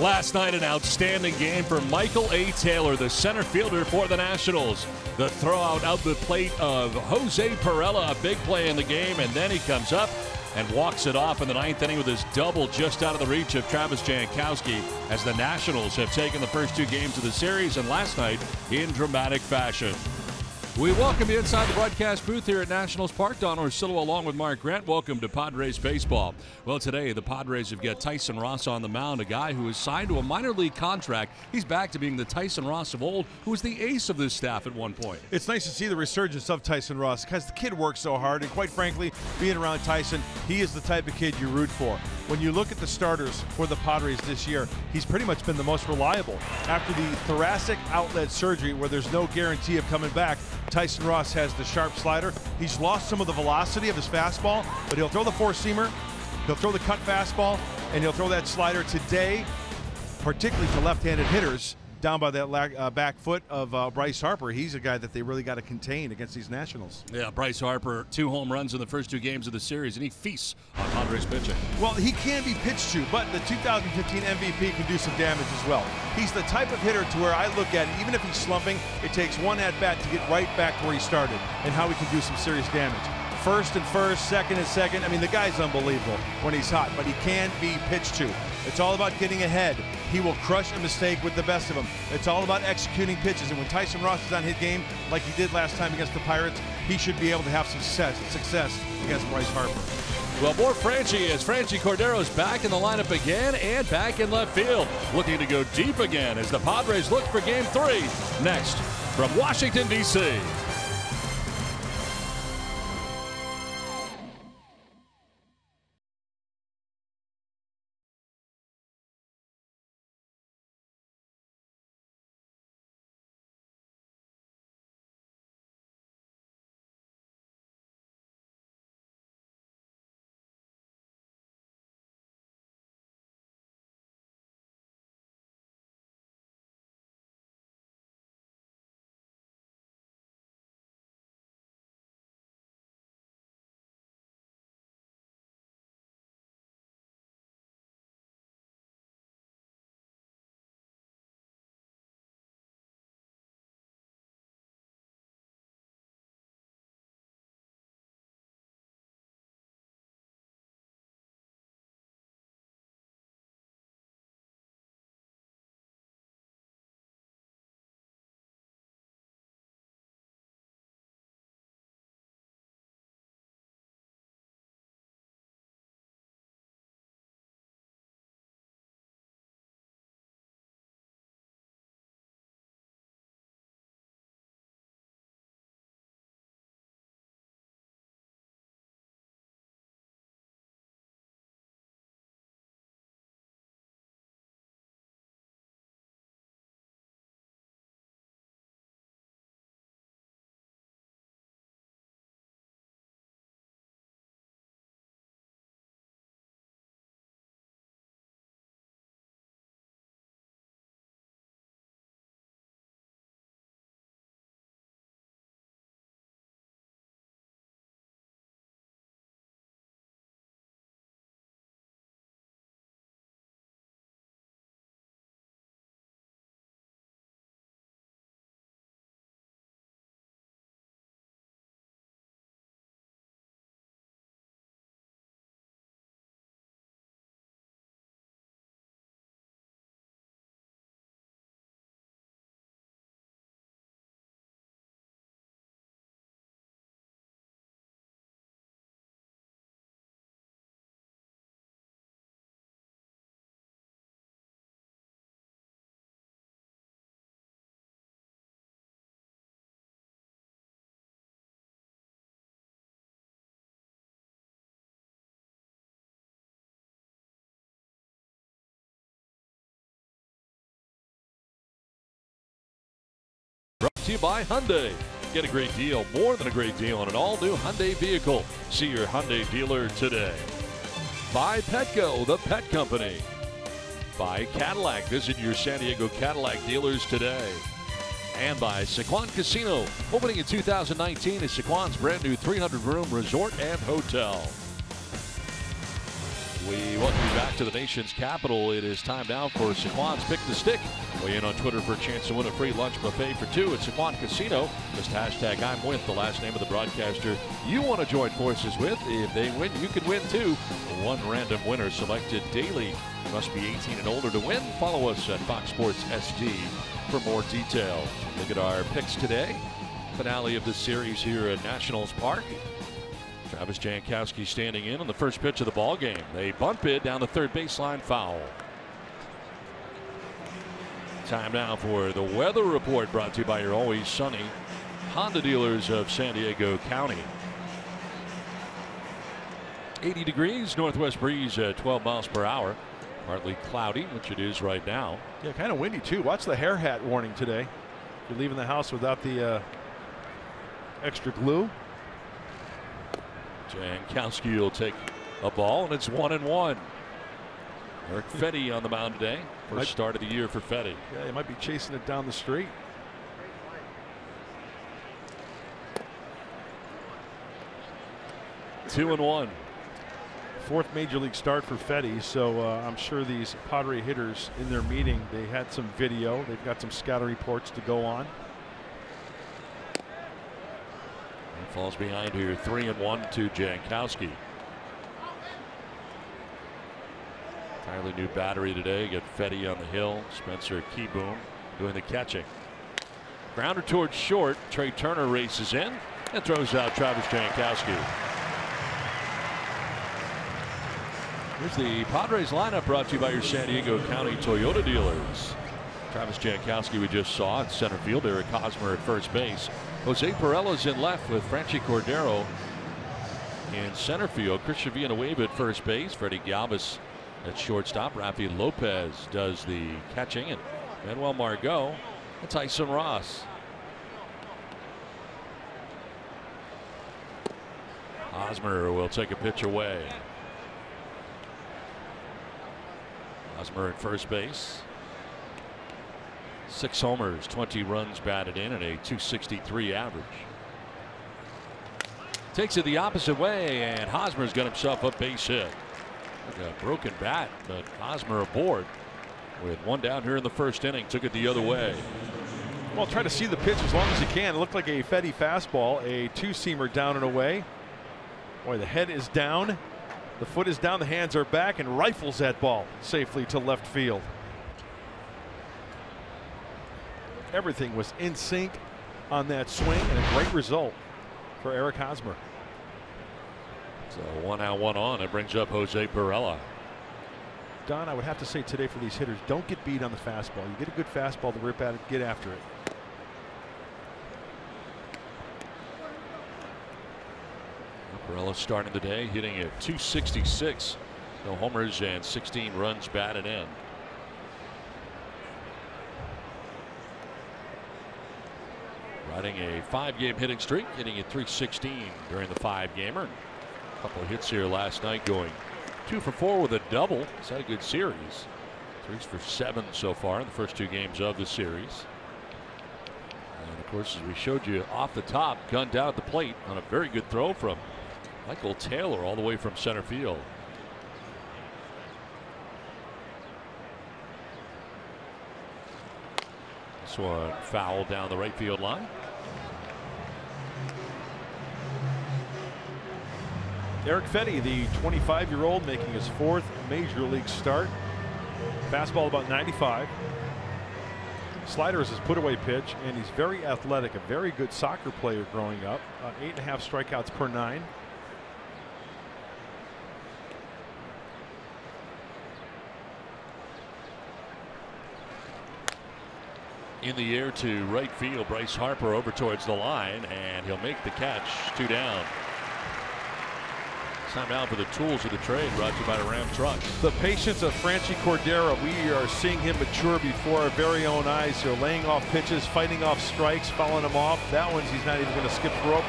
Last night, an outstanding game for Michael A. Taylor, the center fielder for the Nationals. The throw out the plate of Jose Perella, a big play in the game, and then he comes up and walks it off in the ninth inning with his double just out of the reach of Travis Jankowski, as the Nationals have taken the first two games of the series, and last night in dramatic fashion. We welcome you inside the broadcast booth here at Nationals Park. Don Orsillo along with Mark Grant. Welcome to Padres Baseball. Well, today the Padres have got Tyson Ross on the mound, a guy who is signed to a minor league contract. He's back to being the Tyson Ross of old, who was the ace of this staff at one point. It's nice to see the resurgence of Tyson Ross because the kid works so hard, and quite frankly, being around Tyson, he is the type of kid you root for. When you look at the starters for the Padres this year, he's pretty much been the most reliable. After the thoracic outlet surgery, where there's no guarantee of coming back, Tyson Ross has the sharp slider. He's lost some of the velocity of his fastball, but he'll throw the four-seamer, he'll throw the cut fastball, and he'll throw that slider today, particularly to left-handed hitters, down by that back foot of Bryce Harper. He's a guy that they really got to contain against these Nationals. Yeah, Bryce Harper, 2 home runs in the first 2 games of the series, and he feasts on Padres pitching. Well, he can be pitched to, but the 2015 MVP can do some damage as well. He's the type of hitter to where I look at it, even if he's slumping, it takes one at-bat to get right back to where he started and how he can do some serious damage. First and first, second and second. I mean, the guy's unbelievable when he's hot, but he can be pitched to. It's all about getting ahead. He will crush a mistake with the best of them. It's all about executing pitches, and when Tyson Ross is on his game, like he did last time against the Pirates, he should be able to have some success against Bryce Harper. Well, more Franchi as Franchi Cordero's back in the lineup again and back in left field, looking to go deep again as the Padres look for Game 3 next from Washington, D.C. Brought to you by Hyundai. Get a great deal, more than a great deal, on an all-new Hyundai vehicle. See your Hyundai dealer today. By Petco, the pet company. By Cadillac. Visit your San Diego Cadillac dealers today. And by Sequan Casino, opening in 2019 is Sequan's brand new 300-room resort and hotel. We welcome you back to the nation's capital. It is time now for Saquon's Pick the Stick. Weigh in on Twitter for a chance to win a free lunch buffet for two at Saquon Casino. Just hashtag I'm with, the last name of the broadcaster you want to join forces with. If they win, you can win too. One random winner selected daily. Must be 18 and older to win. Follow us at Fox Sports SD for more detail. Look at our picks today. Finale of the series here at Nationals Park. Travis Jankowski standing in on the first pitch of the ball game. They bump it down the third baseline, foul. Time now for the weather report, brought to you by your always sunny Honda dealers of San Diego County. 80 degrees, northwest breeze at 12 miles per hour. Partly cloudy, which it is right now. Yeah, kind of windy too. Watch the hair hat warning today. If you're leaving the house without the extra glue. Jankowski will take a ball, and it's 1-1. Eric Fetty on the mound today. First start of the year for Fetty. Yeah, he might be chasing it down the street. Two and one. Fourth major league start for Fetty, so I'm sure these Padre hitters in their meeting, they had some video. They've got some scouting reports to go on. Falls behind here, 3-1 to Jankowski. Entirely new battery today. Got Fetty on the hill. Spencer Keyboom doing the catching. Grounder towards short. Trey Turner races in and throws out Travis Jankowski. Here's the Padres lineup, brought to you by your San Diego County Toyota dealers. Travis Jankowski we just saw at center field. Eric Hosmer at first base. Jose Perella's in left with Franchi Cordero in center field. Christian Villanueva at first base. Freddie Galvis at shortstop. Rafi Lopez does the catching, and Manuel Margot and Tyson Ross. Hosmer will take a pitch away. Hosmer at first base. 6 homers, 20 runs batted in, and a .263 average. Takes it the opposite way, and Hosmer's got himself a base hit. Like a broken bat, but Hosmer aboard with one down here in the first inning. Took it the other way. Well, try to see the pitch as long as you can. It looked like a Fetty fastball, a two-seamer down and away. Boy, the head is down, the foot is down, the hands are back, and rifles that ball safely to left field. Everything was in sync on that swing, and a great result for Eric Hosmer. So 1 out, 1 on. It brings up Jose Perella. Don, I would have to say today for these hitters, don't get beat on the fastball. You get a good fastball to rip at it, get after it. Perella starting the day hitting at .266. No homers and 16 runs batted in. Riding a 5-game hitting streak, hitting at .316 during the 5-gamer. A couple of hits here last night, going 2 for 4 with a double. He's had a good series. 3 for 7 so far in the first 2 games of the series. And of course, as we showed you off the top, gunned down at the plate on a very good throw from Michael Taylor all the way from center field. This one foul down the right field line. Eric Fetty, the 25-year-old, making his 4th major league start. Fastball about 95. Slider is his put-away pitch, and he's very athletic, a very good soccer player growing up. 8.5 strikeouts per 9. In the air to right field, Bryce Harper over towards the line, and he'll make the catch. 2 down. Time now for the tools of the trade, brought to you by the Ram Truck. The patience of Franchi Cordero. We are seeing him mature before our very own eyes here, laying off pitches, fighting off strikes, fouling them off. That one's he's not even going to skip the rope,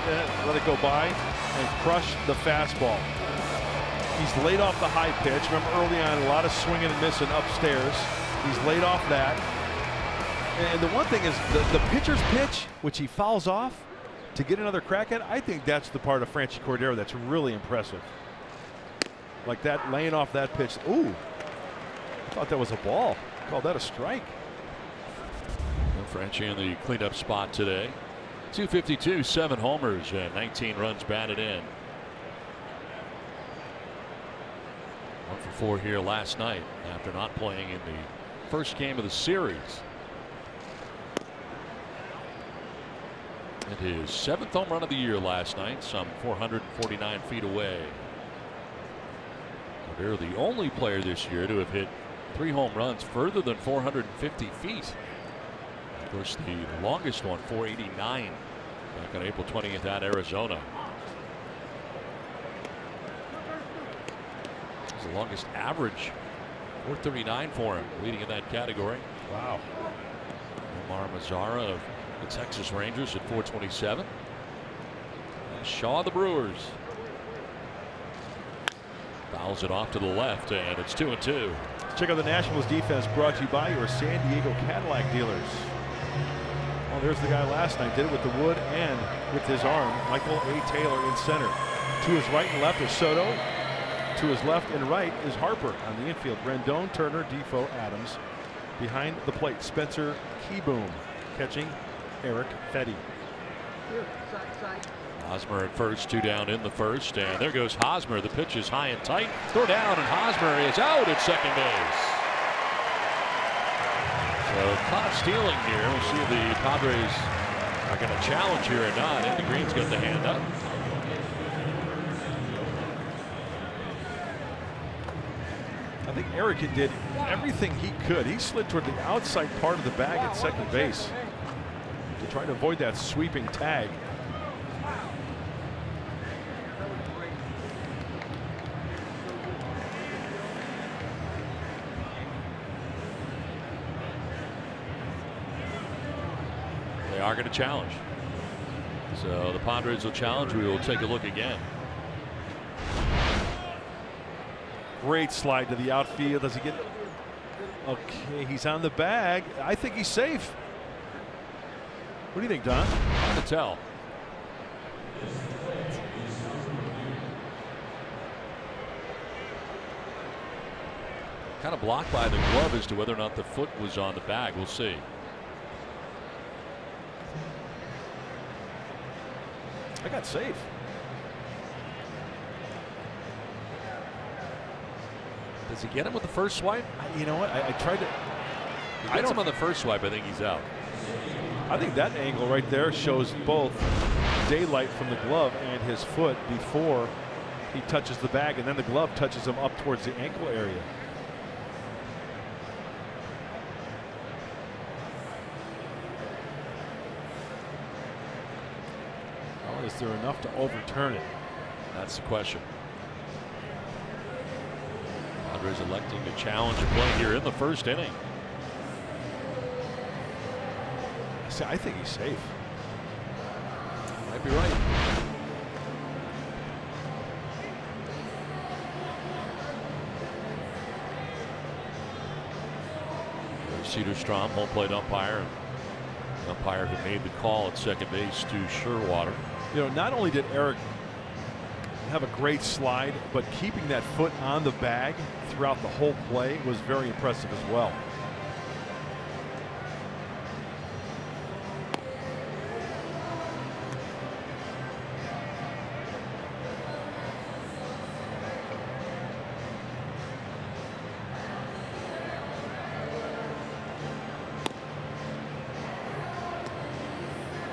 let it go by, and crush the fastball. He's laid off the high pitch. Remember early on, a lot of swinging and missing upstairs. He's laid off that. And the one thing is the pitcher's pitch, which he fouls off to get another crack at, I think that's the part of Franchi Cordero that's really impressive. like that, laying off that pitch. Ooh, I thought that was a ball. Called that a strike. Well, Frenchie in the cleanup spot today. 252, 7 homers, and 19 runs batted in. 1 for 4 here last night after not playing in the first game of the series. And his 7th home run of the year last night, some 449 feet away. They're the only player this year to have hit 3 home runs further than 450 feet. Of course, the longest one, 489, back on April 20th at Arizona. It's the longest average, 439 for him, leading in that category. Wow. Omar Mazzara of the Texas Rangers at 427. And Shaw, the Brewers. Fouls it off to the left, and it's 2-2. Check out the Nationals defense, brought to you by your San Diego Cadillac dealers. Well, there's the guy last night. Did it with the wood and with his arm. Michael A. Taylor in center. To his right and left is Soto. To his left and right is Harper on the infield. Rendon, Turner, Defoe, Adams. Behind the plate, Spencer Keyboom. Catching, Eric Fetty. Hosmer at first, 2 down in the first, and there goes Hosmer. The pitch is high and tight. Throw down, and Hosmer is out at second base. So caught stealing here. We'll see if the Padres are going to challenge here or not. And the Green's got the hand up. I think Eric did everything he could. He slid toward the outside part of the bag at second base to try to avoid that sweeping tag. They are going to challenge. So the Padres will challenge. We will take a look again. Great slide to the outfield. Does he get it? Okay, he's on the bag. I think he's safe. What do you think, Don? Hard to tell. Kind of blocked by the glove as to whether or not the foot was on the bag. We'll see. I got safe. Does he get him with the first swipe? You know what? I tried to. He gets him on the first swipe. I think he's out. I think that angle right there shows both daylight from the glove and his foot before he touches the bag, and then the glove touches him up towards the ankle area. Is there enough to overturn it? That's the question. Padres electing to challenge a play here in the first inning. I think he's safe. Might be right. Cedarstrom, home plate umpire. The umpire who made the call at second base to Sherwater. You know, not only did Eric have a great slide, but keeping that foot on the bag throughout the whole play was very impressive as well.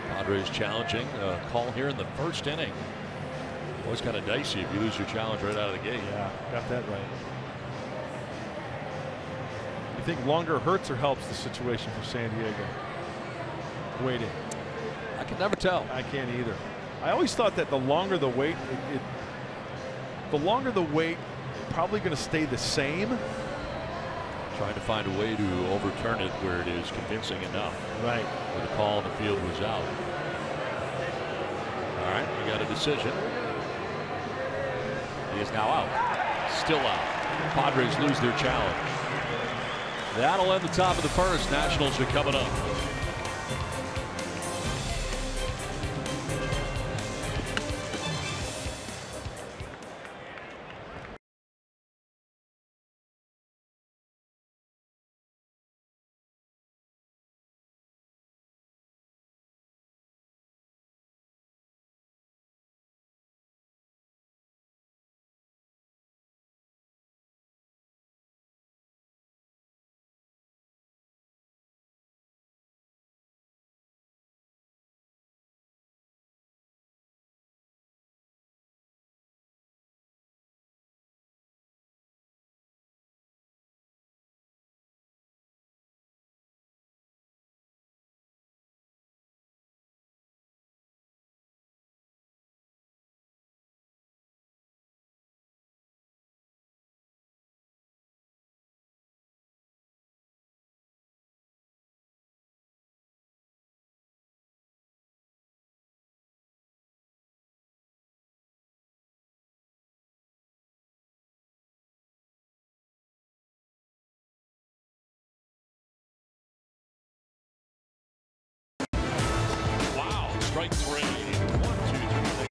Padres challenging a call here in the first inning. Always kind of dicey if you lose your challenge right out of the gate. Yeah, got that right. You think longer hurts or helps the situation for San Diego? Waiting. I can never tell. I can't either. I always thought that the longer the wait, probably going to stay the same. Trying to find a way to overturn it where it is convincing enough. Right. Where the call in the field was out. All right, we got a decision. He is now out. Still out. Padres lose their challenge. That'll end the top of the first. Nationals are coming up. Strike three. 1, 2, 3.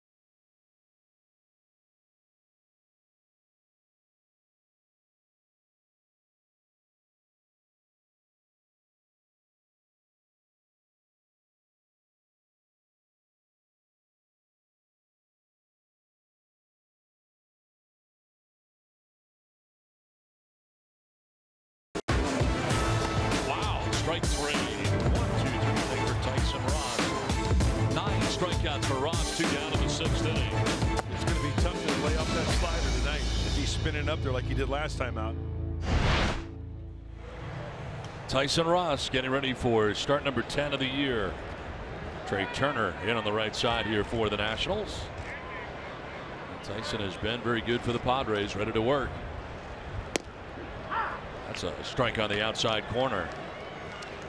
Strike three. 1, 2, 3 for Tyson Ross. 9 strikeouts for Ross, 2 down in the 6th inning. It's going to be tough to lay off that slider tonight if he's spinning up there like he did last time out. Tyson Ross getting ready for start number 10 of the year. Trey Turner in on the right side here for the Nationals. Tyson has been very good for the Padres, ready to work. That's a strike on the outside corner.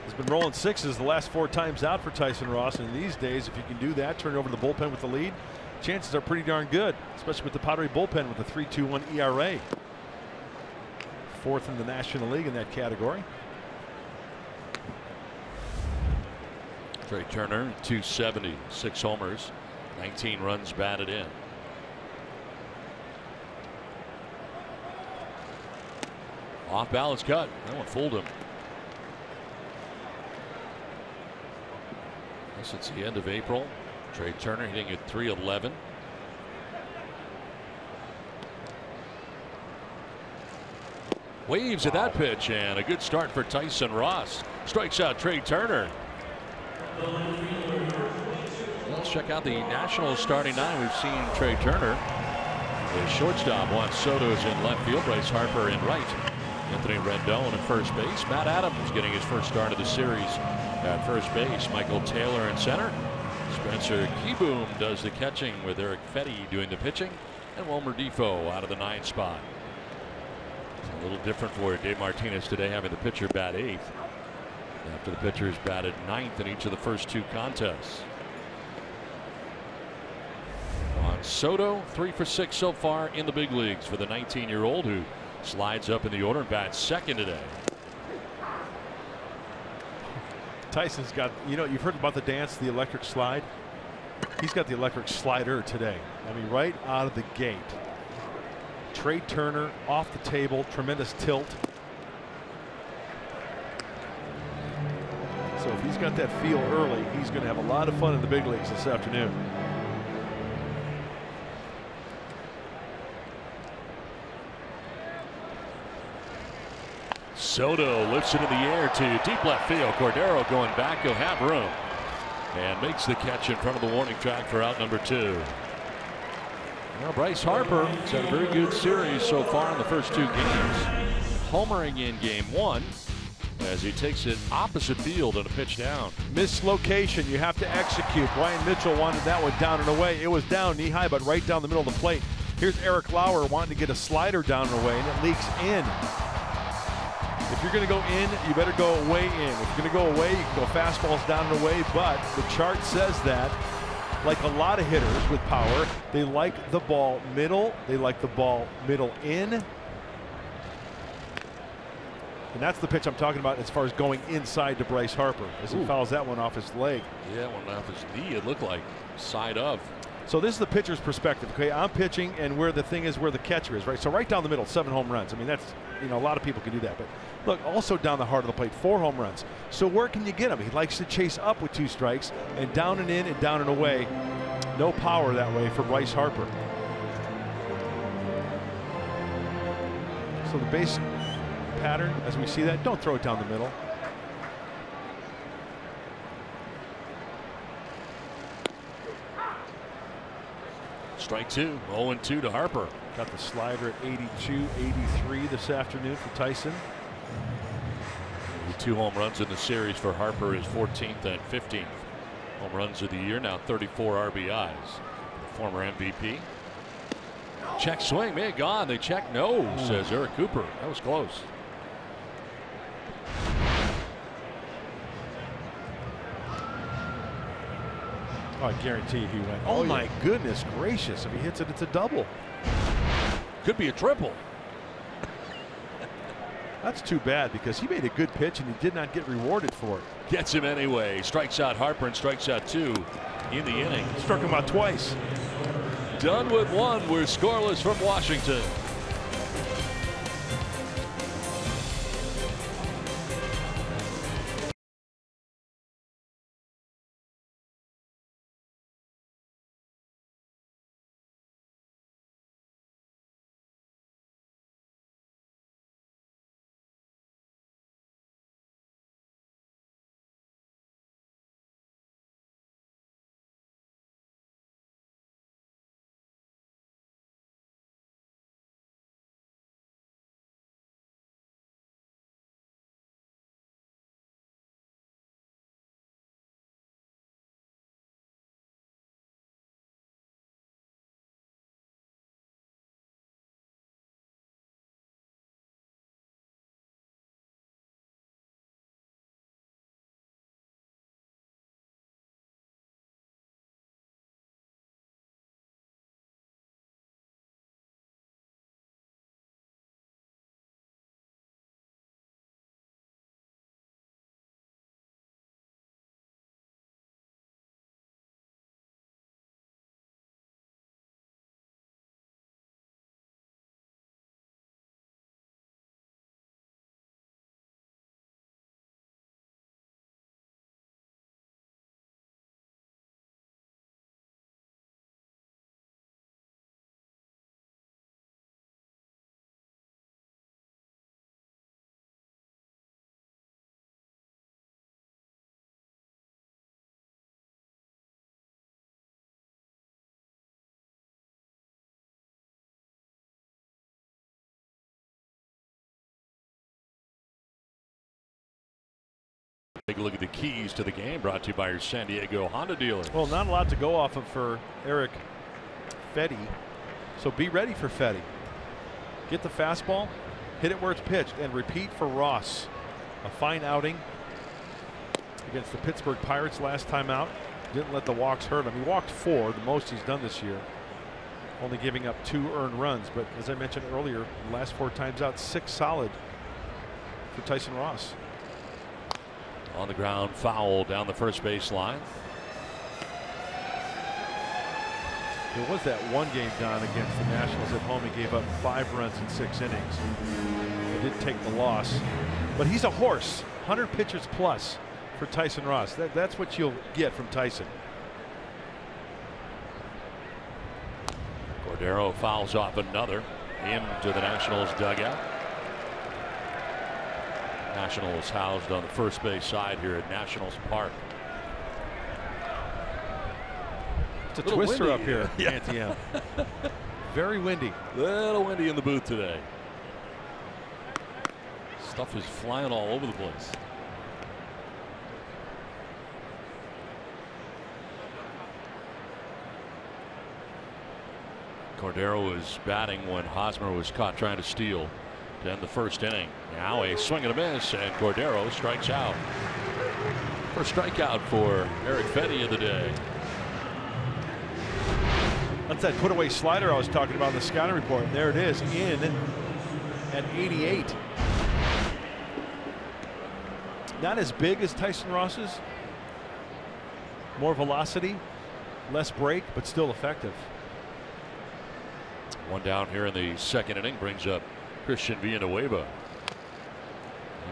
He's been rolling sixes the last 4 times out for Tyson Ross, and these days if you can do that, turn it over to the bullpen with the lead, chances are pretty darn good, especially with the Padre bullpen with a 3.21 ERA. 4th in the National League in that category. Trey Turner 270, 6 homers, 19 runs batted in. Off balance cut, that one fooled him. It's the end of April. Trey Turner hitting at .311. Waves at that pitch, and a good start for Tyson Ross. Strikes out Trey Turner. Let's check out the Nationals starting 9. We've seen Trey Turner. The shortstop, Juan Soto's in left field. Bryce Harper in right. Anthony Rendon at first base. Matt Adams getting his first start of the series at first base. Michael Taylor in center. Spencer Keyboom does the catching with Eric Fetty doing the pitching. And Wilmer Defoe out of the 9th spot. It's a little different for Dave Martinez today, having the pitcher bat 8th after the pitchers batted 9th in each of the first 2 contests. On Soto, 3 for 6 so far in the big leagues for the 19-year-old who slides up in the order and bats 2nd today. Tyson's got, you know, you've heard about the dance, the electric slide. He's got the electric slider today. I mean, right out of the gate. Trey Turner off the table, tremendous tilt. So if he's got that feel early, he's going to have a lot of fun in the big leagues this afternoon. Soto lifts it in the air to deep left field. Cordero going back. He'll have room and makes the catch in front of the warning track for out number 2. Well, Bryce Harper has had a very good series so far in the first 2 games. Homering in game 1 as he takes it opposite field and a pitch down. Mislocation, you have to execute. Brian Mitchell wanted that one down and away. It was down knee high, but right down the middle of the plate. Here's Eric Lauer wanting to get a slider down and away, and it leaks in. If you're going to go in, you better go way in. If you're going to go away, you can go fastballs down and away, but the chart says that, like a lot of hitters with power, they like the ball middle, they like the ball middle in. And that's the pitch I'm talking about as far as going inside to Bryce Harper as he fouls that one off his leg. Yeah, one off his knee, it looked like, side of. So this is the pitcher's perspective. Okay, I'm pitching, and where the thing is, where the catcher is, right? So right down the middle, 7 home runs. I mean, that's, you know, a lot of people can do that. But look, also down the heart of the plate, 4 home runs. So where can you get him? He likes to chase up with 2 strikes, and down and in and down and away. No power that way for Bryce Harper. So the base pattern, as we see that, don't throw it down the middle. Strike 2, 0-2 to Harper. Got the slider at 82, 83 this afternoon for Tyson. 2 home runs in the series for Harper, his 14th and 15th home runs of the year. Now 34 RBIs. The former MVP. Check swing, man, gone. They check no, says Eric Cooper. That was close. Oh, I guarantee he went. Oh, my goodness gracious. If he hits it, it's a double. Could be a triple. That's too bad because he made a good pitch and he did not get rewarded for it. Gets him anyway. Strikes out Harper and strikes out 2. in the inning. Struck him out twice. Done with one. We're scoreless from Washington. Take a look at the keys to the game, brought to you by your San Diego Honda dealer. Well, not a lot to go off of for Eric Fetty, so be ready for Fetty. Get the fastball, hit it where it's pitched, and repeat for Ross. A fine outing against the Pittsburgh Pirates last time out. Didn't let the walks hurt him. He walked 4, the most he's done this year, only giving up 2 earned runs. But as I mentioned earlier, the last 4 times out, 6 solid for Tyson Ross. On the ground, foul down the first base line. There was that one game, Don, against the Nationals at home. He gave up 5 runs in 6 innings. He did take the loss, but he's a horse. 100 pitches plus for Tyson Ross. That's what you'll get from Tyson. Cordero fouls off another into the Nationals dugout. Nationals housed on the first base side here at Nationals Park. It's a twister windy up here, yeah. Antiem. Very windy. Little windy in the booth today. Stuff is flying all over the place. Cordero was batting when Hosmer was caught trying to steal to end the first inning. Now a swing and a miss, and Cordero strikes out. First strikeout for Eric Fetty of the day. That's that put away slider I was talking about in the scouting report. And there it is, in at 88. Not as big as Tyson Ross's. More velocity, less break, but still effective. One down here in the second inning brings up Christian Villanueva.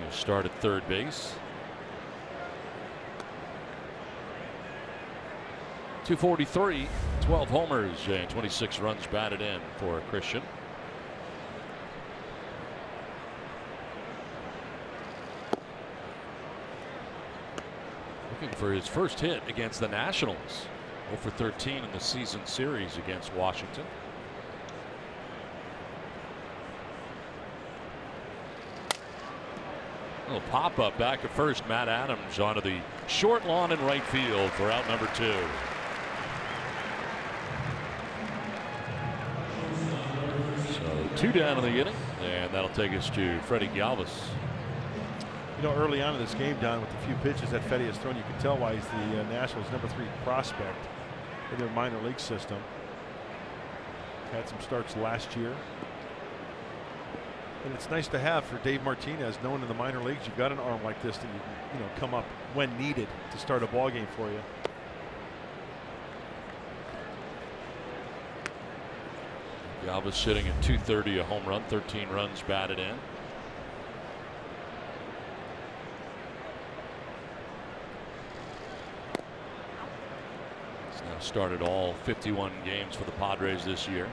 He started third base. 243, 12 homers, and 26 runs batted in for Christian. Looking for his first hit against the Nationals. 0 for 13 in the season series against Washington. Little pop up back at first. Matt Adams onto the short lawn in right field for out number 2. So 2 down in the inning, and that'll take us to Freddie Galvis. You know, early on in this game, Don, with the few pitches that Fetty has thrown, you can tell why he's the Nationals' number 3 prospect in their minor league system. Had some starts last year. And it's nice to have for Dave Martinez, knowing in the minor leagues you've got an arm like this that you can, come up when needed to start a ball game for you. Galvis sitting at 230, a home run, 13 runs batted in. He's now started all 51 games for the Padres this year.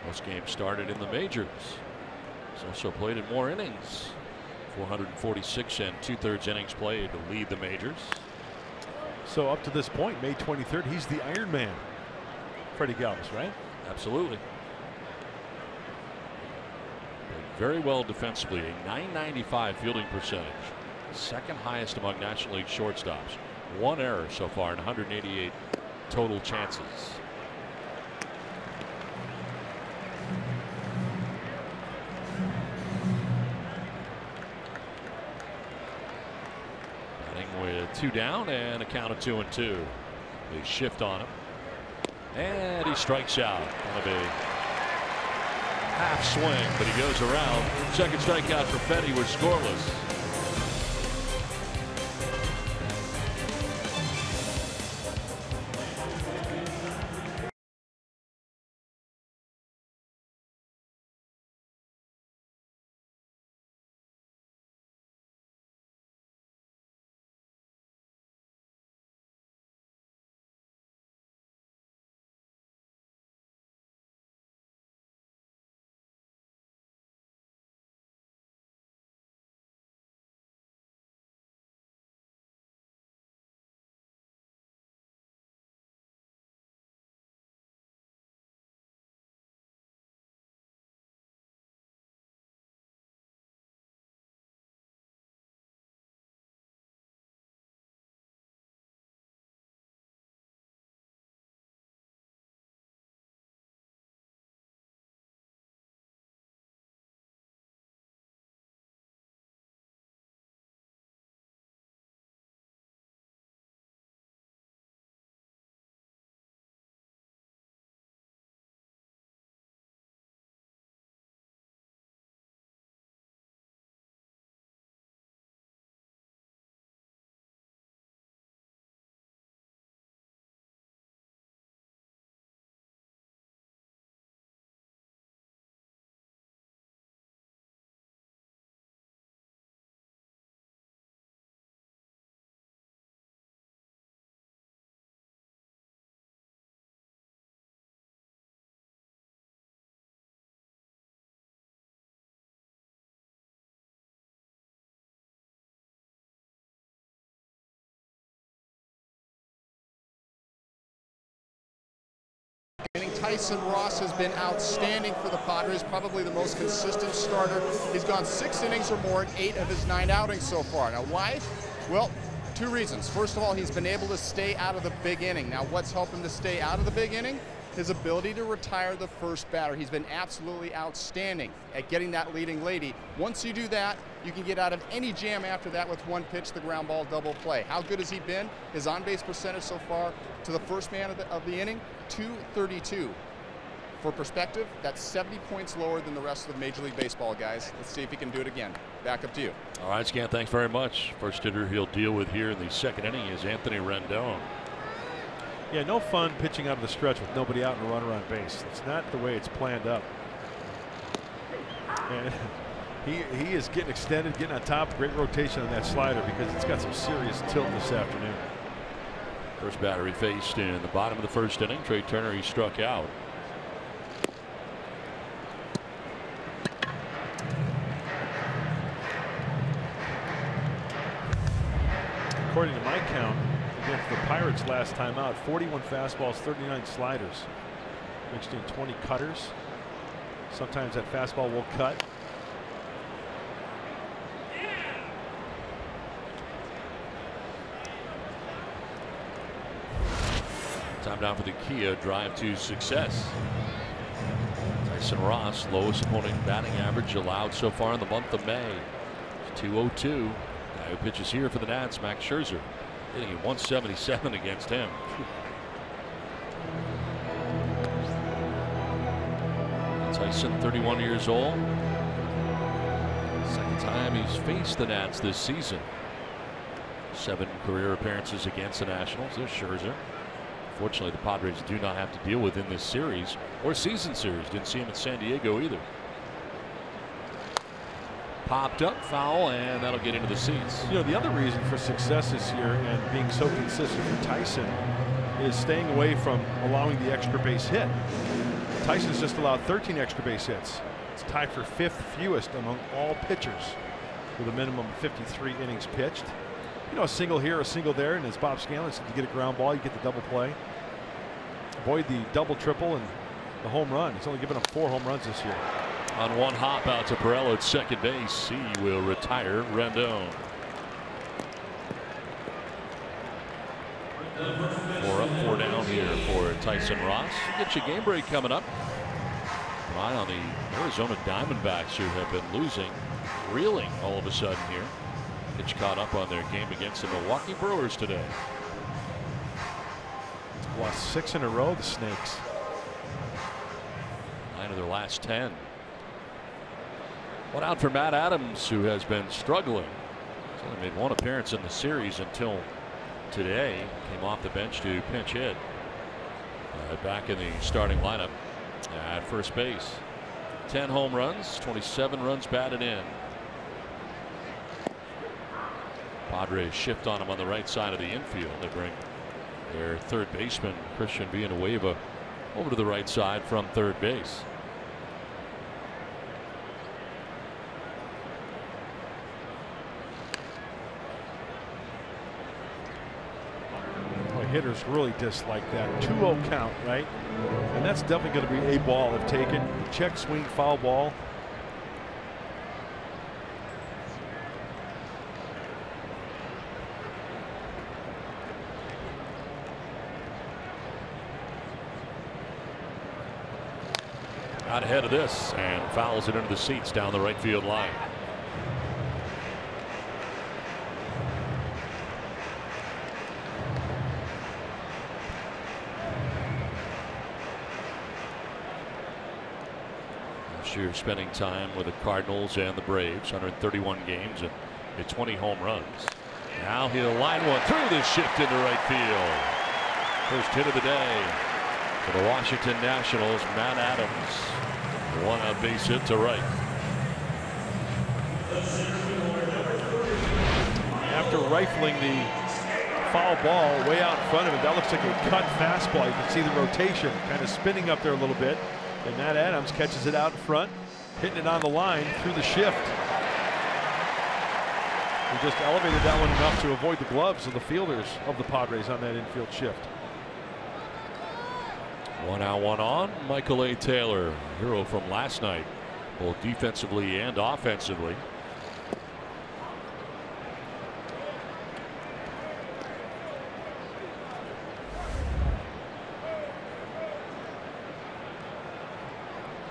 Most games started in the majors. He's also played in more innings. 446 and 2/3 innings played to lead the majors. So up to this point, May 23rd, he's the Iron Man. Freddie Galvis, right? Absolutely. Played very well defensively, a .995 fielding percentage, second highest among National League shortstops. One error so far in 188 total chances. With 2 down and a count of 2-2. They shift on him. And he strikes out on a big half swing, but he goes around. Second strikeout for Fetty was scoreless. Tyson Ross has been outstanding for the Padres, probably the most consistent starter. He's gone 6 innings or more in 8 of his 9 outings so far. Now why? Well, 2 reasons. First of all, he's been able to stay out of the big inning. Now what's helped him to stay out of the big inning? His ability to retire the first batter. He's been absolutely outstanding at getting that leading lady. Once you do that, you can get out of any jam after that with 1 pitch, the ground ball double play. How good has he been? His on-base percentage so far to the first man of the inning, .232. For perspective, that's 70 points lower than the rest of the Major League Baseball guys. Let's see if he can do it again. Back up to you. All right, Scan, thanks very much. First hitter he'll deal with here in the second inning is Anthony Rendon. Yeah, no fun pitching out of the stretch with nobody out and a runner on base. It's not the way it's planned up. And he is getting extended, getting on top. Great rotation on that slider because it's got some serious tilt this afternoon. First batter he faced in the bottom of the first inning. Trey Turner, he struck out. According to my count, against the Pirates last time out, 41 fastballs, 39 sliders, mixed in 20 cutters. Sometimes that fastball will cut. Time down for the Kia drive to success. Tyson Ross, lowest opponent batting average allowed so far in the month of May. 202. Guy who pitches here for the Nats, Max Scherzer, hitting at 177 against him. Tyson, 31 years old. Second time he's faced the Nats this season. 7 career appearances against the Nationals. There's Scherzer. Fortunately, the Padres do not have to deal with in this series or season series. Didn't see him in San Diego either. Popped up, foul, and that'll get into the seats. You know, the other reason for success this year and being so consistent for Tyson is staying away from allowing the extra base hit. Tyson's just allowed 13 extra base hits. It's tied for 5th fewest among all pitchers with a minimum of 53 innings pitched. You know, a single here, a single there, and as Bob Scanlon said, you get a ground ball, you get the double play. Avoid the double, triple, and the home run. He's only given up 4 home runs this year. On one hop out to Perella at second base. He will retire Rendon. 4 up, 4 down here for Tyson Ross. We'll get you game break coming up. An eye on the Arizona Diamondbacks, who have been losing, reeling all of a sudden here. Get you caught up on their game against the Milwaukee Brewers today. Lost 6 in a row, the Snakes. 9 of their last 10. One out for Matt Adams, who has been struggling. He's only made 1 appearance in the series until today. Came off the bench to pinch hit. Back in the starting lineup at first base. 10 home runs, 27 runs batted in. Padres shift on him on the right side of the infield. They bring their third baseman, Christian Villanueva, over to the right side from third base. Hitters really dislike that 2-0 count, right? And that's definitely going to be a ball if taken. Check swing, foul ball. Out ahead of this and fouls it into the seats down the right field line. Year spending time with the Cardinals and the Braves, 131 games and 20 home runs. Now he'll line one through this shift into right field. First hit of the day for the Washington Nationals. Matt Adams, 1 out base hit to right. After rifling the foul ball way out in front of him, that looks like a cut fastball. You can see the rotation kind of spinning up there a little bit. And Matt Adams catches it out in front, hitting it on the line through the shift. He just elevated that one enough to avoid the gloves of the fielders of the Padres on that infield shift. 1 out, 1 on. Michael A. Taylor, hero from last night, both defensively and offensively.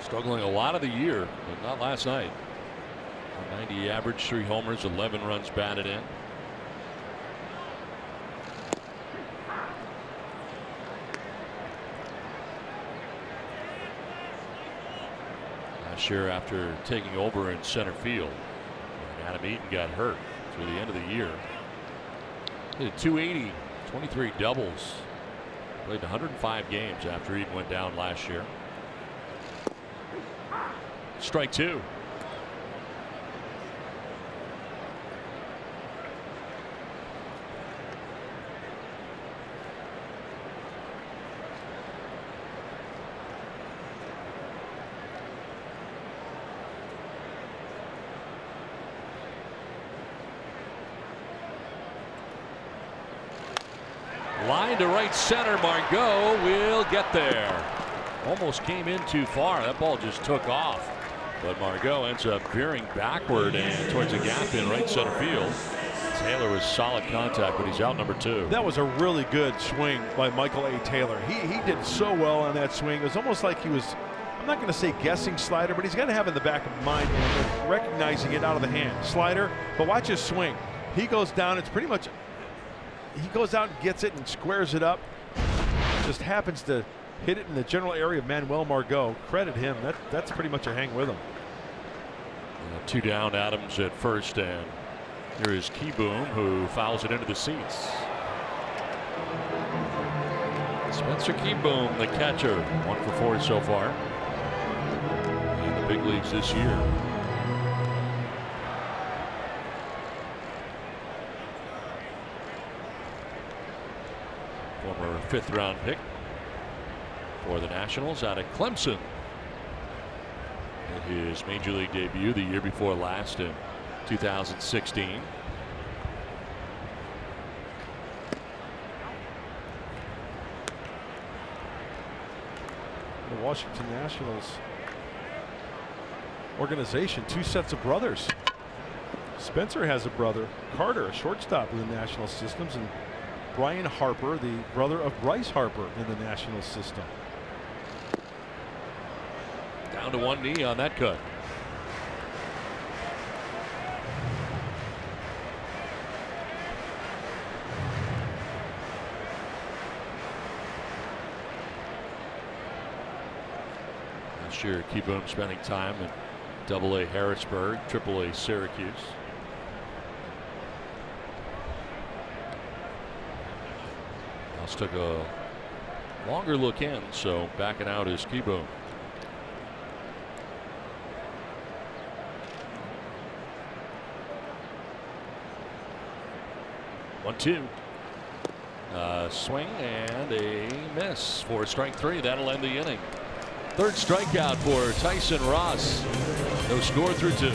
Struggling a lot of the year, but not last night. 90 average, 3 homers, 11 runs batted in. Last year, after taking over in center field, Adam Eaton got hurt through the end of the year. He had 280, 23 doubles. Played 105 games after Eaton went down last year. Strike 2. Line to right center. Margot will get there. Almost came in too far. That ball just took off. But Margot ends up veering backward and towards a gap in right center field. Taylor was solid contact, but he's out number 2. That was a really good swing by Michael A. Taylor. He did so well on that swing. It was almost like he was, I'm not going to say guessing slider, but he's got to have in the back of mind and recognizing it out of the hand. Slider, but watch his swing. He goes down. It's pretty much, he goes out and gets it and squares it up. Just happens to hit it in the general area of Manuel Margot. Credit him. That's pretty much a hang with him. 2 down, Adams at first, and here is Keyboom, who fouls it into the seats. His Spencer Keyboom, the catcher, 1 for 4 so far in the big leagues this year. Former 5th round pick for the Nationals out of Clemson. In his major league debut the year before last in 2016. The Washington Nationals organization, 2 sets of brothers. Spencer has a brother, Carter, a shortstop in the National systems, and Brian Harper, the brother of Bryce Harper in the National system. Down to 1 knee on that cut. Last year, Keyboom spending time in AA Harrisburg, AAA Syracuse. Let's took a longer look in, so backing out is Keyboom. One-two. Swing and a miss for strike 3. That'll end the inning. 3rd strikeout for Tyson Ross. No score through 2.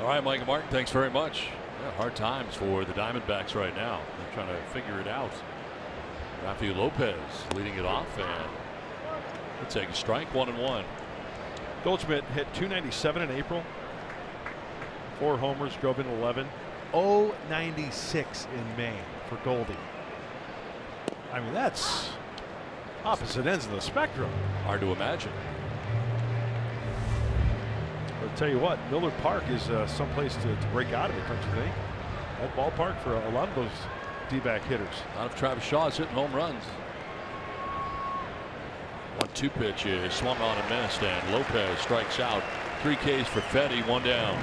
All right, Mike and Mark, thanks very much. Yeah, hard times for the Diamondbacks right now. They're trying to figure it out. Rafael Lopez leading it off, and let's take a strike, 1-1. Goldschmidt hit .297 in April. 4 homers, drove in 11. .096 in May for Goldie. I mean, that's opposite ends of the spectrum. Hard to imagine. I'll tell you what, Miller Park is someplace to break out of it, don't you think? That ballpark for a lot of those D-back hitters. A lot of Travis Shaw's hitting home runs. 1-2 pitch is swung on and missed, and Lopez strikes out. 3 Ks for Fetty, 1 down.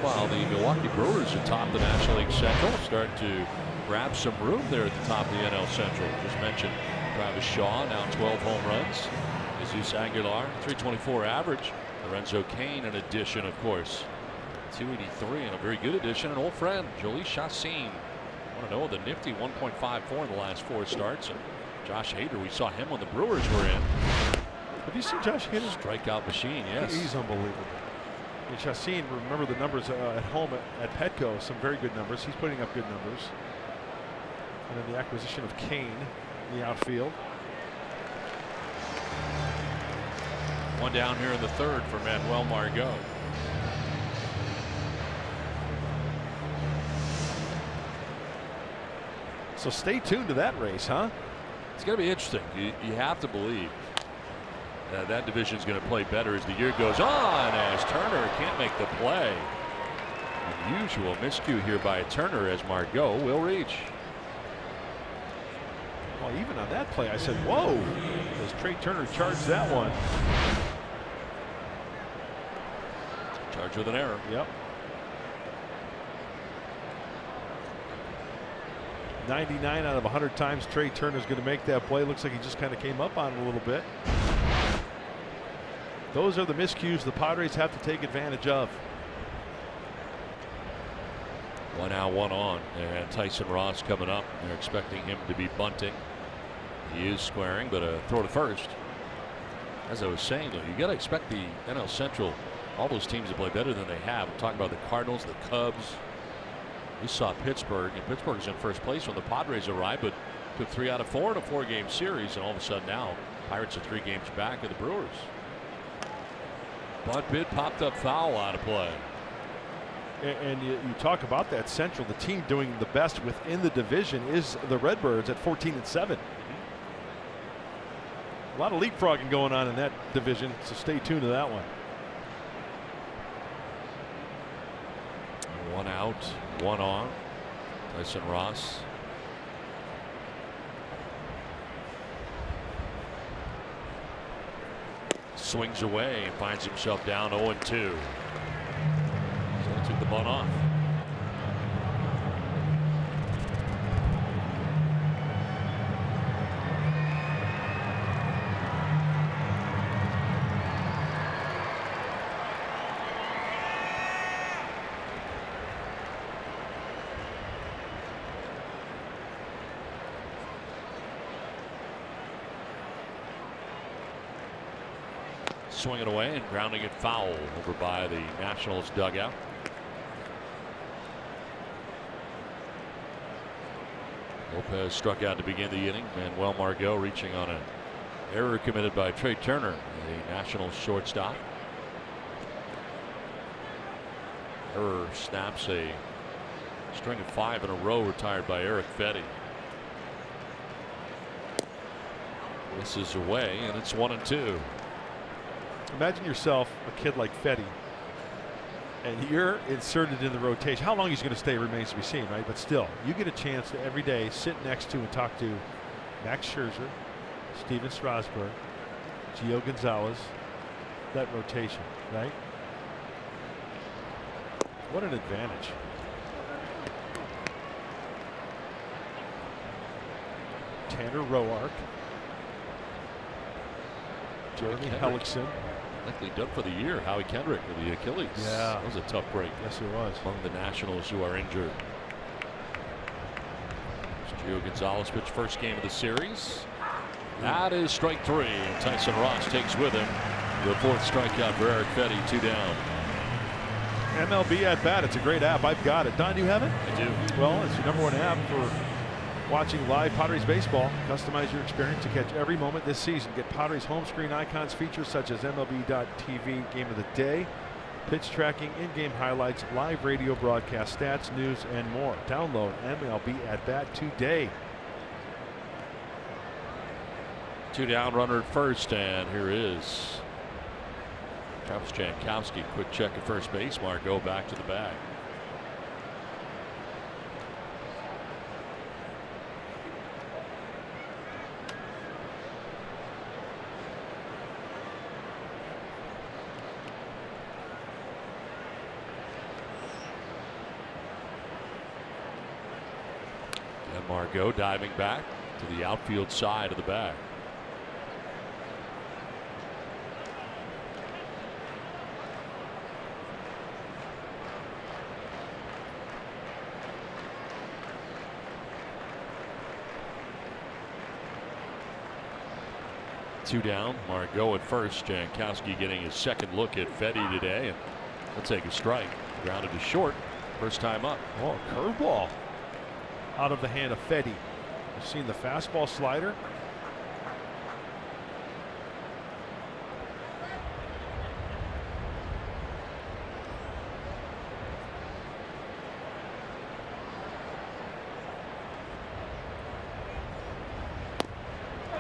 Meanwhile, the Milwaukee Brewers atop the National League Central start to grab some room there at the top of the NL Central. Just mentioned Travis Shaw, now 12 home runs. Jesus Aguilar, 324 average. Lorenzo Cain, an addition, of course. 283, and a very good addition. An old friend, Jolie Chassin. I want to know the nifty 1.54 in the last 4 starts. And Josh Hader, we saw him when the Brewers were in. Have you seen Josh Hader? Strikeout machine, yes. He's unbelievable. And Chassin, remember the numbers at home at Petco, some very good numbers. He's putting up good numbers. And then the acquisition of Cain in the outfield. One down here in the 3rd for Manuel Margot. So stay tuned to that race, huh? It's going to be interesting. You have to believe that division is going to play better as the year goes on, as Turner can't make the play. Unusual miscue here by Turner, as Margot will reach. Well, even on that play, I said, whoa, as Trey Turner charged that one. Charged with an error. Yep. 99 out of 100 times Trey Turner's going to make that play. Looks like he just kind of came up on it a little bit. Those are the miscues the Padres have to take advantage of. 1 out, 1 on, and Tyson Ross coming up. They're expecting him to be bunting. He is squaring, but a throw to first. As I was saying, though, you got to expect the NL Central, all those teams to play better than they have. I'm talking about the Cardinals, the Cubs. We saw Pittsburgh, and Pittsburgh's in first place when the Padres arrived, but took 3 out of 4 in a 4-game series, and all of a sudden now Pirates are 3 games back of the Brewers. Bunt bid popped up foul out of play. And you talk about that Central, the team doing the best within the division is the Redbirds at 14-7. A lot of leapfrogging going on in that division, so stay tuned to that one. 1 out, 1 on. Tyson Ross. Swings away and finds himself down 0-2. So he took the bunt off. Swinging away and grounding it foul over by the Nationals dugout. Lopez struck out to begin the inning. Manuel Margot reaching on an error committed by Trey Turner, the Nationals shortstop. Error snaps a string of 5 in a row retired by Eric Fetty. Misses away, and it's 1-2. Imagine yourself a kid like Fetty, and you're inserted in the rotation. How long he's going to stay remains to be seen, right? But still, you get a chance to every day sit next to and talk to Max Scherzer, Steven Strasburg, Gio Gonzalez, that rotation, right? What an advantage. Tanner Roark, Jeremy Hellickson. Likely done for the year. Howie Kendrick with the Achilles. Yeah. That was a tough break. Yes, it was. Among the Nationals who are injured. Gio Gonzalez pitched first game of the series. That is strike 3. Tyson Ross takes with him the 4th strikeout for Eric Fetty. 2 down. MLB at bat. It's a great app. I've got it. Don, do you have it? I do. Well, it's your #1 app for watching live Padres baseball. Customize your experience to catch every moment this season. Get Padres home screen icons, features such as MLB.TV Game of the Day, pitch tracking, in-game highlights, live radio broadcast stats, news, and more. Download MLB at Bat today. 2 down, runner at first, and here is Travis Jankowski. Quick check at first base. Margot back to the bag. And Margot diving back to the outfield side of the bag. Two down. Margot at first. Jankowski getting his second look at Fetty today. And he'll take a strike. Grounded to short. First time up. Oh, curveball out of the hand of Fetty. You've seen the fastball slider.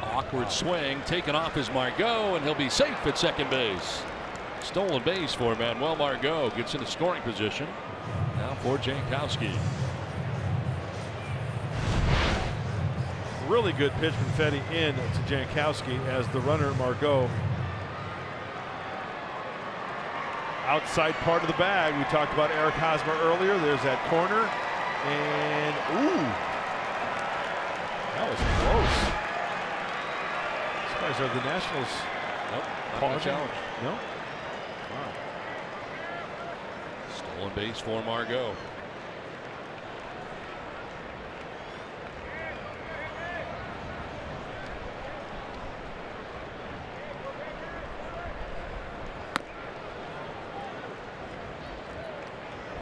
Awkward swing taken off is Margot, and he'll be safe at second base. Stolen base for Manuel Margot. Gets into scoring position now for Jankowski. Really good pitch from Fetty in to Jankowski as the runner Margot. Outside part of the bag. We talked about Eric Hosmer earlier. There's that corner, and ooh, that was close. These guys are the Nationals. Nope, Call challenge. No. Wow. Stolen base for Margot.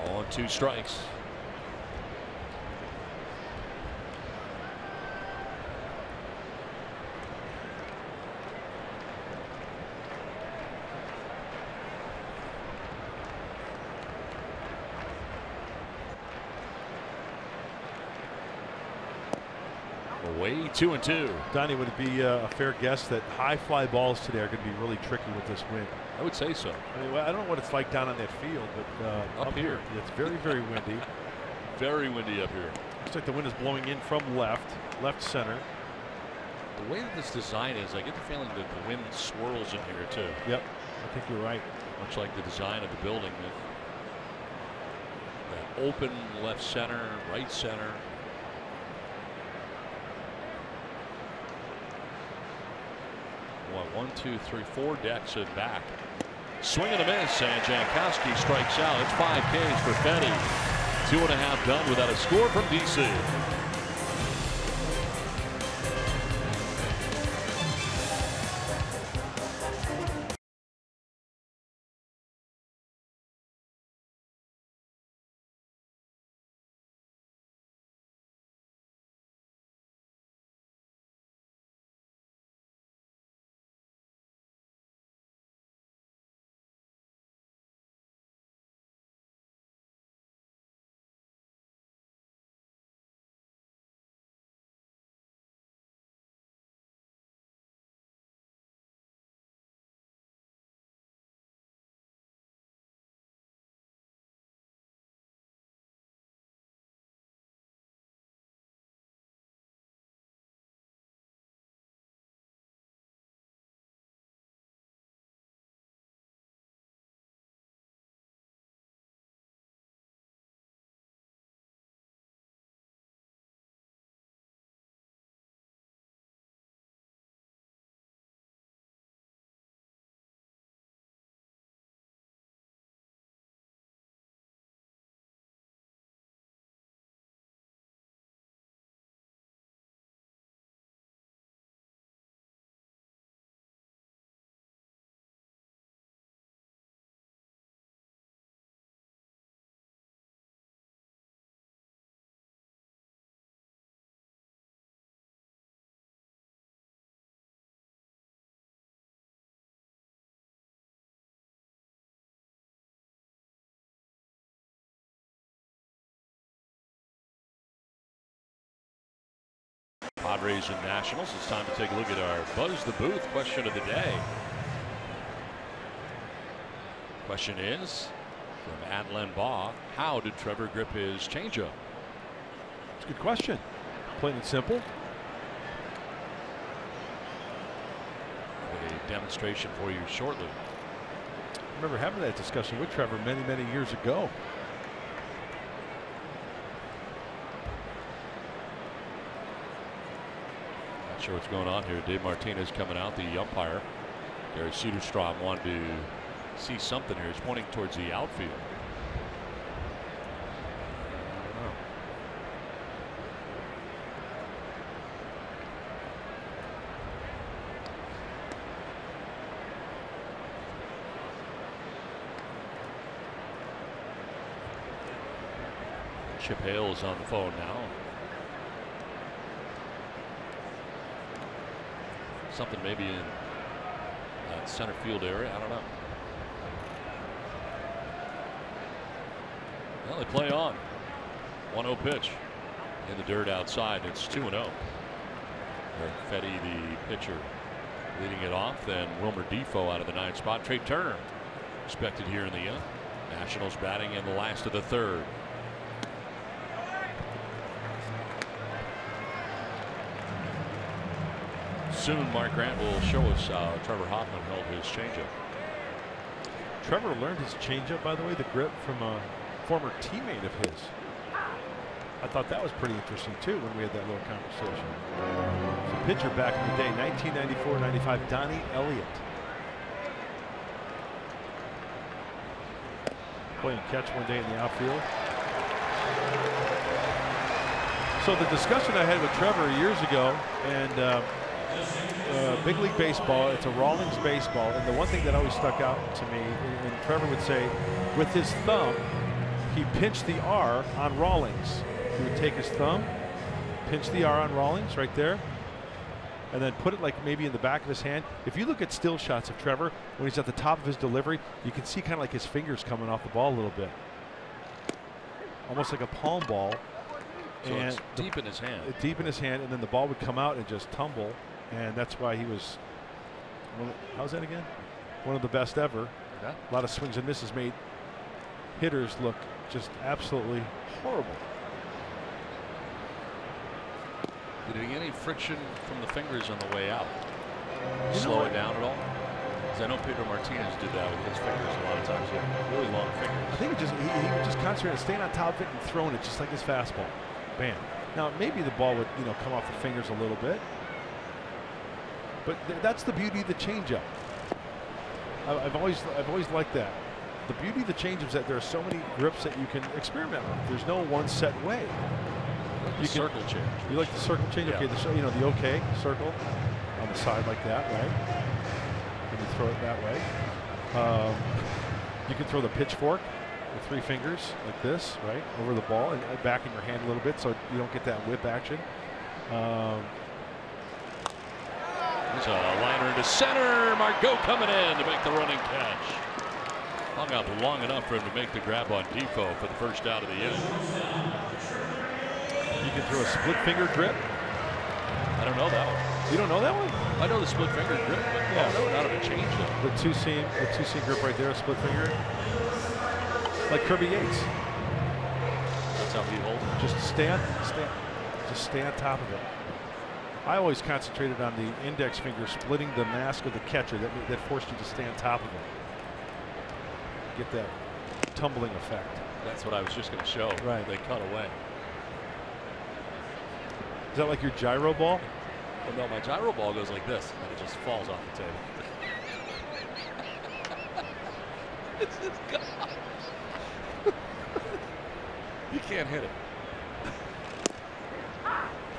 On 2 strikes. Away 2-2. Donnie, would it be a fair guess that high fly balls today are going to be really tricky with this wind? I would say so. I mean, I don't know what it's like down on that field, but up here it's very, very windy. Very windy up here. Looks like the wind is blowing in from left center. The way that this design is, I get the feeling that the wind swirls in here too. Yep, I think you're right. Much like the design of the building. That open left center, right center. One, 2, 3, 4 decks and back. Swing and a miss, and Jankowski strikes out. It's 5 Ks for Fetty. 2.5 done without a score from DC. Padres and Nationals. It's time to take a look at our Buzz the Booth question of the day. Question is from Adlen Baugh. How did Trevor grip his changeup? It's a good question. Plain and simple. A demonstration for you shortly. I remember having that discussion with Trevor many, many years ago. sure what's going on here. Dave Martinez coming out, the umpire. Gary Soderstrom wanted to see something here. He's pointing towards the outfield. Chip Hale is on the phone now. Something maybe in that center field area. I don't know. Well, they play on. 1-0 pitch in the dirt outside. It's 2-0. Fetty, the pitcher, leading it off. Then Wilmer Defoe out of the 9th spot. Trey Turner expected here in the Nationals batting in the last of the 3rd. Soon Mark Grant will show us how Trevor Hoffman held his changeup. Trevor learned his changeup, by the way, the grip from a former teammate of his. I thought that was pretty interesting too when we had that little conversation. So pitcher back in the day, 1994-95, Donnie Elliott. Playing catch one day in the outfield. So the discussion I had with Trevor years ago, and big league baseball, it's a Rawlings baseball, and the one thing that always stuck out to me, and Trevor would say, with his thumb, he pinched the R on Rawlings. He would take his thumb, pinch the R on Rawlings right there, and then put it like maybe in the back of his hand. If you look at still shots of Trevor, when he's at the top of his delivery, you can see kind of like his fingers coming off the ball a little bit. Almost like a palm ball. So and it's deep in his hand. Deep in his hand, and then the ball would come out and just tumble. And that's why he was, how's that again? One of the best ever. Yeah. A lot of swings and misses made hitters look just absolutely horrible. Did he get any friction from the fingers on the way out? Slow it down at all? Because I know Pedro Martinez did that with his fingers a lot of times. He had really long fingers. I think he would just concentrate on staying on top of it and throwing it just like his fastball. Bam. Now maybe the ball would come off the fingers a little bit. But that's the beauty of the changeup. I've always liked that. The beauty of the changeup is that there are so many grips that you can experiment with. There's no one set way. You circle change. You like the circle change? Yeah. Okay, the OK circle on the side like that, right? And you throw it that way. You can throw the pitchfork with 3 fingers like this, right, over the ball and back in your hand a little bit so you don't get that whip action. There's a liner into center. Margot coming in to make the running catch. Hung up long enough for him to make the grab on Defoe for the first out of the inning. You can throw a split finger grip. I don't know that one. You don't know that one? I know the split finger grip, but yeah, no, not on a changeup. The two-seam grip right there, a split finger. Like Kirby Yates. That's how he holds it. Just stay on top of it. I always concentrated on the index finger splitting the mask of the catcher. That forced you to stay on top of it. Get that tumbling effect. That's what I was just going to show. Right. They cut away. Is that like your gyro ball? Well, no, my gyro ball goes like this, and it just falls off the table. It's just gone. You can't hit it.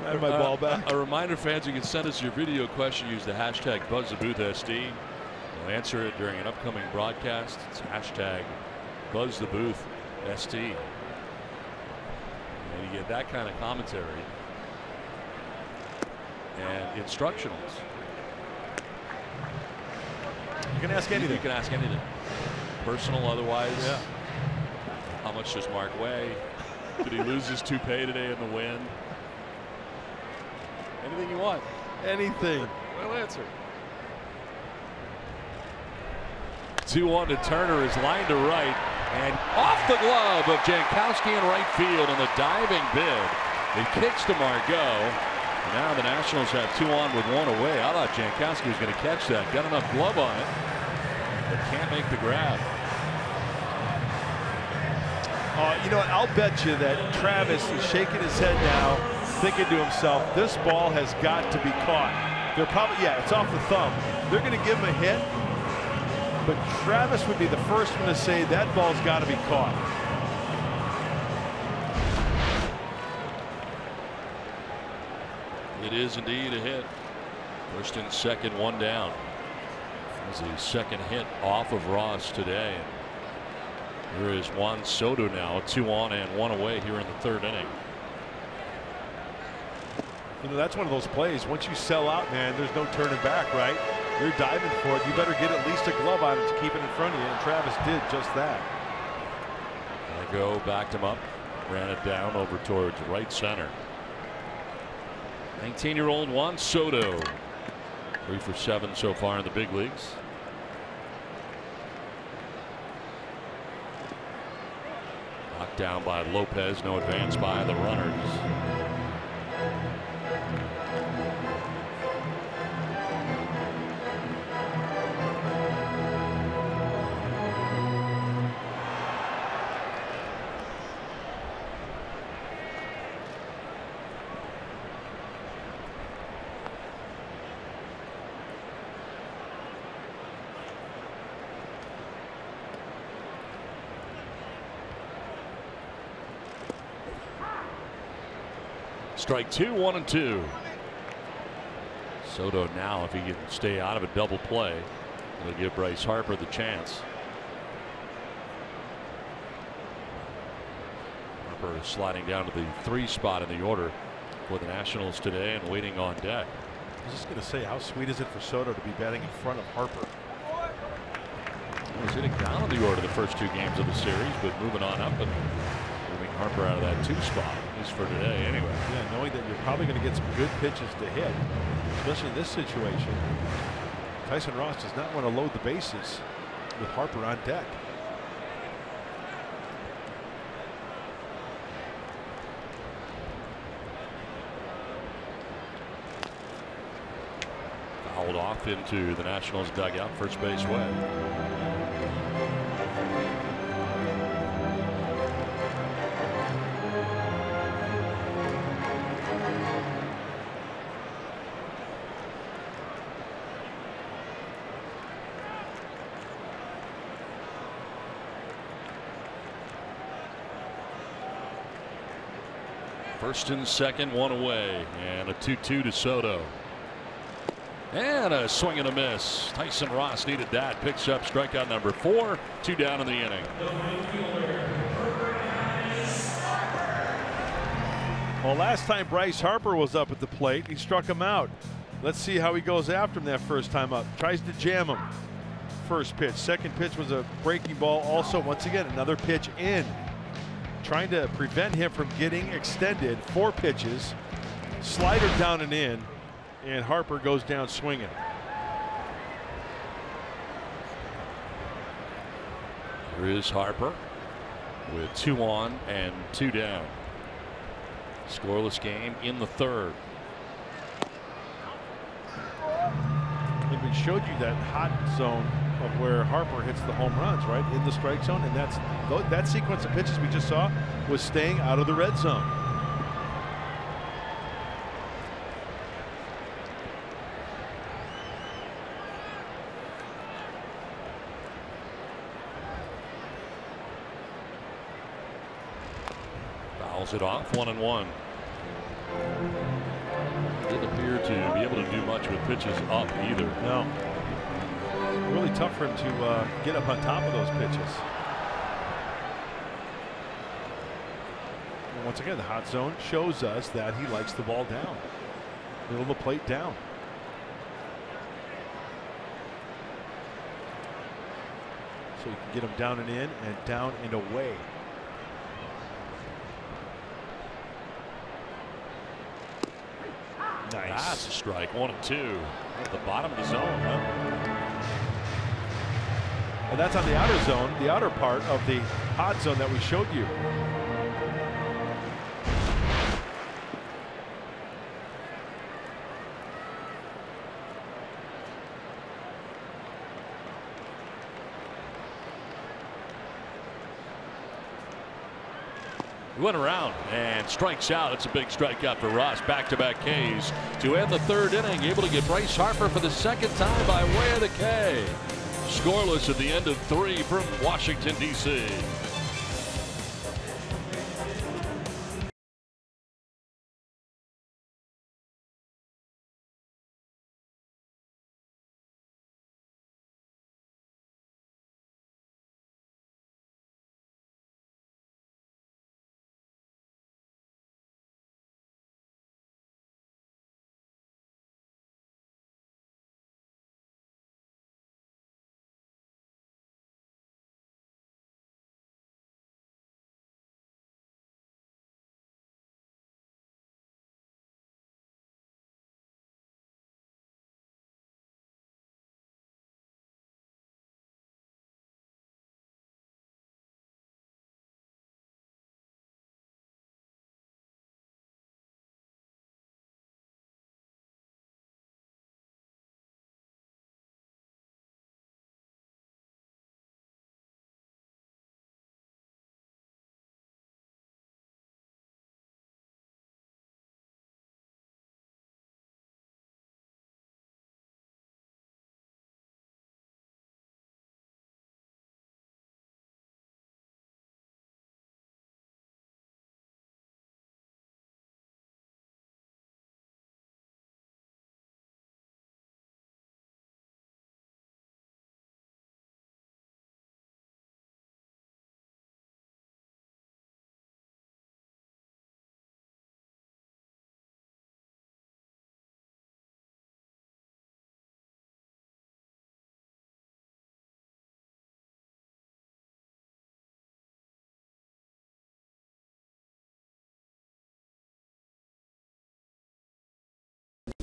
I have my ball back. A reminder, fans, you can send us your video question. Use the hashtag BuzzTheBoothSD. We'll answer it during an upcoming broadcast. It's hashtag BuzzTheBoothSD. And you get that kind of commentary and instructionals. You can ask anything. You can ask anything. Personal, otherwise. Yeah. How much does Mark weigh? Did he lose his toupee today in the wind? Anything you want. Anything. We'll answer. 2-1 to Turner is lined to right and off the glove of Jankowski in right field on the diving bid. It kicks to Margot. And now the Nationals have 2 on with 1 away. I thought Jankowski was going to catch that. Got enough glove on it, but can't make the grab. You know what? I'll bet you that Travis is shaking his head now, thinking to himself, this ball has got to be caught. They're probably, yeah, it's off the thumb. They're going to give him a hit, but Travis would be the first one to say that ball's got to be caught. It is indeed a hit. First and second, one down. This is the second hit off of Ross today. Here is Juan Soto now, 2 on and 1 away here in the third inning. You know, that's one of those plays. Once you sell out, man, there's no turning back, right? You're diving for it. You better get at least a glove on it to keep it in front of you, and Travis did just that. There we go, backed him up, ran it down over towards right center. 19-year-old Juan Soto, 3 for 7 so far in the big leagues. Knocked down by Lopez, no advance by the runners. Strike 2, 1 and 2. Soto now, if he can stay out of a double play, it'll give Bryce Harper the chance. Harper is sliding down to the 3 spot in the order for the Nationals today and waiting on deck. I was just going to say, how sweet is it for Soto to be batting in front of Harper? He's hitting down in the order the first 2 games of the series, but moving on up and moving Harper out of that 2 spot, at least for today anyway. Yeah, knowing that you're probably going to get some good pitches to hit, especially in this situation. Tyson Ross does not want to load the bases with Harper on deck. Fouled off into the Nationals dugout, first base way. First and second, 1 away, and a 2-2 to Soto. And a swing and a miss. Tyson Ross needed that. Picks up strikeout number 4. 2 down in the inning. Well, last time Bryce Harper was up at the plate, he struck him out. Let's see how he goes after him that first time up. Tries to jam him. First pitch. Second pitch was a breaking ball. Also, once again, another pitch in. Trying to prevent him from getting extended. 4 pitches. Slider down and in. And Harper goes down swinging. Here is Harper with 2 on and 2 down. Scoreless game in the third. And we showed you that hot zone of where Harper hits the home runs, right in the strike zone, and that sequence of pitches we just saw was staying out of the red zone. Fouls it off, 1-1. Didn't appear to be able to do much with pitches up either. No. Really tough for him to get up on top of those pitches. And once again, the hot zone shows us that he likes the ball down. Middle of the plate down. So you can get him down and in and down and away. Nice. That's a strike. 1-2 at the bottom of the zone. And that's on the outer zone, the outer part of the hot zone that we showed you. went around and strikes out. It's a big strikeout for Ross. Back-to-back Ks to end the third inning. Able to get Bryce Harper for the second time by way of the K. Scoreless at the end of 3 from Washington, D.C.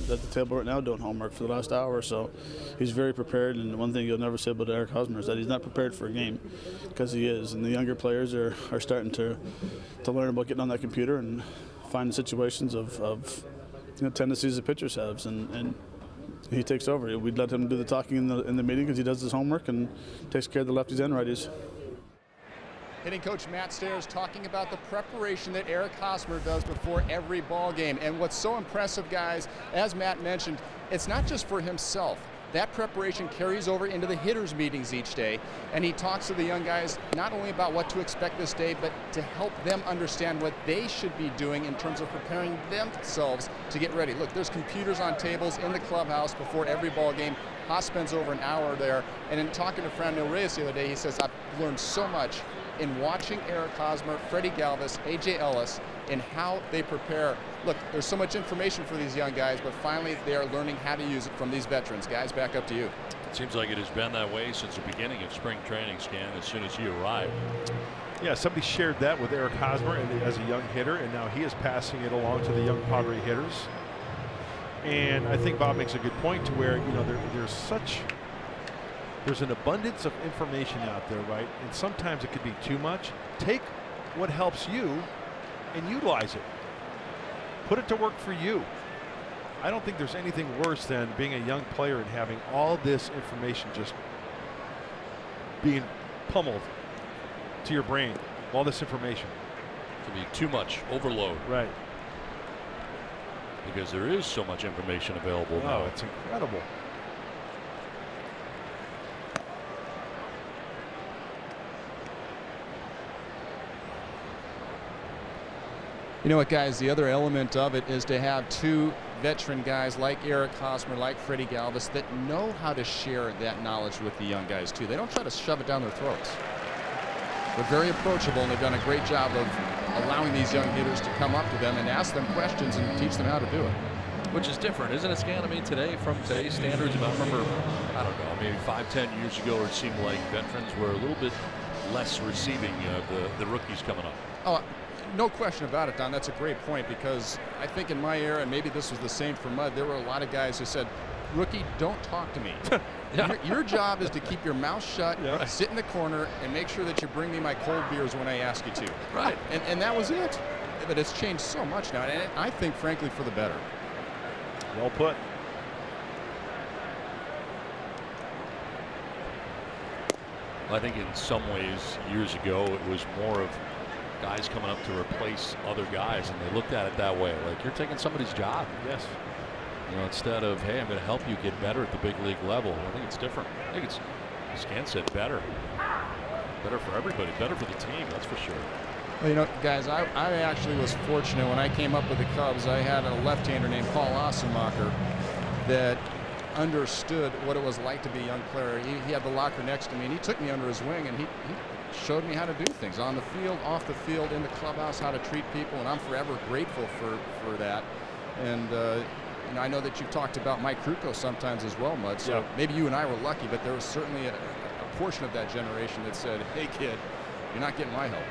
At the table right now doing homework for the last hour or so. He's very prepared, and one thing you'll never say about Eric Hosmer is that he's not prepared for a game, because he is. And the younger players are starting to learn about getting on that computer and finding situations of tendencies that pitchers have, and he takes over. We'd let him do the talking in the meeting because he does his homework and takes care of the lefties and righties. Hitting coach Matt Stairs talking about the preparation that Eric Hosmer does before every ball game. And what's so impressive, guys, as Matt mentioned, it's not just for himself. That preparation carries over into the hitters' meetings each day, and he talks to the young guys not only about what to expect this day, but to help them understand what they should be doing in terms of preparing themselves to get ready. Look, there's computers on tables in the clubhouse before every ball game. Haas spends over an hour there, and in talking to Franmil Reyes the other day, he says, I've learned so much in watching Eric Hosmer, Freddie Galvis, A.J. Ellis, and how they prepare. Look, there's so much information for these young guys, but finally they are learning how to use it from these veterans. Guys, back up to you. It seems like it has been that way since the beginning of spring training, Scan, as soon as he arrived. Yeah, somebody shared that with Eric Hosmer as a young hitter, and now he is passing it along to the young Padre hitters. And I think Bob makes a good point to where, there's an abundance of information out there, right? And sometimes it could be too much. Take what helps you and utilize it. Put it to work for you. I don't think there's anything worse than being a young player and having all this information just being pummeled to your brain. All this information. It can be too much overload. Right. Because there is so much information available now. It's incredible. You know what, guys, the other element of it is to have two veteran guys like Eric Hosmer, like Freddie Galvis, that know how to share that knowledge with the young guys, too. They don't try to shove it down their throats. They're very approachable, and they've done a great job of allowing these young hitters to come up to them and ask them questions and teach them how to do it. Which is different, isn't it, Scan? I mean, today, from today's standards, I remember, I don't know, maybe 5-10 years ago, it seemed like veterans were a little bit less receiving of the rookies coming up. Oh, no question about it, Don. That's a great point, because I think in my era, and maybe this was the same for Mudd, there were a lot of guys who said, rookie, don't talk to me. Yeah. Your job is to keep your mouth shut, sit in the corner, and make sure that you bring me my cold beers when I ask you to. Right. And that was it. But it's changed so much now, and I think, frankly, for the better. Well put. I think in some ways, years ago, it was more of guys coming up to replace other guys, and they looked at it that way, like you're taking somebody's job. Yes. You know, instead of, hey, I'm going to help you get better at the big league level. I think it's different. I think it's, as Scan said, better. Better for everybody. Better for the team, that's for sure. Well, you know, guys, I actually was fortunate when I came up with the Cubs. I had a left-hander named Paul Ossenmacher that understood what it was like to be a young player. He had the locker next to me, and he took me under his wing, and he showed me how to do things on the field, off the field, in the clubhouse, how to treat people, and I'm forever grateful for that. And you know, I know that you've talked about Mike Krukow sometimes as well, Mud. So maybe you and I were lucky, but there was certainly a portion of that generation that said, "Hey, kid, you're not getting my help."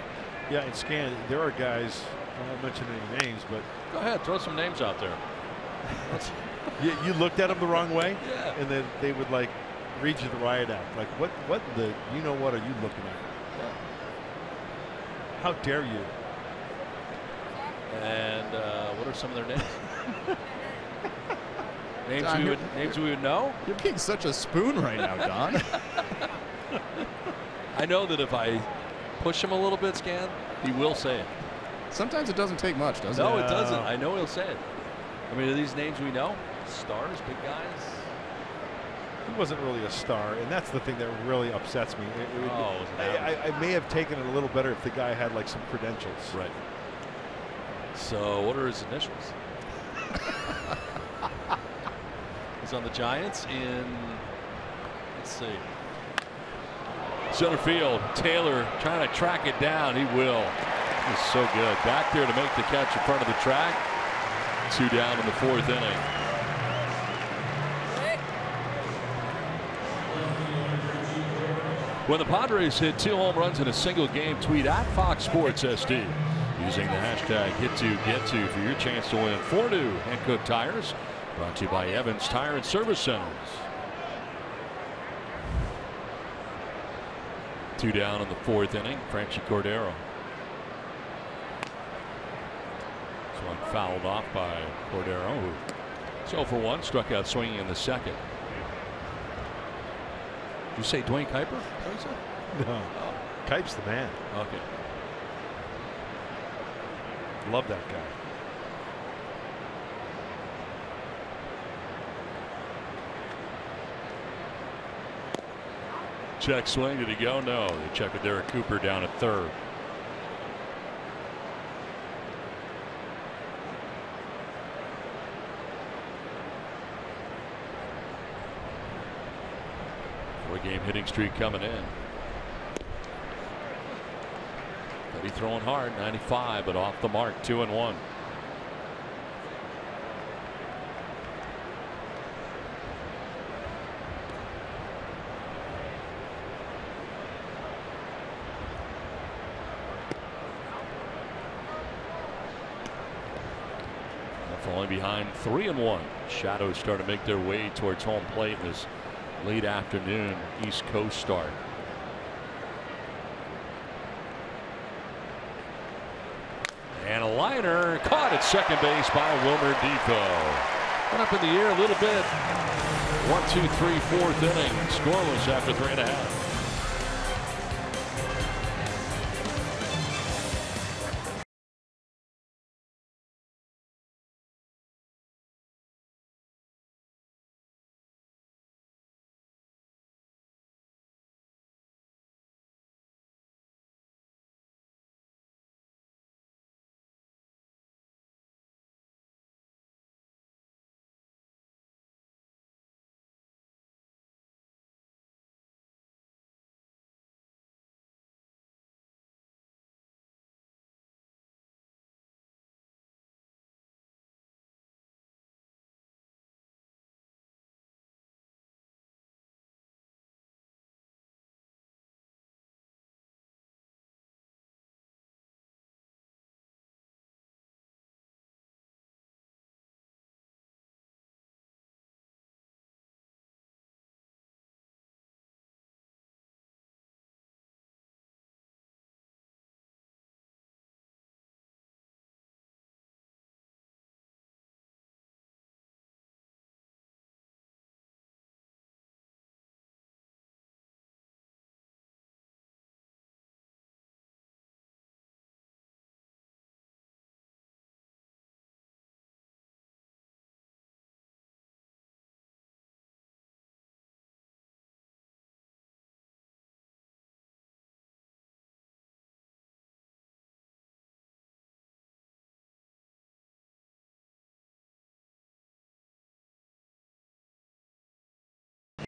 Yeah, and Scan, there are guys, I won't mention any names, but Go ahead, throw some names out there. you looked at them the wrong way, Yeah. and then they would like read you the riot act. Like, what the, you know, what are you looking at? How dare you? And what are some of their names? Don, names we would know? You're getting such a spoon right now, Don. I know that if I push him a little bit, Scan, he will say it. Sometimes it doesn't take much, does it? No, it doesn't. I know he'll say it. I mean, are these names we know? Stars, big guys? He wasn't really a star, and that's the thing that really upsets me. I may have taken it a little better if the guy had like some credentials. Right. So what are his initials? He's on the Giants in, let's see, center field. Taylor trying to track it down. He will. He's so good. Back there to make the catch in front of the track. 2 down in the 4th inning. When the Padres hit 2 home runs in a single game, tweet at Fox Sports SD using the hashtag #HitToGetTo for your chance to win 4 new Hankook tires. Brought to you by Evans Tire and Service Centers. 2 down in the 4th inning. Franchi Cordero. This one fouled off by Cordero, who 0 for 1, struck out swinging in the 2nd. Did you say Dwayne Kuiper? Is that what you said? No. Oh. Kipe's the man. Okay. Love that guy. Check swing. Did he go? No. They check with Derek Cooper down at 3rd. Four-game hitting streak coming in. But he's throwing hard. 95, but off the mark. 2-1. Falling behind 3-1. Shadows start to make their way towards home plate in this late afternoon East Coast start. And a liner caught at second base by Wilmer Depot. Went up in the air a little bit. 1, 2, 3, 4th inning. Scoreless after 3.5.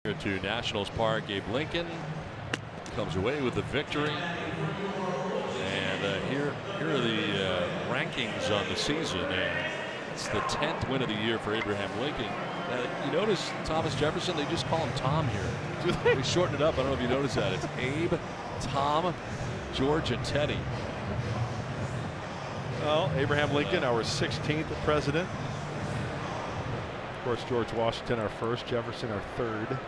Here to Nationals Park, Abe Lincoln comes away with the victory. And here are the rankings on the season. And it's the 10th win of the year for Abraham Lincoln. You notice Thomas Jefferson, they just call him Tom here. They shorten it up. I don't know if you noticed that. It's Abe, Tom, George, and Teddy. Well, Abraham Lincoln, our 16th president. Of course, George Washington, our first. Jefferson, our third.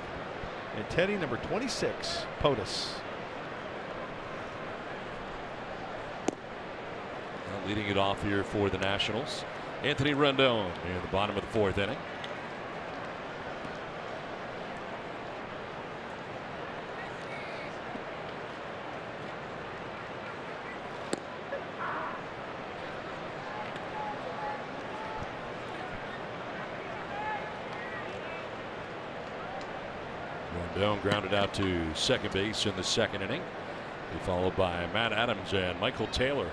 And Teddy, number 26, POTUS. Leading it off here for the Nationals, Anthony Rendon near the bottom of the 4th inning. Rendon grounded out to second base in the 2nd inning. Be followed by Matt Adams and Michael Taylor.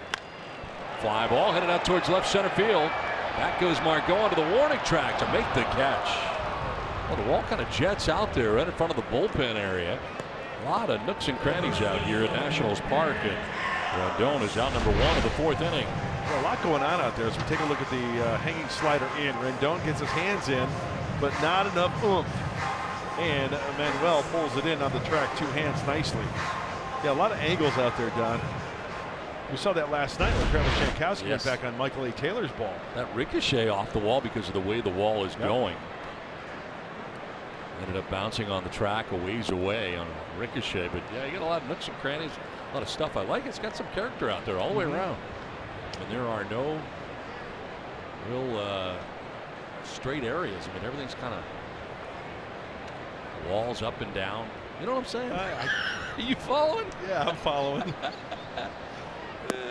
Fly ball headed out towards left center field. Back goes Margot onto the warning track to make the catch. Well, the ball kind of jets out there right in front of the bullpen area. A lot of nooks and crannies out here at Nationals Park. And Rendon is out number 1 of the 4th inning. Well, a lot going on out there as we take a look at the hanging slider in. Rendon gets his hands in, but not enough oomph. And Manuel pulls it in on the track, 2 hands nicely. Yeah, a lot of angles out there, Don. We saw that last night when Travis Jankowski went back on Michael A. Taylor's ball. That ricochet off the wall because of the way the wall is going. Ended up bouncing on the track a ways away on a ricochet. But yeah, you got a lot of nooks and crannies, a lot of stuff I like. It's got some character out there all the way around. And there are no real straight areas. I mean, everything's kind of walls up and down. You know what I'm saying? Are you following? Yeah, I'm following.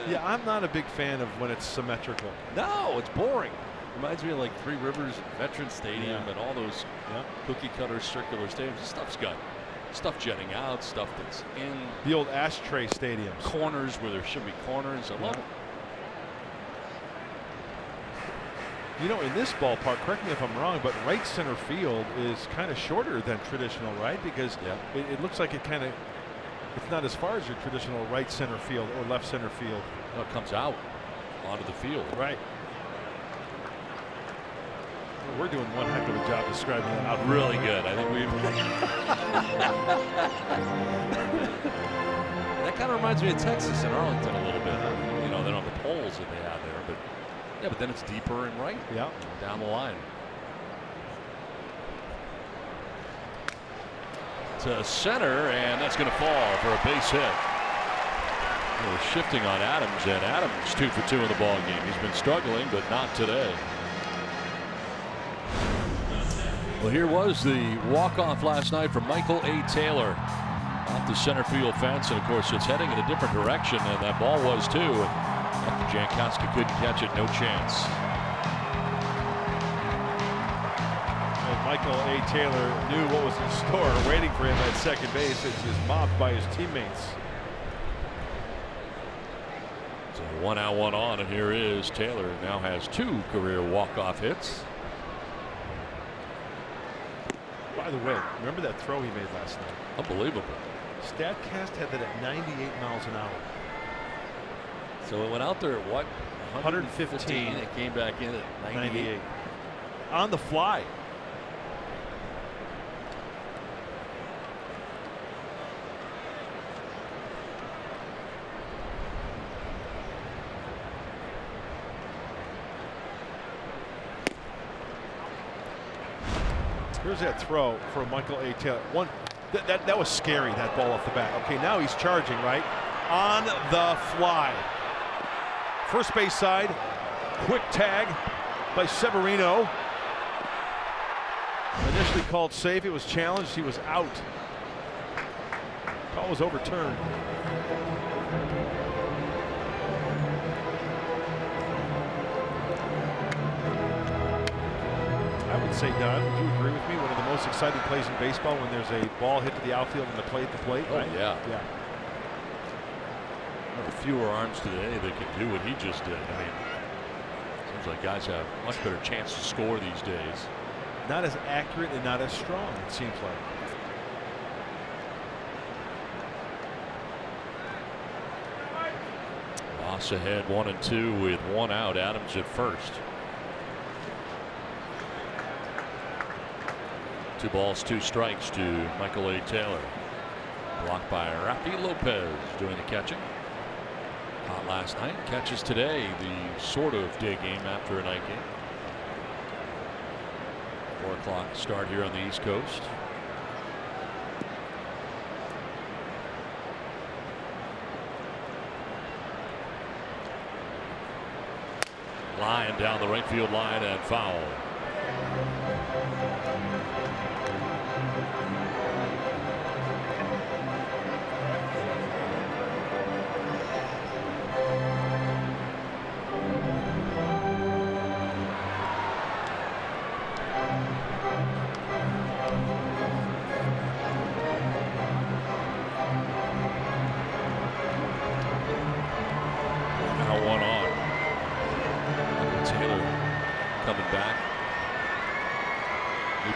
Yeah, I'm not a big fan of when it's symmetrical. No, it's boring. Reminds me of like Three Rivers Veterans Stadium and all those cookie cutter circular stadiums. This stuff's got stuff jetting out, stuff that's in the old ashtray stadiums. Corners where there should be corners. I love it. You know, in this ballpark, correct me if I'm wrong, but right center field is kind of shorter than traditional, right? Because it looks like it's not as far as your traditional right center field or left center field. No, it comes out onto the field. Right. Well, we're doing one heck of a job describing that out. Really good. I think we've. That kind of reminds me of Texas and Arlington a little bit. You know, they don't have the poles that they have there, but yeah, but then it's deeper and right. Yeah. Down the line. To center, and that's going to fall for a base hit. We're shifting on Adams, and Adams 2 for 2 in the ball game. He's been struggling, but not today. Well, here was the walk-off last night from Michael A. Taylor off the center field fence, and of course it's heading in a different direction, and that ball was too. And Jankowski couldn't catch it, no chance. Michael A. Taylor knew what was in store waiting for him at second base. It's just mobbed by his teammates. So 1 out, 1 on, and here is Taylor. Now has 2 career walk-off hits. By the way, remember that throw he made last night? Unbelievable. StatCast had that at 98 miles an hour. So it went out there at what? 115. It came back in at 98. On the fly. Here's that throw for Michael A. Taylor. That was scary, that ball off the bat. Okay, now he's charging, right? On the fly. First base side, quick tag by Severino. Initially called safe, it was challenged, he was out. Call was overturned. I would say, Don, would you agree with me? One of the most exciting plays in baseball when there's a ball hit to the outfield and the plate to plate. Oh, right? yeah. Yeah. There are fewer arms today that can do what he just did. I mean, seems like guys have a much better chance to score these days. Not as accurate and not as strong, it seems like. Ross ahead 1-2 with 1 out. Adams at first. 2 balls, 2 strikes to Michael A. Taylor. Blocked by Rafi Lopez doing the catching. Caught last night, catches today. The sort of day game after a night game. 4 o'clock start here on the East Coast. Line down the right field line and foul.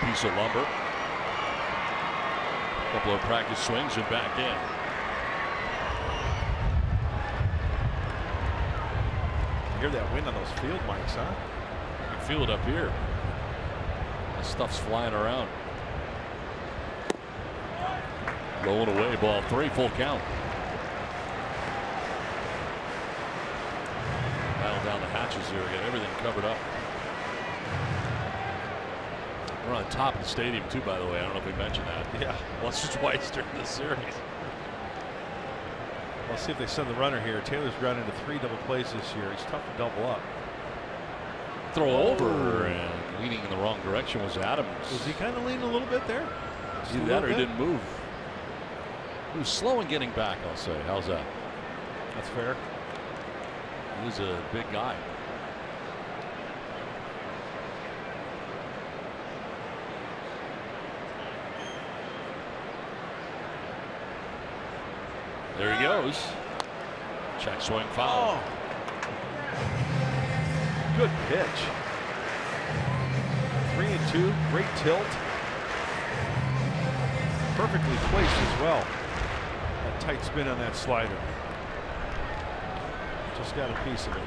Piece of lumber. A couple of practice swings and back in. You hear that wind on those field mics, huh? You can feel it up here. The stuff's flying around. Rolling away, ball 3, full count. Battle down the hatches here, get everything covered up. We're on top of the stadium too, by the way. I don't know if we mentioned that. Yeah. Once or twice during the series. Let's see if they send the runner here. Taylor's ground into 3 double plays this year. He's tough to double up. Throw over and leaning in the wrong direction was Adams. Was he kind of leaning a little bit there? Either that or he didn't move. He was slow in getting back, I'll say. How's that? That's fair. He's a big guy. There he goes. Check swing foul. Oh. Good pitch. 3-2. Great tilt. Perfectly placed as well. A tight spin on that slider. Just got a piece of it.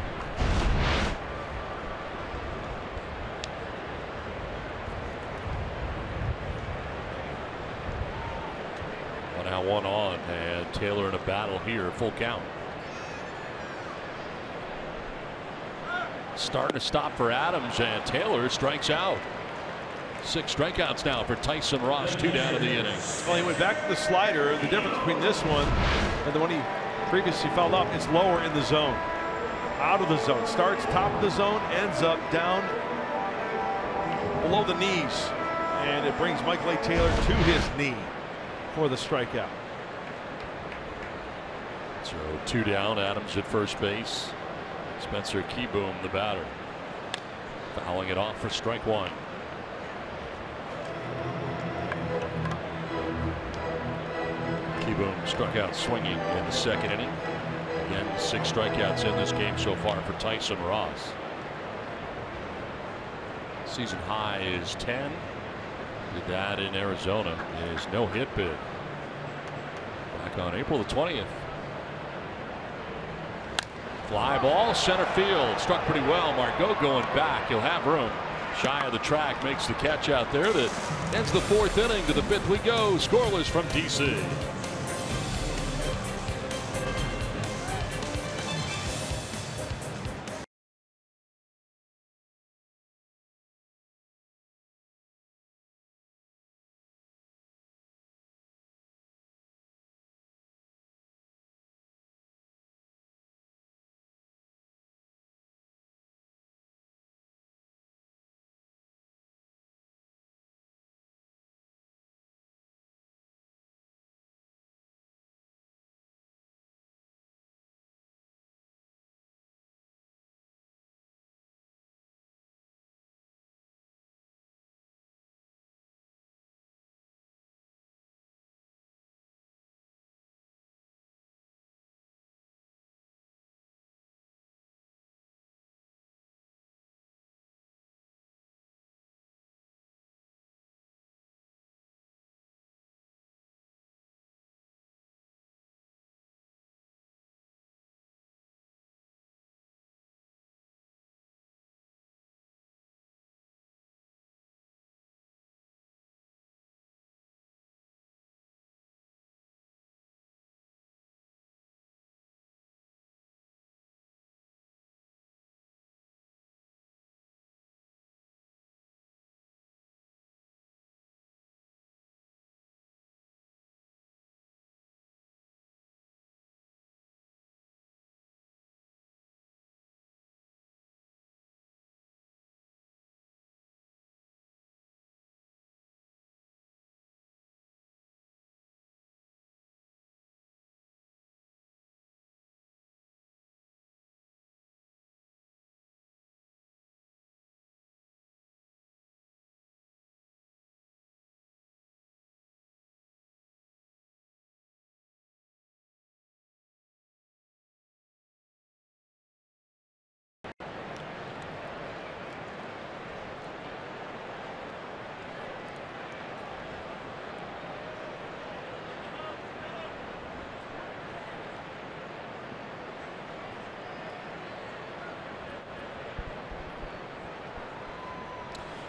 Now 1 on, and Taylor in a battle here, full count. Starting to stop for Adams, and Taylor strikes out. 6 strikeouts now for Tyson Ross, 2 down in the inning. Well, he went back to the slider. The difference between this one and the one he previously fouled off, it's lower in the zone. Out of the zone. Starts top of the zone, ends up down below the knees. And it brings Michael A. Taylor to his knee for the strikeout. So 2 down, Adams at first base. Spencer Keyboom, the batter. Fouling it off for strike 1. Keyboom struck out swinging in the 2nd inning. Again, 6 strikeouts in this game so far for Tyson Ross. Season high is 10. Did that in Arizona. His no-hit bid back on April the 20th. Fly ball, center field, struck pretty well. Margot going back. He'll have room. Shy of the track, makes the catch out there. That ends the 4th inning. To the 5th we go. Scoreless from DC.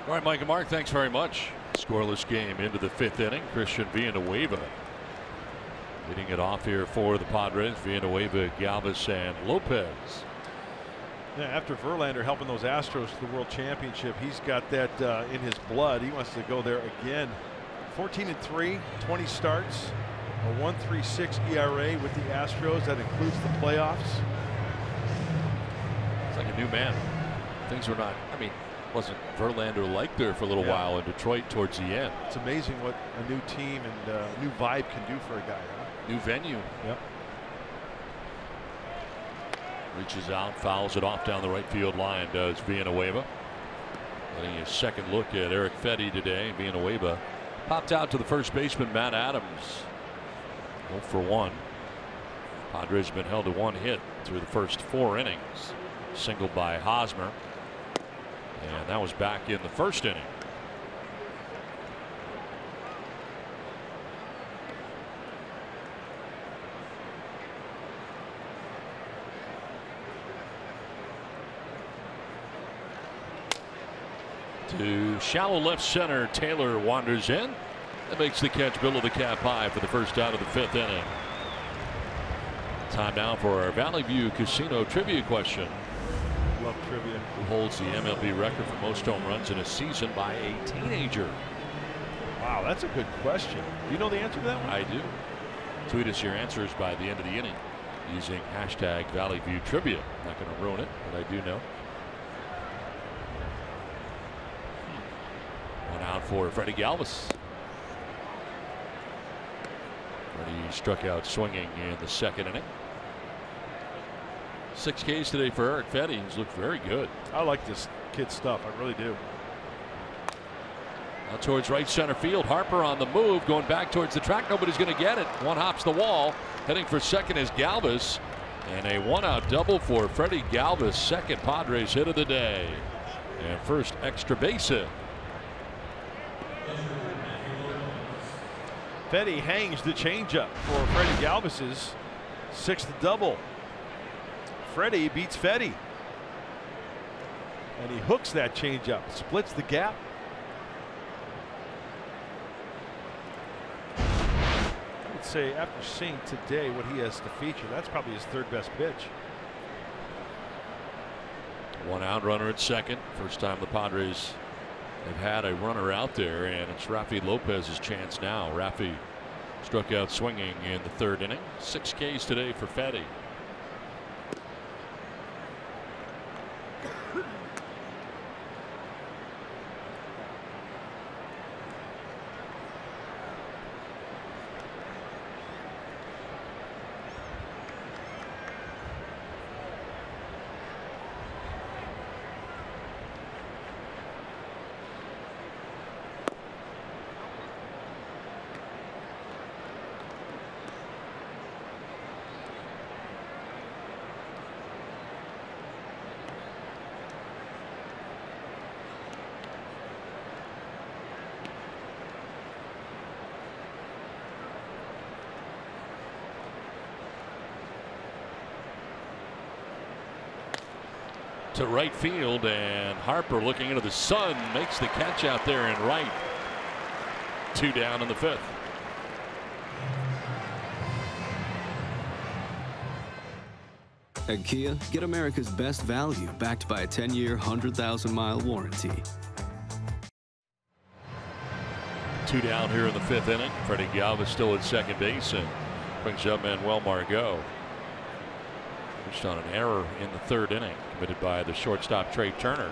All right, Mike and Mark, thanks very much. Scoreless game into the 5th inning. Christian Villanueva leading it off here for the Padres. Villanueva, Galvis, and Lopez. Yeah, after Verlander helping those Astros to the World Championship, he's got that in his blood. He wants to go there again. 14-3, 20 starts, a 1.36 ERA with the Astros. That includes the playoffs. It's like a new man. Things were not, I mean, wasn't Verlander like there for a little while in Detroit towards the end. It's amazing what a new team and a new vibe can do for a guy. Huh? New venue. Yep. Reaches out, fouls it off down the right field line, does Villanueva. Getting a second look at Eric Fetty today. Villanueva popped out to the first baseman, Matt Adams. 0 for 1. Padres have been held to 1 hit through the first 4 innings. Single by Hosmer. And that was back in the first inning. To shallow left center, Taylor wanders in. That makes the catch below the cap high for the first out of the 5th inning. Time now for our Valley View Casino trivia question. Love trivia. Who holds the MLB record for most home runs in a season by a teenager? Wow, that's a good question. Do you know the answer to that one? I do. Tweet us your answers by the end of the inning using hashtag Valley View Trivia. Not going to ruin it, but I do know. One out for Freddie Galvis. Freddie struck out swinging in the 2nd inning. 6 Ks today for Eric Fetty. He's looked very good. I like this kid stuff. I really do. Now towards right center field. Harper on the move, going back towards the track. Nobody's going to get it. One hops the wall. Heading for second is Galvis. And a 1-out double for Freddie Galvis. Second Padres hit of the day. And first extra base hit. Fetty hangs the changeup for Freddie Galvis's 6th double. Freddie beats Fetty. And he hooks that changeup, splits the gap. I would say after seeing today what he has to feature, that's probably his 3rd best pitch. 1 out, runner at second. First time the Padres have had a runner out there, and it's Rafi Lopez's chance now. Rafi struck out swinging in the 3rd inning. 6 Ks today for Fetty. To right field, and Harper looking into the sun makes the catch out there in right. 2 down in the 5th. At Kia, get America's best value backed by a 10-year, 100,000-mile warranty. 2 down here in the 5th inning. Freddie Galvis still at second base and brings up Manuel Margot. Pushed on an error in the 3rd inning committed by the shortstop Trey Turner.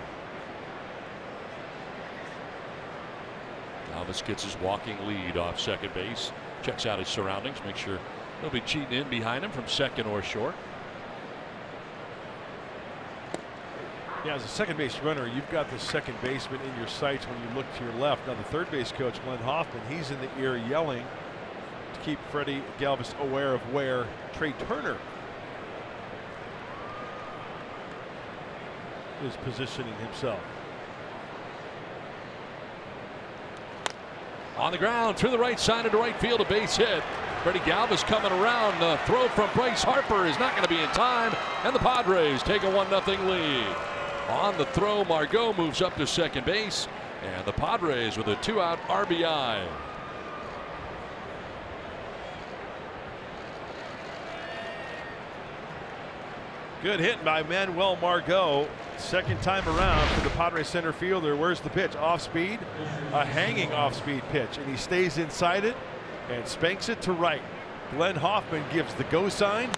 Galvis gets his walking lead off second base. Checks out his surroundings. Make sure nobody cheating in behind him from second or short. Yeah, as a second base runner, you've got the second baseman in your sights when you look to your left. Now the third base coach, Glenn Hoffman, he's in the ear yelling to keep Freddie Galvis aware of where Trey Turner is positioning himself. On the ground through the right side into right field, a base hit. Freddie Galvis coming around. The throw from Bryce Harper is not going to be in time, and the Padres take a 1-0 lead. On the throw, Margot moves up to second base. And the Padres with a 2-out RBI. Good hit by Manuel Margot. Second time around for the Padres center fielder. Where's the pitch? Off speed, a hanging off speed pitch, and he stays inside it and spanks it to right. Glenn Hoffman gives the go sign.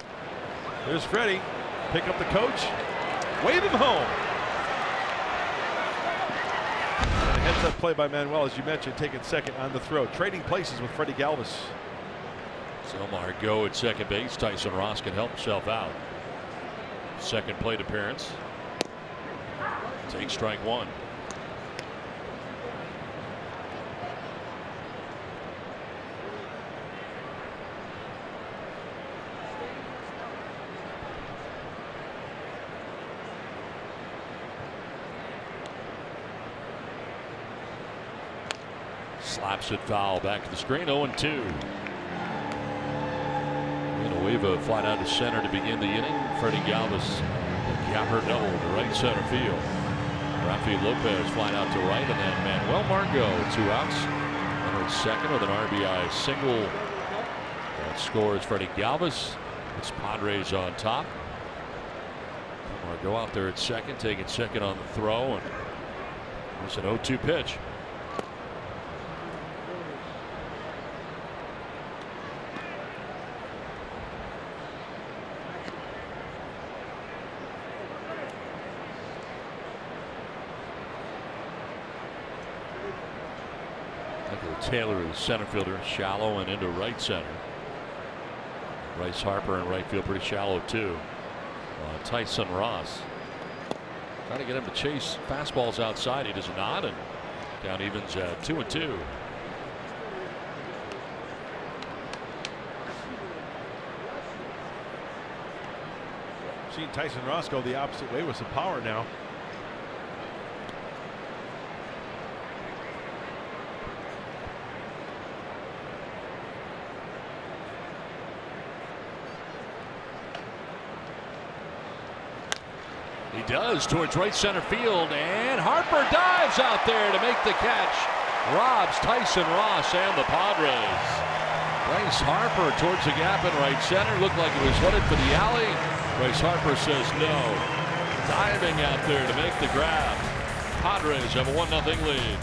There's Freddie. Pick up the coach. Wave him home. And a heads up play by Manuel, as you mentioned, taking second on the throw. Trading places with Freddie Galvis. So Margot at second base. Tyson Ross can help himself out. Second plate appearance. Take strike one. Slaps it foul back to the screen. 0-2. Villanueva fly down to center to begin the inning. Freddie Galvis, gapper double to right center field. Rafi Lopez flying out to right, and then Manuel Margot, 2 outs. And at second with an RBI single. That scores Freddie Galvis. It's Padres on top. Margot out there at second, taking second on the throw, and it's an 0-2 pitch. Taylor, the center fielder, shallow and into right center. Bryce Harper in right field, pretty shallow too. Tyson Ross trying to get him to chase fastballs outside. He does not, and count evens at 2-2. Seen Tyson Ross go the opposite way with some power now. He does towards right center field, and Harper dives out there to make the catch. Robs Tyson Ross and the Padres. Bryce Harper towards the gap in right center. Looked like it was headed for the alley. Bryce Harper says no. Diving out there to make the grab. Padres have a 1-0 lead.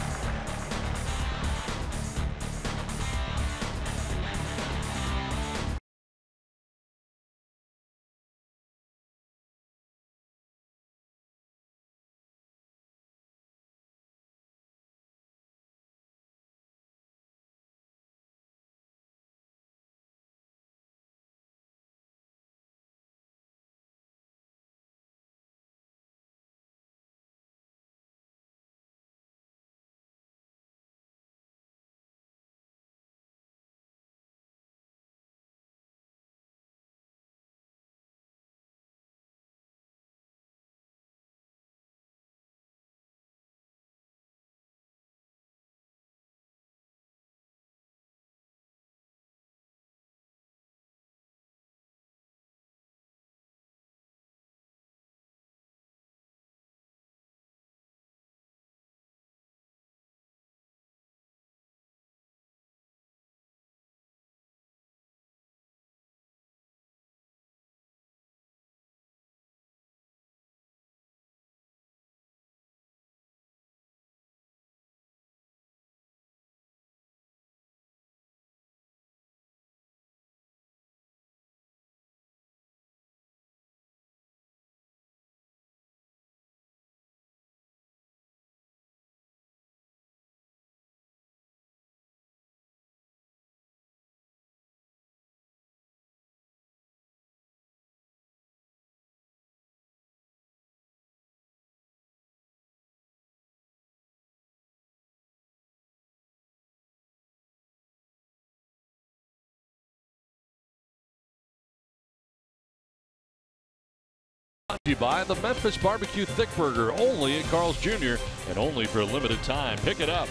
Brought to you by the Memphis Barbecue Thick Burger, only at Carl's Jr. and only for a limited time. Pick it up.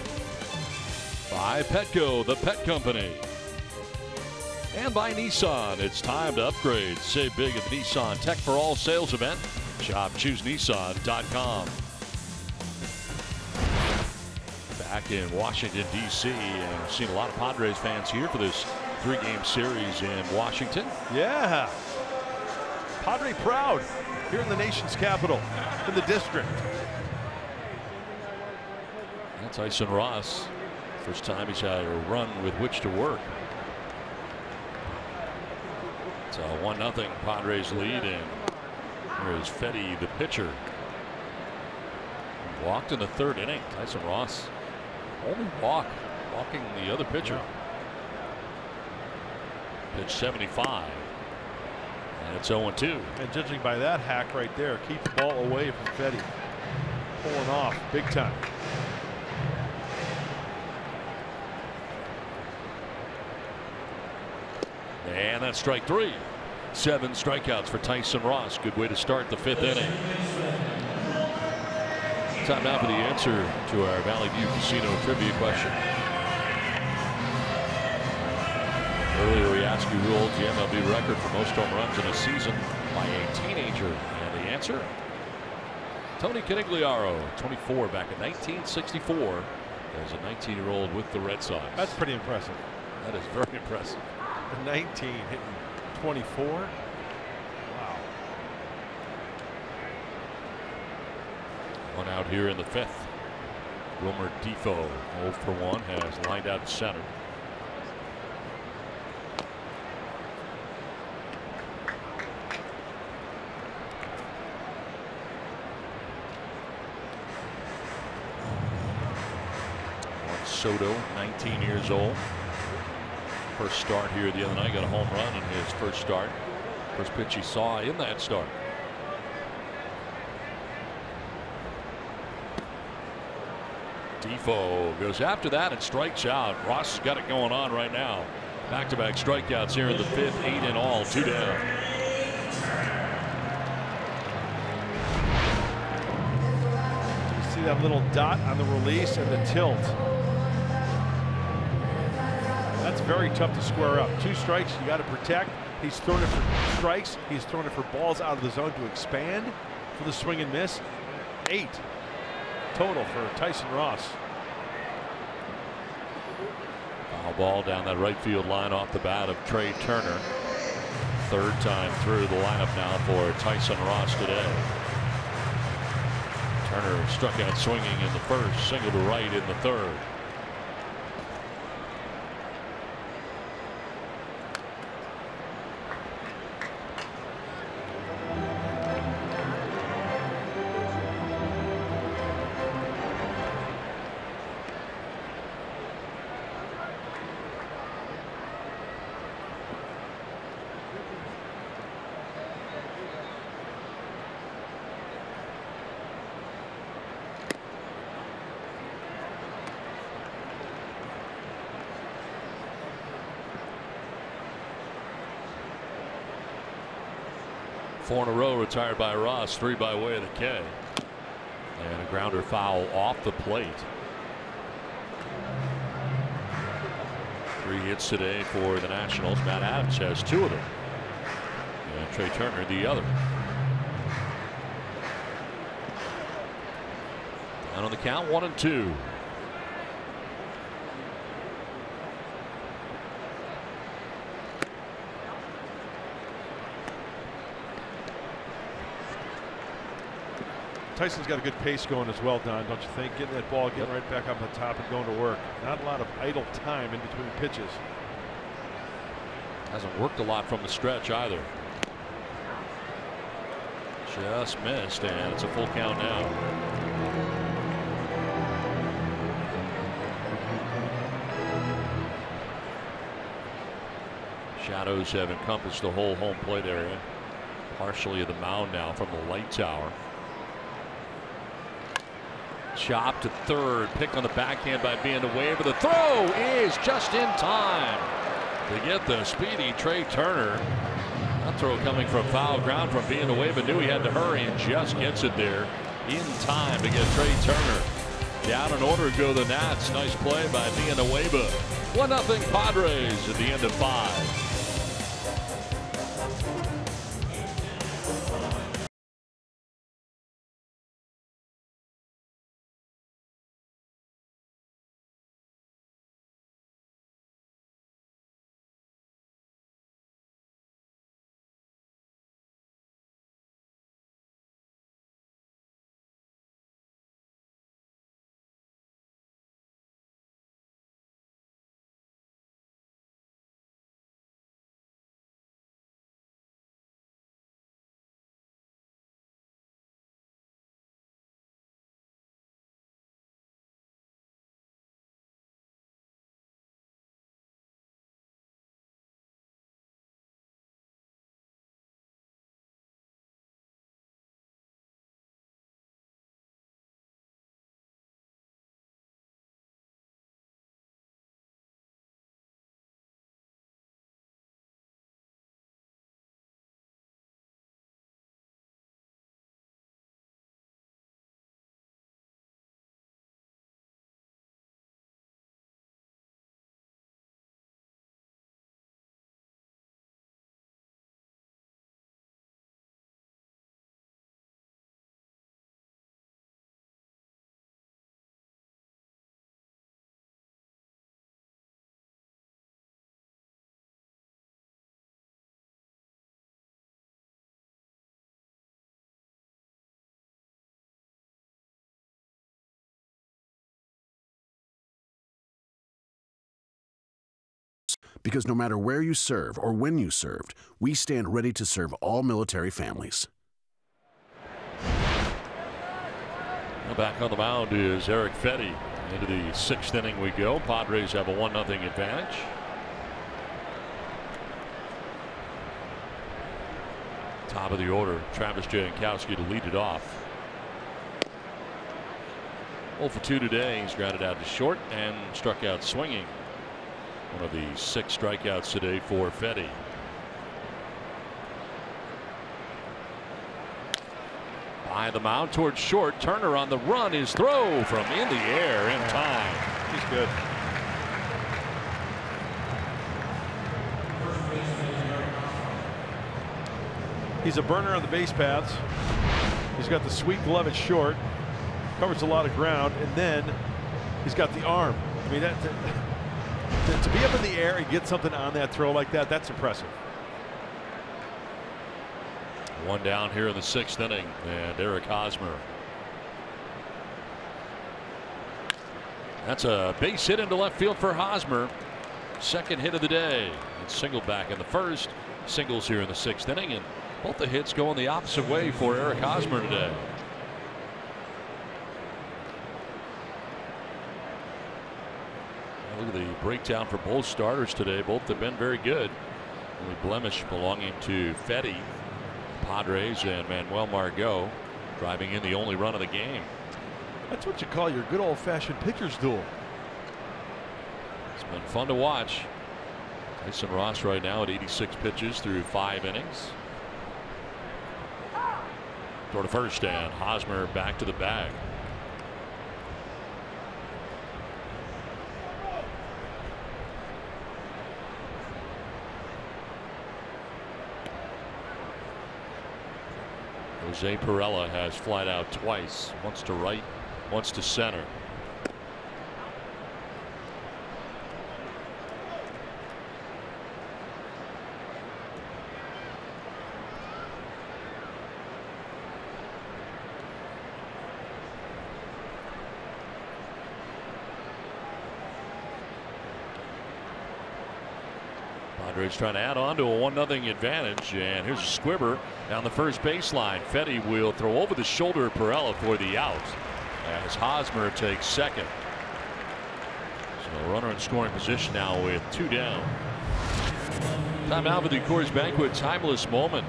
By Petco, the pet company. And by Nissan, it's time to upgrade. Save big at the Nissan Tech for All sales event. Shop ChooseNissan.com. back in Washington, D.C. And I've seen a lot of Padres fans here for this 3-game series in Washington. Yeah. Padre proud here in the nation's capital, in the district. And Tyson Ross, first time he's had a run with which to work. It's a 1-0 Padres lead, and here is Fetty, the pitcher. Walked in the 3rd inning. Tyson Ross only walking the other pitcher. Pitch 75. And it's 0-2. And judging by that hack right there, keep the ball away from Fetty. Pulling off big time. And that's strike 3. 7 strikeouts for Tyson Ross. Good way to start the 5th inning. Time now for the answer to our Valley View Casino trivia question. Earlier we asked you who holds the MLB record for most home runs in a season by a teenager. And the answer? Tony Canigliaro, 24 back in 1964 as a 19-year-old with the Red Sox. That's pretty impressive. That is very impressive. 19 hitting 24. Wow. One out here in the 5th. Wilmer Defoe, 0 for 1, has lined out to center. Juan Soto, 19 years old. First start here the other night, got a home run in his first start. First pitch he saw in that start. Defoe goes after that and strikes out. Ross has got it going on right now. Back-to-back strikeouts here in the 5th, 8 in all, 2 down. You see that little dot on the release and the tilt. That's very tough to square up. 2 strikes, you got to protect. He's thrown it for strikes. He's thrown it for balls out of the zone to expand for the swing and miss. 8 total for Tyson Ross. Foul ball down that right field line off the bat of Trey Turner. 3rd time through the lineup now for Tyson Ross today. Turner struck out swinging in the 1st, single to right in the 3rd. Four in a row retired by Ross, 3 by way of the K. And a grounder foul off the plate. 3 hits today for the Nationals. Matt Adams has 2 of them. And Trey Turner the other. Down on the count, 1-2. Tyson's got a good pace going as well, Don, don't you think? Getting that ball, getting right back up on top and going to work. Not a lot of idle time in between pitches. Hasn't worked a lot from the stretch either. Just missed, and it's a full count now. Shadows have encompassed the whole home plate area. Partially of the mound now from the light tower. Chop to 3rd, pick on the backhand by Villanueva. The throw is just in time to get the speedy Trey Turner. That throw coming from foul ground from Villanueva. Knew he had to hurry and just gets it there in time to get Trey Turner. Down in order go the Nats. Nice play by Villanueva. 1-0 Padres at the end of 5. Because no matter where you serve or when you served, we stand ready to serve all military families. Now back on the mound is Eric Fetty. Into the 6th inning we go. Padres have a 1-0 advantage. Top of the order, Travis Jankowski to lead it off. 0 for 2 today. He's grounded out to short and struck out swinging. One of the 6 strikeouts today for Fetty. By the mound towards short. Turner on the run. His throw from in the air in time. He's good. He's a burner on the base paths. He's got the sweet glove at short. Covers a lot of ground, and then he's got the arm. I mean, to be up in the air and get something on that throw like that, that's impressive. One down here in the 6th inning, and Eric Hosmer. That's a base hit into left field for Hosmer. 2nd hit of the day. It's singled back in the 1st. Singles here in the 6th inning, and both the hits going the opposite way for Eric Hosmer today. Look at the breakdown for both starters today. Both have been very good. Only blemish belonging to Fetty. Padres and Manuel Margot driving in the only run of the game. That's what you call your good old-fashioned pitcher's duel. It's been fun to watch. Tyson Ross right now at 86 pitches through 5 innings. Throw to first, and Hosmer back to the bag. Jose Perella has flied out twice, once to right, once to center. Padres trying to add on to a 1-0 advantage, and here's a squibber down the first baseline. Fetty will throw over the shoulder of Perella for the out as Hosmer takes 2nd. So runner in scoring position now with 2 down. Time out for the Coors Banquet timeless moment.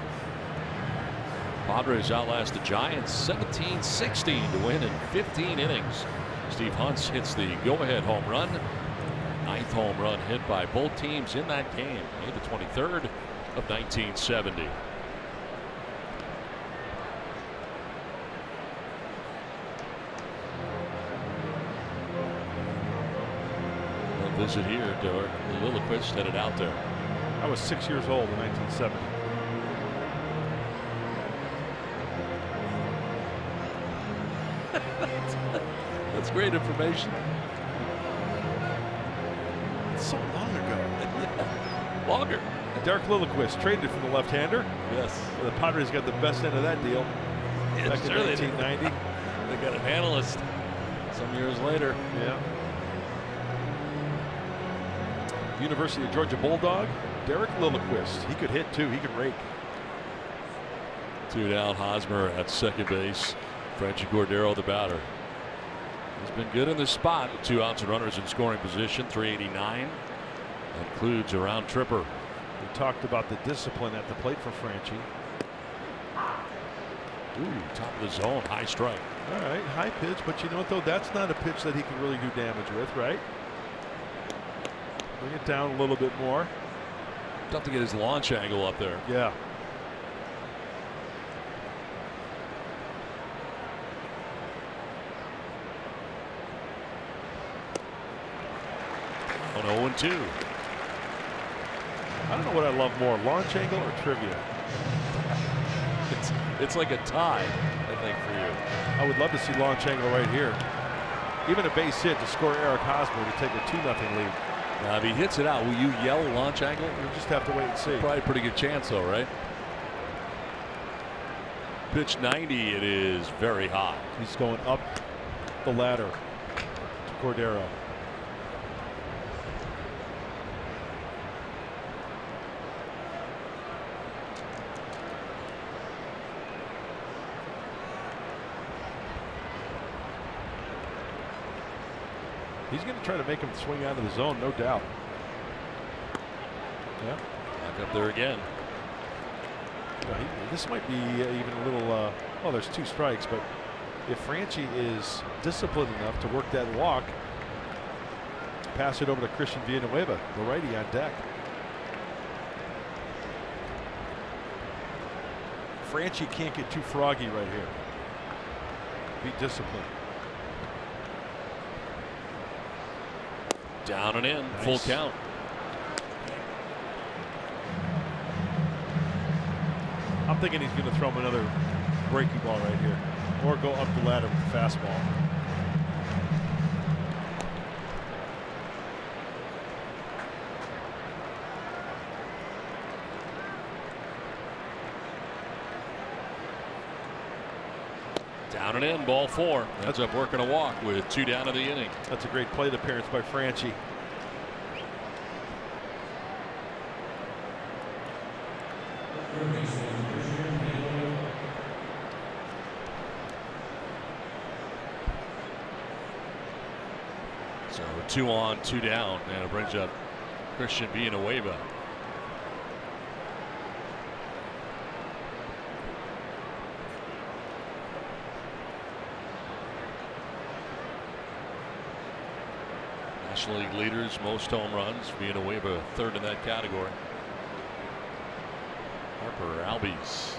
Padres outlast the Giants 17-16 to win in 15 innings. Steve Huntz hits the go-ahead home run. 9th home run hit by both teams in that game, May the 23rd of 1970. A visit here. Derek Lilliquist headed out there. I was 6 years old in 1970. That's great information. So long ago. Longer. Derek Lilliquist traded for the left-hander. Yes. The Padres got the best end of that deal back in 1990. They got an analyst some years later. Yeah. University of Georgia Bulldog, Derek Lilliquist. He could hit too. He could rake. 2 down. Hosmer at second base. Franchi Cordero the batter. He's been good in this spot. 2 outs and runners in scoring position. 389. Includes a round tripper. We talked about the discipline at the plate for Franchi. Ooh, top of the zone. High strike. All right, high pitch, but you know what though? That's not a pitch that he can really do damage with, right? Bring it down a little bit more. Tough to get his launch angle up there. Yeah. On 0-2. I don't know what I love more, launch angle or trivia. It's like a tie, I think, for you. I would love to see launch angle right here. Even a base hit to score Eric Hosmer to take a 2-0 lead. Now, if he hits it out, will you yell launch angle? We'll just have to wait and see. Probably a pretty good chance, though, right? Pitch 90, it is very high. He's going up the ladder to Cordero. He's going to try to make him swing out of the zone, no doubt. Yeah. Back up there again. This might be even a little, well, there's 2 strikes, but if Franchi is disciplined enough to work that walk, pass it over to Christian Villanueva, the righty on deck. Franchi can't get too froggy right here. Be disciplined. Down and in, Nice. full count. I'm thinking he's going to throw him another breaking ball right here, or go up the ladder with the fastball. Down and in, ball 4. Ends up working a walk with 2 down in the inning. That's a great plate appearance by Franchi. So 2 on, 2 down, and it brings up Christian Villanueva. National League leaders, most home runs. Villanueva 3rd in that category. Harper, Albies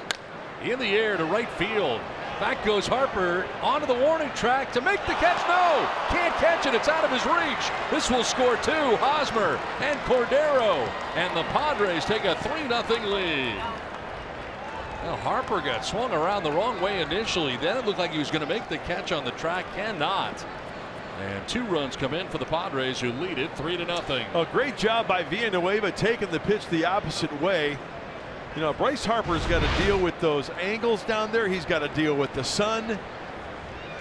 in the air to right field. Back goes Harper onto the warning track to make the catch. No, can't catch it. It's out of his reach. This will score 2. Hosmer and Cordero, and the Padres take a 3-0 lead. Well, Harper got swung around the wrong way initially. Then it looked like he was going to make the catch on the track. Cannot. And 2 runs come in for the Padres, who lead it 3-0. A great job by Villanueva taking the pitch the opposite way. You know, Bryce Harper's got to deal with those angles down there. He's got to deal with the sun.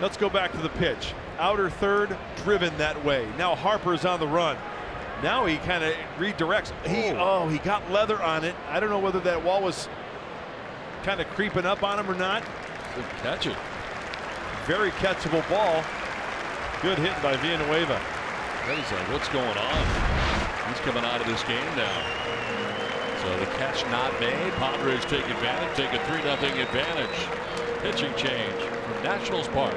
Let's go back to the pitch. Outer third, driven that way. Now Harper's on the run. Now he kind of redirects. He got leather on it. I don't know whether that wall was kind of creeping up on him or not. Good catch it. Very catchable ball. Good hit by Villanueva. He's like, what's going on? He's coming out of this game now. So the catch not made. Padres take advantage, take a 3-0 advantage. Pitching change from Nationals Park.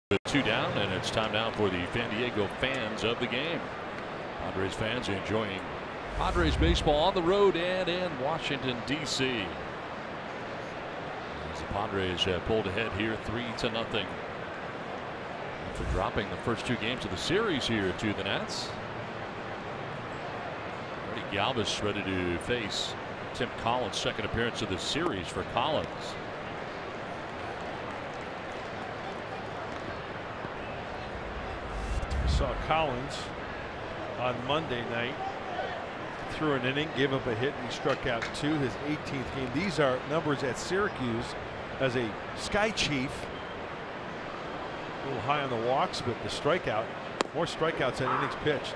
With 2 down, and it's time now for the San Diego fans of the game. Padres fans enjoying Padres baseball on the road and in Washington, D.C. As the Padres have pulled ahead here 3-0 after dropping the first 2 games of the series here to the Nats. Freddie Galvis ready to face Tim Collins, 2nd appearance of the series for Collins. Saw Collins on Monday night through an inning, gave up a hit, and he struck out 2, his 18th game. These are numbers at Syracuse as a Sky Chief. A little high on the walks, but the strikeout, more strikeouts than innings pitched.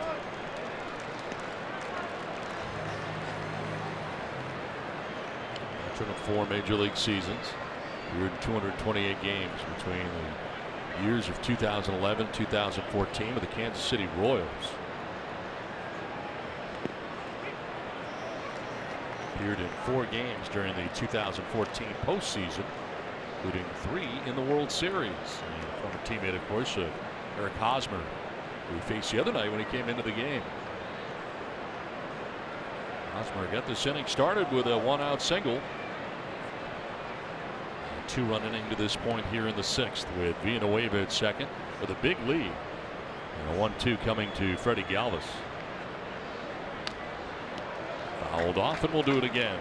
Veteran of 4 major league seasons. He in 228 games between the years of 2011 2014 with the Kansas City Royals. Appeared in 4 games during the 2014 postseason, including 3 in the World Series. And a former teammate, of course, Eric Hosmer, who he faced the other night when he came into the game. Hosmer got this inning started with a 1-out single. A 2-run inning to this point here in the 6th with Villanueva at second with a big lead. And a 1-2 coming to Freddie Galvis. Fouled off, and we'll do it again.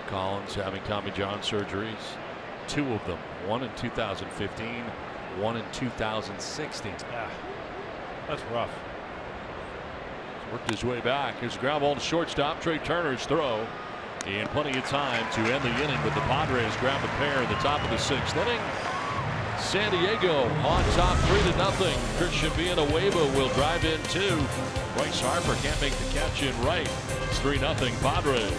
Collins having Tommy John surgeries, 2 of them, 1 in 2015, 1 in 2016. Yeah, that's rough. He's worked his way back. Here's a ground ball to shortstop. Trey Turner's throw. And plenty of time to end the inning, but the Padres grab a pair in the top of the 6th inning. San Diego on top 3-0. Christian Villanueva will drive in 2. Bryce Harper can't make the catch in right. It's 3-0 Padres.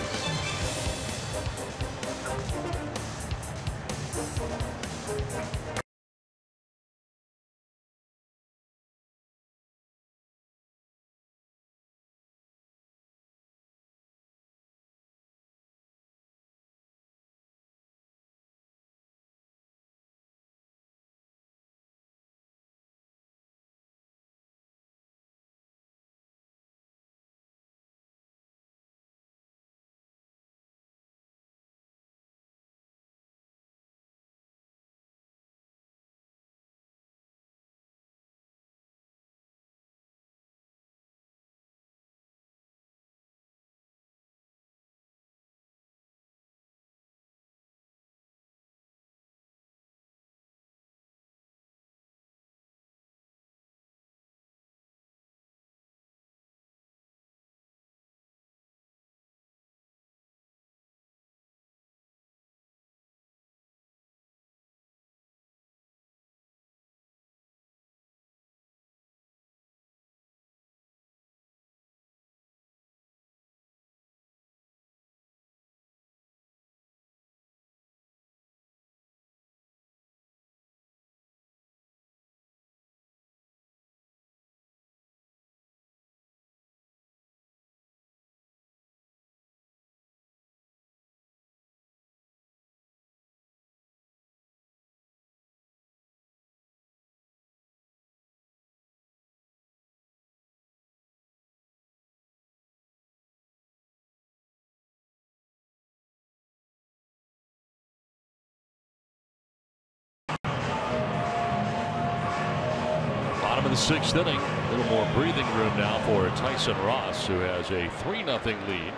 Bottom of the 6th inning. A little more breathing room now for Tyson Ross, who has a 3-0 lead.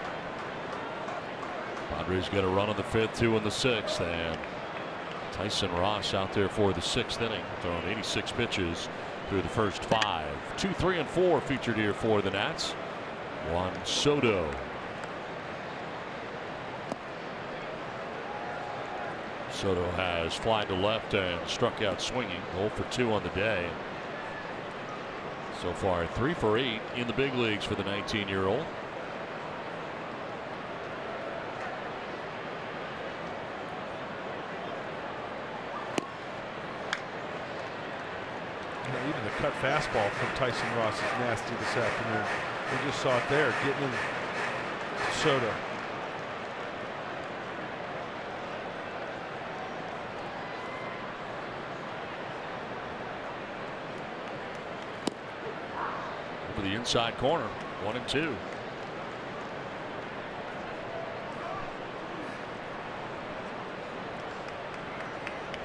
Padres get a run on the 5th, 2 in the 6th, and Tyson Ross out there for the 6th inning, throwing 86 pitches through the first 5. 2, 3, and 4 featured here for the Nats. Juan Soto. Soto has flied to left and struck out swinging. 0 for 2 on the day. So far 3 for 8 in the big leagues for the 19-year-old. Even the cut fastball from Tyson Ross is nasty this afternoon. We just saw it there, getting in Soto. Over the inside corner, 1-2.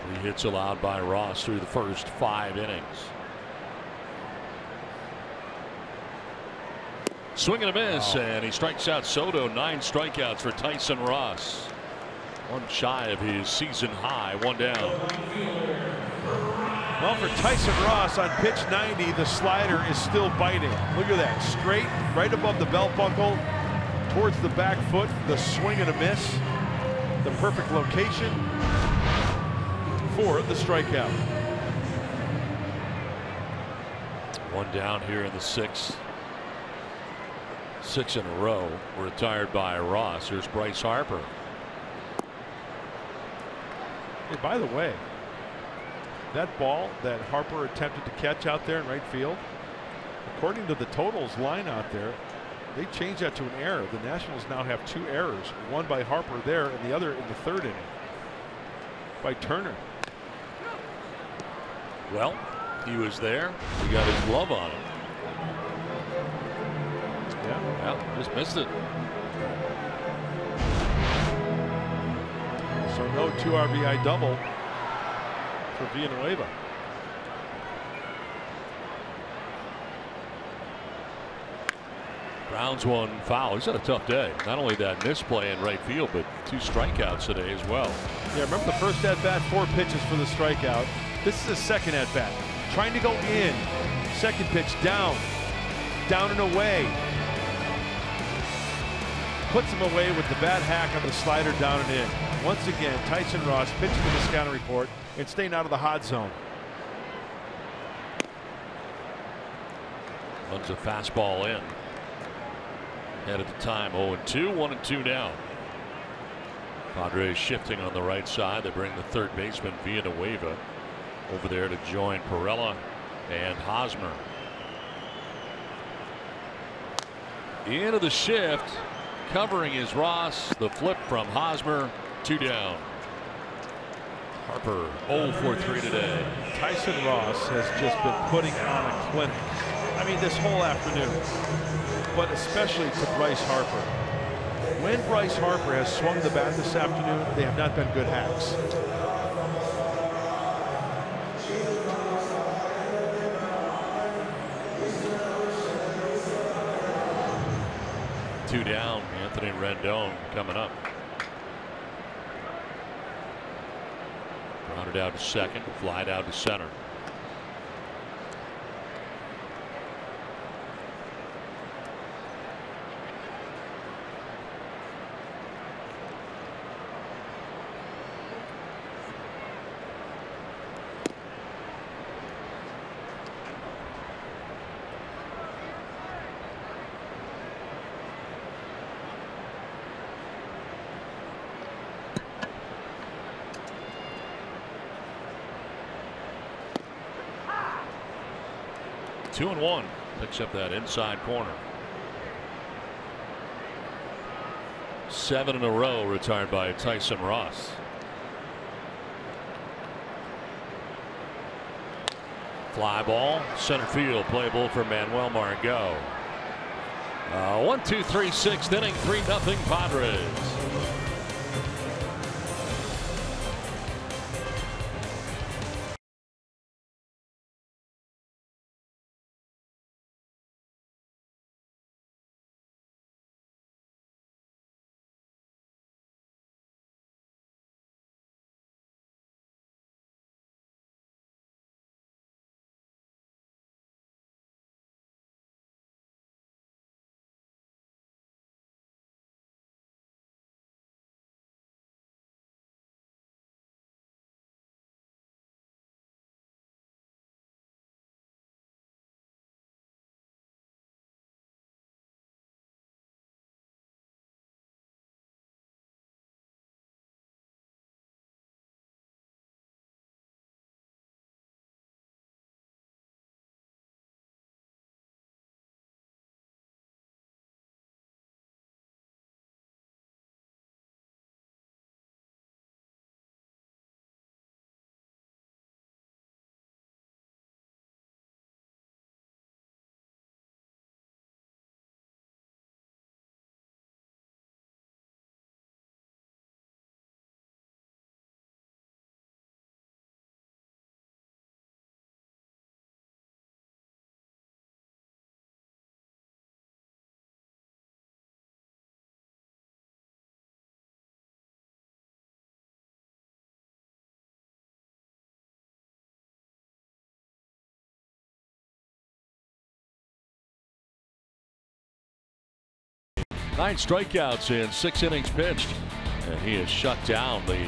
3 hits allowed by Ross through the first 5 innings. Swing and a miss, and he strikes out Soto. 9 strikeouts for Tyson Ross. One shy of his season high. 1 down. Well, for Tyson Ross on pitch 90, the slider is still biting. Look at that, straight right above the belt buckle towards the back foot. The swing and a miss. The perfect location for the strikeout. 1 down here in the 6th. 6 in a row retired by Ross. Here's Bryce Harper. Hey, by the way, that ball that Harper attempted to catch out there in right field, according to the totals line out there, they changed that to an error. The Nationals now have 2 errors, one by Harper there and the other in the 3rd inning by Turner. Well, he was there. He got his glove on him. Yeah. Well, just missed it. So no 2 RBI double for Villanueva. Browns 1 foul. He's had a tough day. Not only that misplay in right field, but 2 strikeouts today as well. Yeah, remember the first at bat, 4 pitches for the strikeout. This is his second at bat. Trying to go in. Second pitch down. Down and away. Puts him away with the bad hack on the slider down and in. Once again, Tyson Ross pitching to the scouting report and staying out of the hot zone. Runs a fastball in. Head at the time 0-2, 1-2 now. Padres shifting on the right side. They bring the 3rd baseman Villanueva over there to join Perella and Hosmer. Into the shift. Covering is Ross. The flip from Hosmer. 2 down. Harper 0 for 3 today. Tyson Ross has just been putting on a clinic. I mean, this whole afternoon, but especially to Bryce Harper. When Bryce Harper has swung the bat this afternoon, they have not been good hacks. Two down. Anthony Rendon coming up. Grounded out to second, flied out to center. Two and one. Picks up that inside corner. 7 in a row retired by Tyson Ross. Fly ball, center field, playable for Manuel Margot. 1-2-3 6th inning, 3-0 Padres. 9 strikeouts in 6 innings pitched, and he has shut down the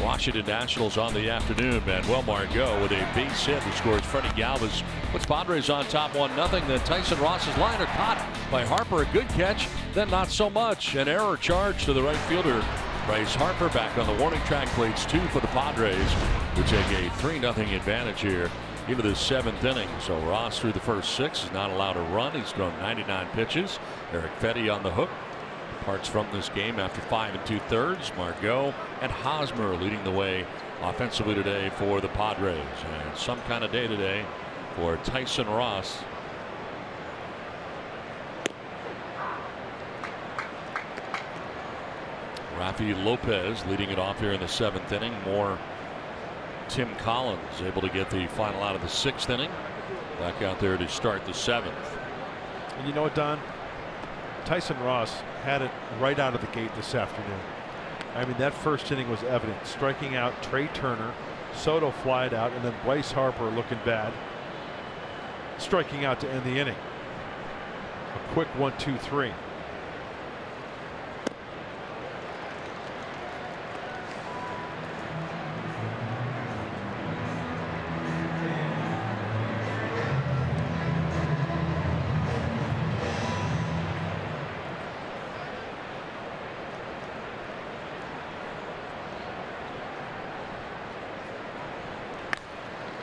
Washington Nationals on the afternoon. Manuel Margot with a base hit who scores. Freddie Galvis puts Padres on top 1-0. Then Tyson Ross's liner caught by Harper. A good catch, then not so much. An error charge to the right fielder. Bryce Harper back on the warning track. Plates 2 for the Padres, who take a 3-0 advantage here into the 7th inning. So Ross through the first 6 is not allowed to run. He's thrown 99 pitches. Eric Fetty on the hook. Parts from this game after 5 2/3. Margot and Hosmer leading the way offensively today for the Padres. And some kind of day today for Tyson Ross. Rafi Lopez leading it off here in the 7th inning. More Tim Collins able to get the final out of the 6th inning. Back out there to start the 7th. And you know what, Don? Tyson Ross had it right out of the gate this afternoon. I mean, that first inning was evident. Striking out Trey Turner, Soto flied out, and then Bryce Harper looking bad, striking out to end the inning. A quick 1-2-3.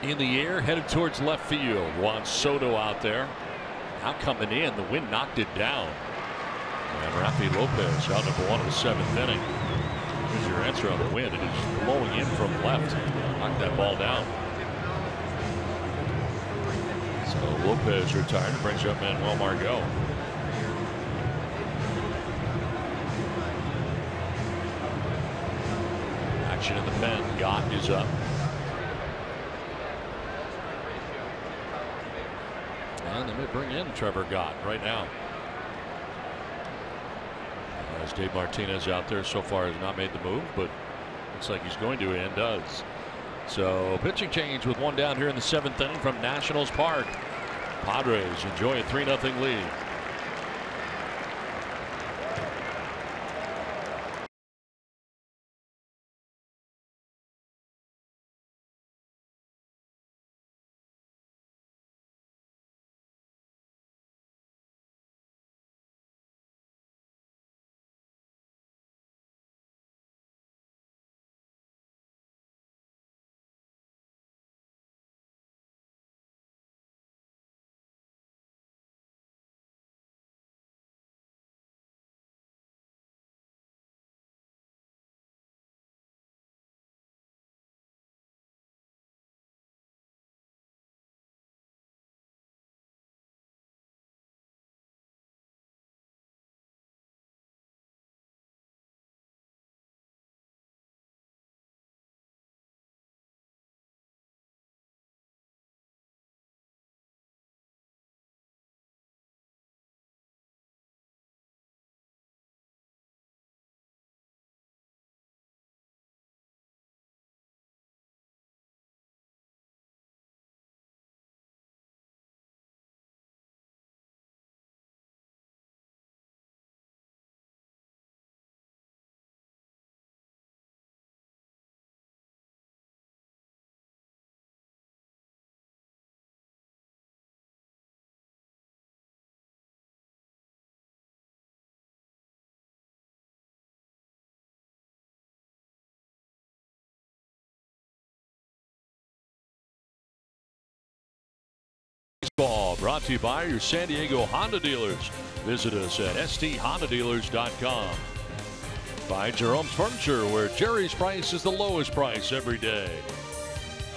In the air, headed towards left field. Juan Soto out there. Now coming in, the wind knocked it down. And Rafi Lopez out number 1 of the 7th inning. Here's your answer on the wind. It is blowing in from left. Knocked that ball down. So Lopez retired and brings up Manuel Margot. Action in the pen. Gott is up. And they may bring in Trevor Gott right now. As Dave Martinez out there so far has not made the move, but looks like he's going to and does. So pitching change with 1 down here in the 7th inning from Nationals Park. Padres enjoy a 3-0 lead. Baseball brought to you by your San Diego Honda dealers. Visit us at sthondadealers.com. By Jerome's Furniture, where Jerry's price is the lowest price every day.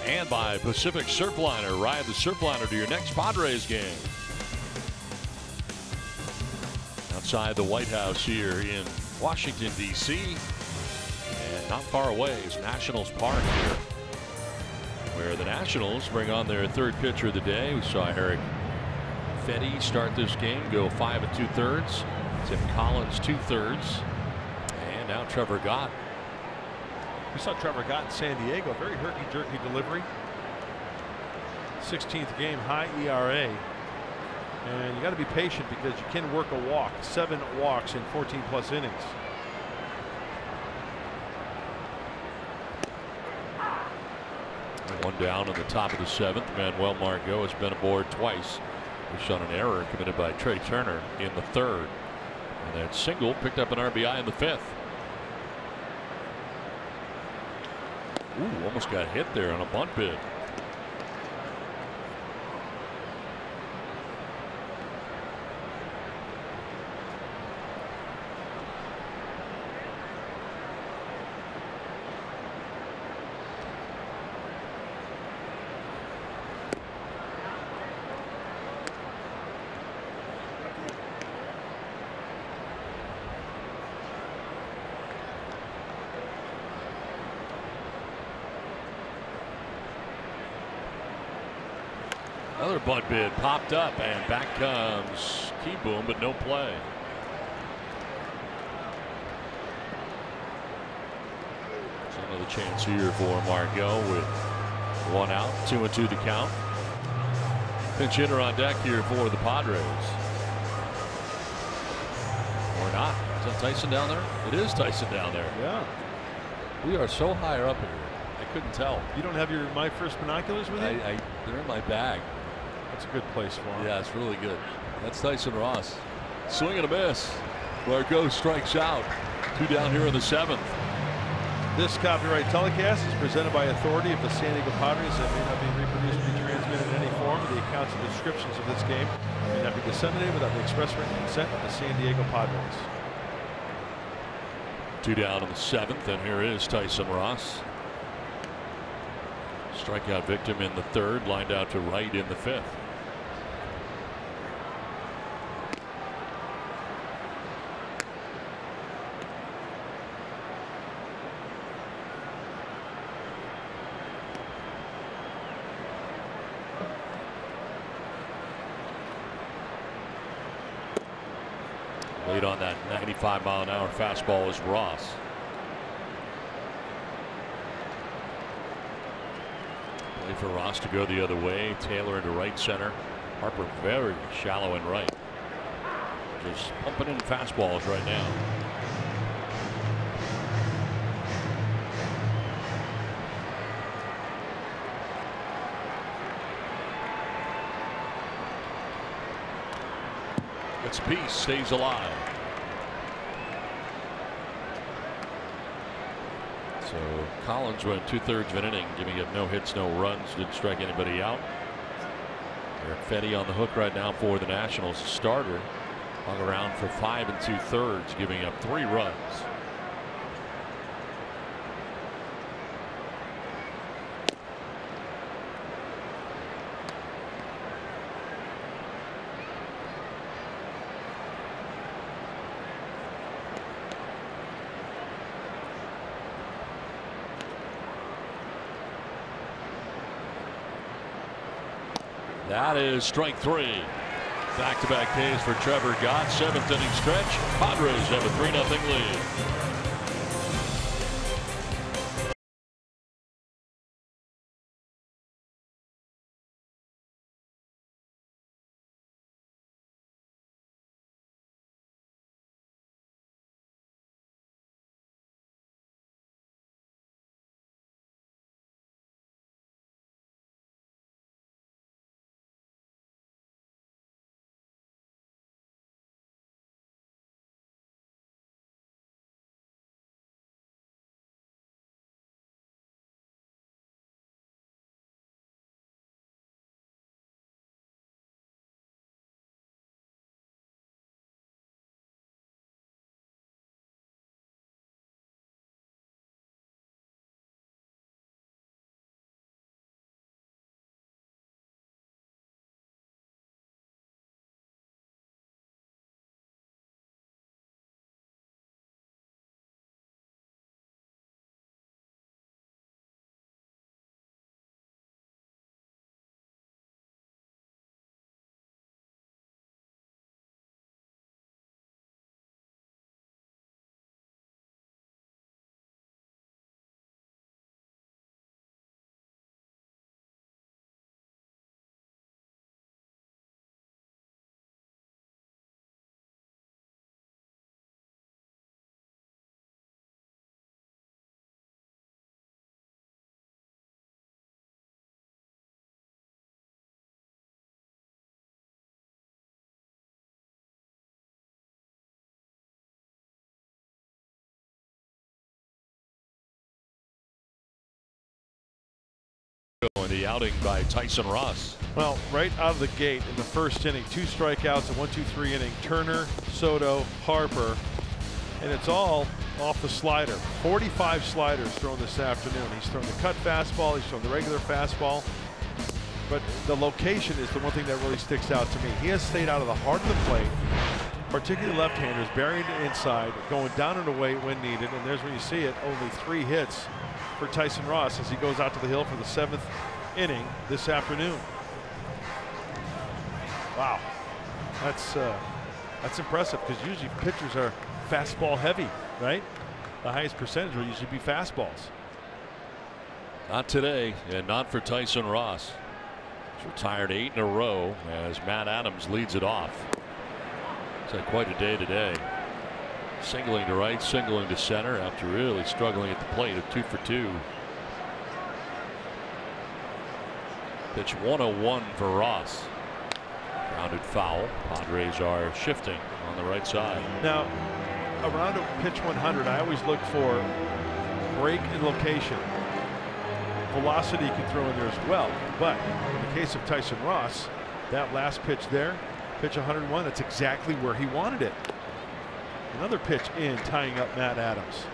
And by Pacific Surfliner. Ride the Surfliner to your next Padres game. Outside the White House here in Washington, D.C. And not far away is Nationals Park here, where the Nationals bring on their 3rd pitcher of the day. We saw Eric Fetty start this game, go 5 2/3. Tim Collins 2/3. And now Trevor Gott. We saw Trevor Gott in San Diego. Very herky-jerky delivery. 16th game, high ERA. And you got to be patient because you can work a walk, 7 walks in 14+ innings. One down in the top of the 7th. Manuel Margot has been aboard twice. He's shown an error committed by Trey Turner in the 3rd. And that single picked up an RBI in the 5th. Ooh, almost got hit there on a bunt bid. Another bunt bid popped up, and back comes Keyboom, but no play. So another chance here for Margot with 1 out, 2-2 the count. Pinch hitter on deck here for the Padres. Or not. Is that Tyson down there? It is Tyson down there. Yeah. We are so high up here. I couldn't tell. You don't have your My First binoculars with you? They're in my bag. That's a good place for him. Yeah, it's really good. That's Tyson Ross. Swing and a miss. Margot strikes out. 2 down here in the 7th. This copyright telecast is presented by authority of the San Diego Padres and may not be reproduced or retransmitted in any form. The accounts and descriptions of this game may not be disseminated without the express written consent of the San Diego Padres. 2 down in the 7th, and here is Tyson Ross. Strikeout victim in the 3rd, lined out to right in the 5th. Late on that 95-mile-an-hour fastball is Ross. Play for Ross to go the other way. Taylor into right center. Harper very shallow in right. Just pumping in fastballs right now. It's Peace stays alive. So Collins went 2/3 of an inning, giving up no hits, no runs, didn't strike anybody out. Eric Fetty on the hook right now for the Nationals. Starter hung around for 5 2/3, giving up 3 runs. That is strike 3. Back-to-back Ks for Trevor Gott. 7th inning stretch. Padres have a 3-0 lead. the outing by Tyson Ross. Well, right out of the gate in the first inning, 2 strikeouts, a 1-2-3 inning. Turner, Soto, Harper, and it's all off the slider. 45 sliders thrown this afternoon. He's thrown the cut fastball, he's thrown the regular fastball, but the location is the one thing that really sticks out to me. He has stayed out of the heart of the plate, particularly left-handers, burying it inside, going down and away when needed, and there's where you see it. Only 3 hits for Tyson Ross as he goes out to the hill for the 7th inning this afternoon. Wow, that's impressive, because usually pitchers are fastball heavy, right? The highest percentage will usually be fastballs. Not today, and not for Tyson Ross. He's retired 8 in a row as Matt Adams leads it off. He's had quite a day today. Singling to right, singling to center after really struggling at the plate of 2 for 2. Pitch 101 for Ross. Grounded foul. Padres are shifting on the right side. Now, around a pitch 100, I always look for break and location. Velocity you can throw in there as well. But in the case of Tyson Ross, that last pitch there, pitch 101, that's exactly where he wanted it. Another pitch in, tying up Matt Adams.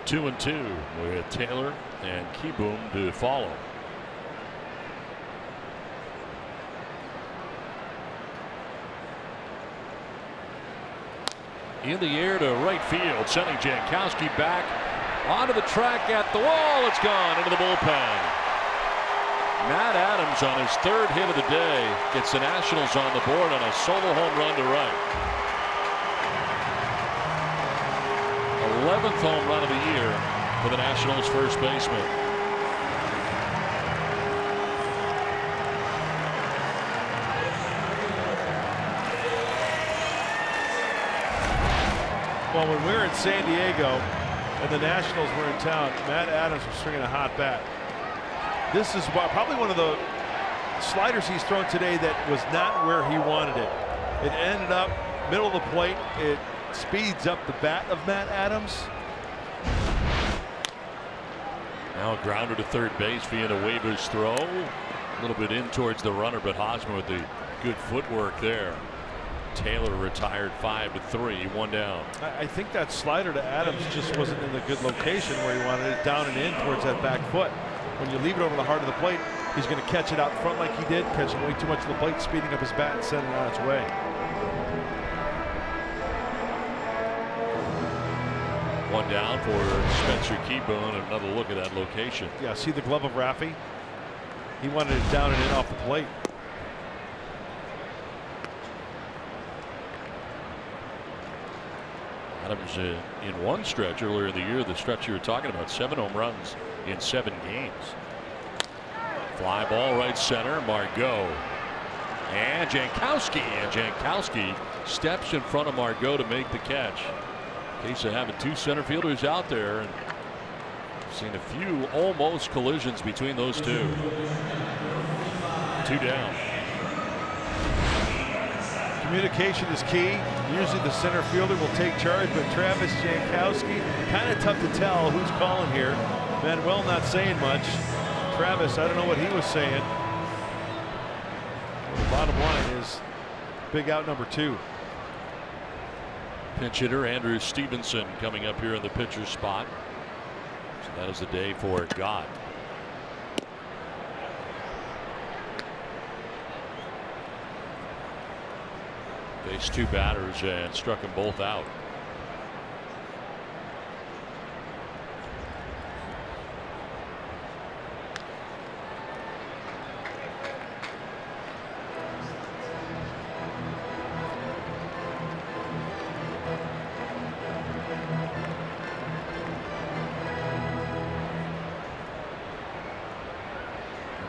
Two and 2 with Taylor and Keyboom to follow. In the air to right field, sending Jankowski back onto the track at the wall. It's gone into the bullpen. Matt Adams on his 3rd hit of the day gets the Nationals on the board on a solo home run to right. 11th home run of the year for the Nationals first baseman. Well, when we were in San Diego and the Nationals were in town, Matt Adams was swinging a hot bat. This is probably one of the sliders he's thrown today that was not where he wanted it. It ended up middle of the plate. It speeds up the bat of Matt Adams. Now a grounder to third base via the Weber's throw. A little bit in towards the runner, but Hosmer with the good footwork there. Taylor retired 5-3, 1 down. I think that slider to Adams just wasn't in the good location where he wanted it, down and in towards that back foot. When you leave it over the heart of the plate, he's going to catch it out front like he did, catching way too much of the plate, speeding up his bat and sending it on its way. One down for Spencer Keyboom. Another look at that location. Yeah, see the glove of Raffy? He wanted it down and in off the plate. Adams in one stretch earlier in the year, the stretch you were talking about, 7 home runs in 7 games. Fly ball right center, Margot. And Jankowski steps in front of Margot to make the catch. Case of having 2 center fielders out there, and seen a few almost collisions between those 2. 2 down. Communication is key. Usually the center fielder will take charge, but Travis Jankowski, kind of tough to tell who's calling here. Manuel not saying much. Travis, I don't know what he was saying. The bottom line is big out number 2. Pinch hitter Andrew Stevenson coming up here in the pitcher's spot. So that is the day for Gott. Faced 2 batters and struck them both out.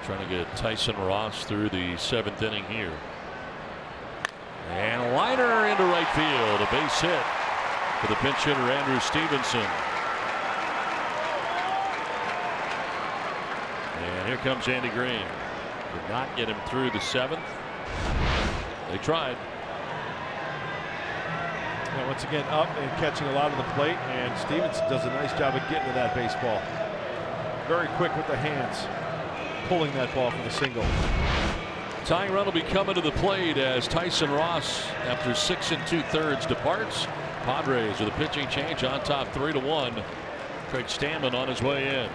Trying to get Tyson Ross through the 7th inning here. And liner into right field. A base hit for the pinch hitter, Andrew Stevenson. And here comes Andy Green. Did not get him through the 7th. They tried. And once again, up and catching a lot of the plate, and Stevenson does a nice job of getting to that baseball. Very quick with the hands, pulling that ball for the single. Tying run will be coming to the plate as Tyson Ross, after 6 2/3, departs. Padres with a pitching change on top 3-1. Craig Stammen on his way in.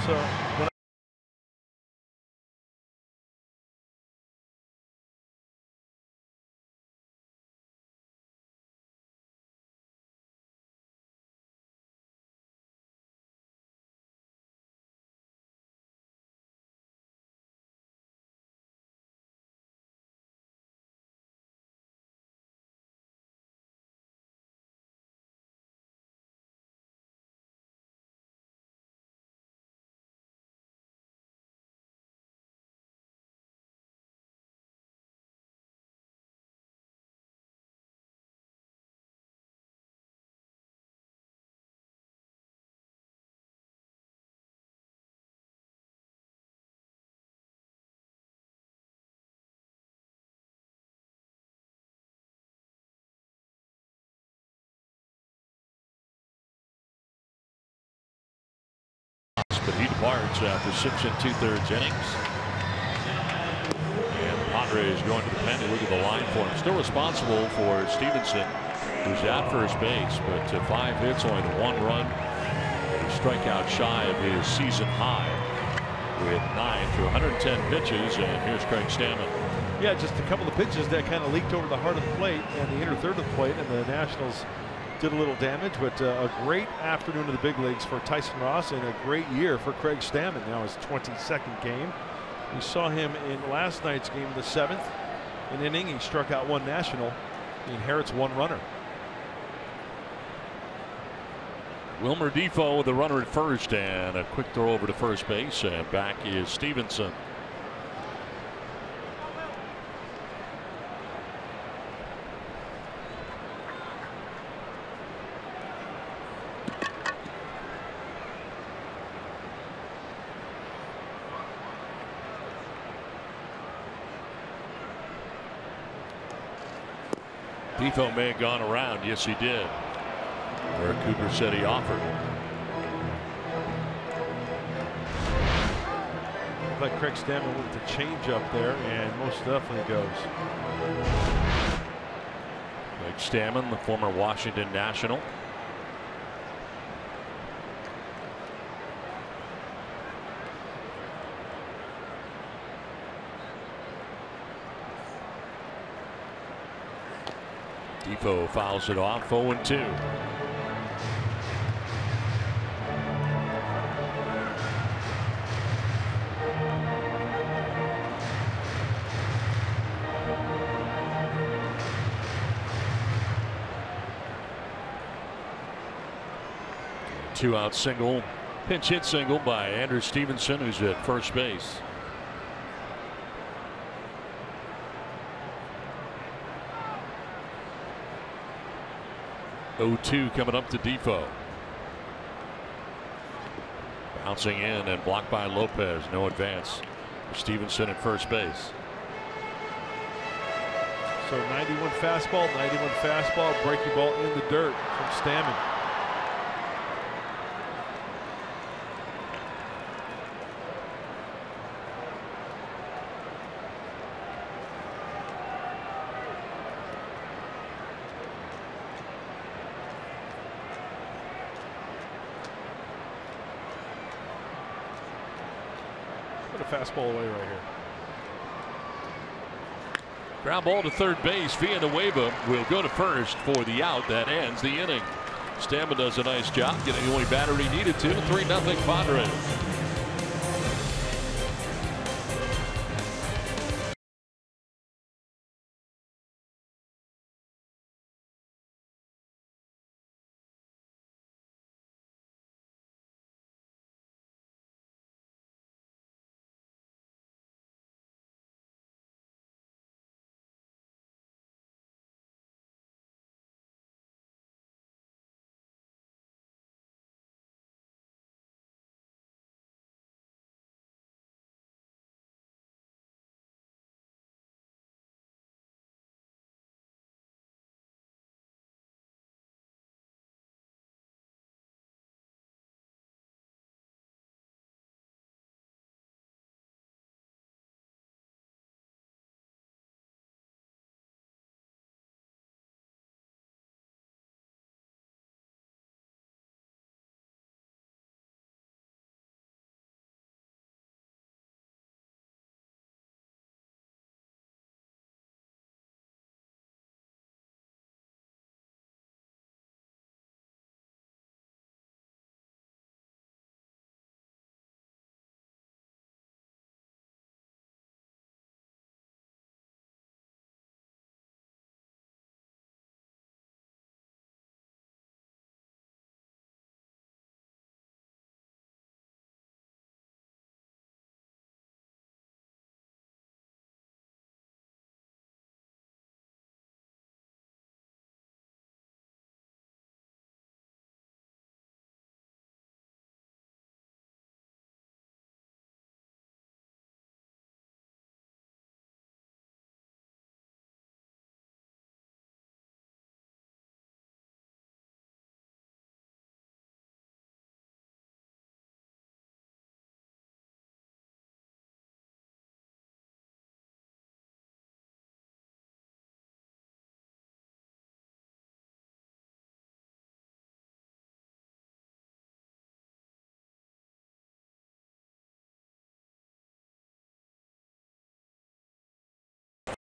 So when But he departs after 6 2/3 innings. And the Padres going to the pen. You look at the line for him. Still responsible for Stevenson, who's at first base, but 5 hits, only 1 run. A strikeout shy of his season high with 9 through 110 pitches. And here's Craig Stammen. yeah, just a couple of pitches that kind of leaked over the heart of the plate and the inner third of the plate, and the Nationals did a little damage. But a great afternoon of the big leagues for Tyson Ross, and a great year for Craig Stammen. Now his 22nd game. We saw him in last night's game, the 7th, an inning. He struck out 1 National. He inherits 1 runner. Wilmer Defoe with a runner at first, and a quick throw over to first base, and back is Stevenson. Defoe may have gone around. Yes, he did. Where Cooper said he offered. But Craig Stammen with the change up there, and most definitely goes. Craig Stammen, the former Washington National. Defoe fouls it off, 0-2. Two-out single, pinch hit single by Andrew Stevenson, who's at first base. Oh-2 coming up to Defoe. Bouncing in and blocked by Lopez. No advance for Stevenson at first base. So 91 fastball, breaking ball in the dirt from Stammen. Put a fastball away right here. Ground ball to third base. Villanueva will go to first for the out. That ends the inning. Stammen does a nice job getting the only batter he needed to. 3-0 Padres.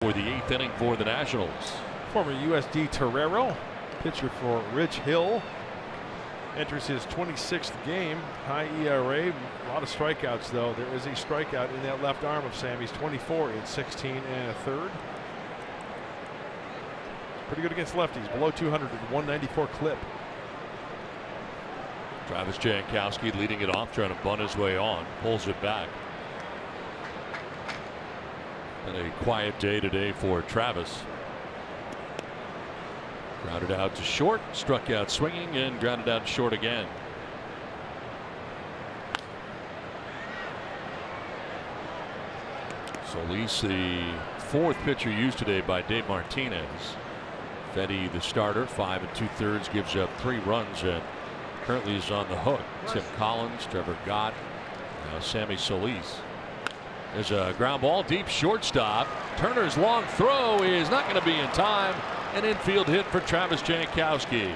For the 8th inning for the Nationals. Former USD Torero, pitcher for Rich Hill, enters his 26th game. High ERA, a lot of strikeouts though. There is a strikeout in that left arm of Sammy's. 24 in 16 1/3. Pretty good against lefties. Below 200 at 194 clip. Travis Jankowski leading it off, trying to bunt his way on. Pulls it back. And a quiet day today for Travis. Grounded out to short, struck out swinging, and grounded out to short again. Solis, the 4th pitcher used today by Dave Martinez. Fedde, the starter, 5 2/3, gives up 3 runs and currently is on the hook. Tim Collins, Trevor Gott, now Sammy Solis. There's a ground ball deep shortstop. Turner's long throw is not going to be in time. An infield hit for Travis Jankowski.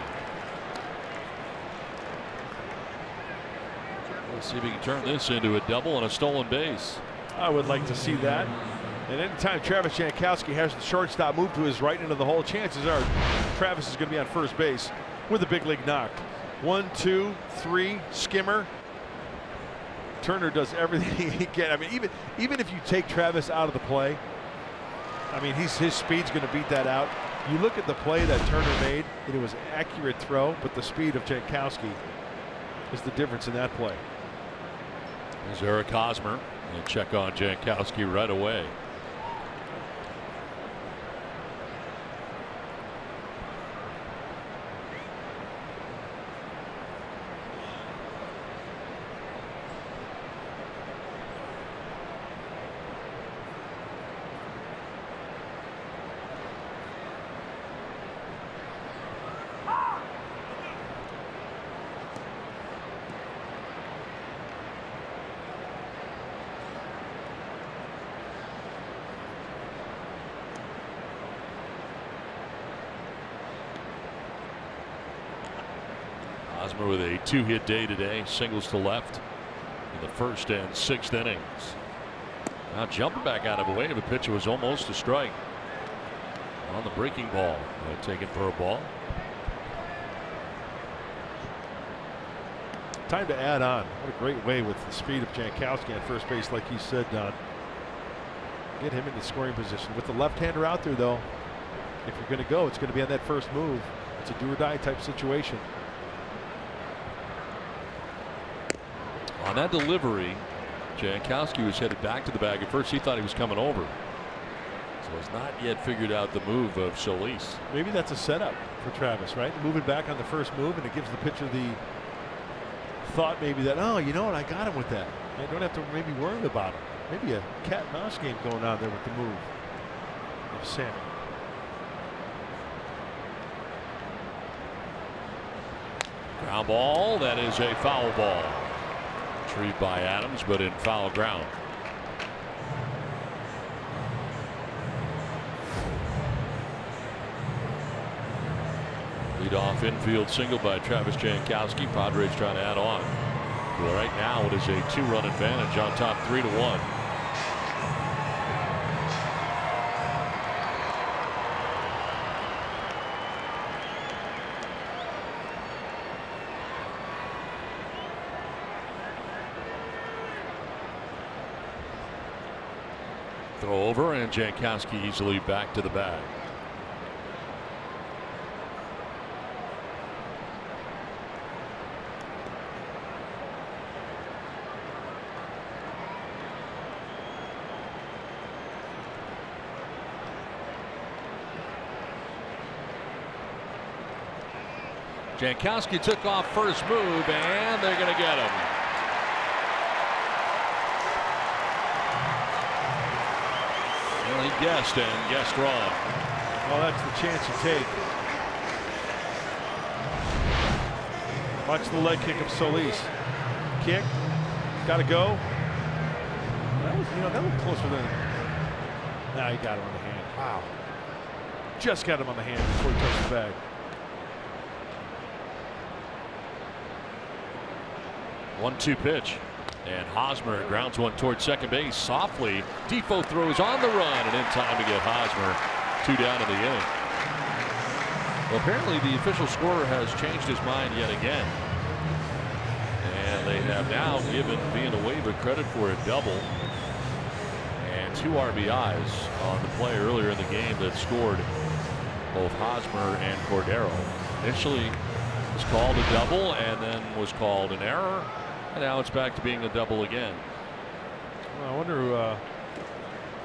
Let's see if he can turn this into a double and a stolen base. I would like to see that. And anytime Travis Jankowski has the shortstop move to his right into the hole, chances are Travis is going to be on first base with a big league knock. 1, 2, 3, skimmer. Turner does everything he can. I mean, even if you take Travis out of the play, I mean, his speed's going to beat that out. You look at the play that Turner made, and it was an accurate throw, but the speed of Jankowski is the difference in that play. There's Eric Hosmer. And check on Jankowski right away. Hosmer with a 2-hit day today, singles to left in the 1st and 6th innings. Now jumping back out of the way. The pitch was almost a strike on the breaking ball. Taken for a ball. Time to add on. What a great way with the speed of Jankowski on first base, like you said, Don. Get him into scoring position. With the left-hander out there, though, if you're going to go, it's going to be on that first move. It's a do-or-die type situation. On that delivery, Jankowski was headed back to the bag. At first, he thought he was coming over. So has not yet figured out the move of Solis. Maybe that's a setup for Travis, right? Moving back on the first move, and it gives the pitcher the thought maybe that, oh, you know what, I got him with that. I don't have to maybe worry about him. Maybe a cat and mouse game going on there with the move of Sammy. Ground ball. That is a foul ball. Retrieved by Adams, but in foul ground. Leadoff infield single by Travis Jankowski. Padres trying to add on. Well, right now it is a 2-run advantage on top, 3-1. Throw over, and Jankowski easily back to the bag. Jankowski took off first move, and they're going to get him. Well, he guessed and guessed wrong. Well, that's the chance you take. Watch the leg kick of Solis. Kick. Got to go. That was, that looked closer than. Nah, he got him on the hand. Wow. Just got him on the hand before he touched the bag. 1-2 pitch, and Hosmer grounds one towards second base softly. Defoe throws on the run, and in time to get Hosmer 2 down in the inning. Well, apparently the official scorer has changed his mind yet again, and they have now given Villanueva credit for a double and 2 RBIs on the play earlier in the game that scored both Hosmer and Cordero. Initially it was called a double and then was called an error. And now it's back to being a double again. Well, I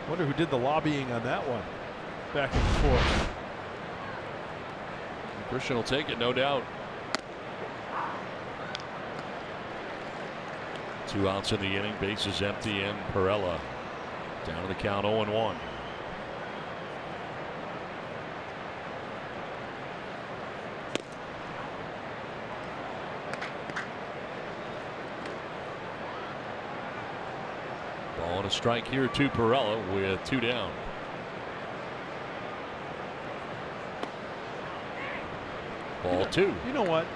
wonder who did the lobbying on that one. Back and forth. Christian will take it, no doubt. 2 outs in the inning, bases empty, and Perella down to the count 0-1. On a strike here to Perella with 2 down. Ball 2. You know what?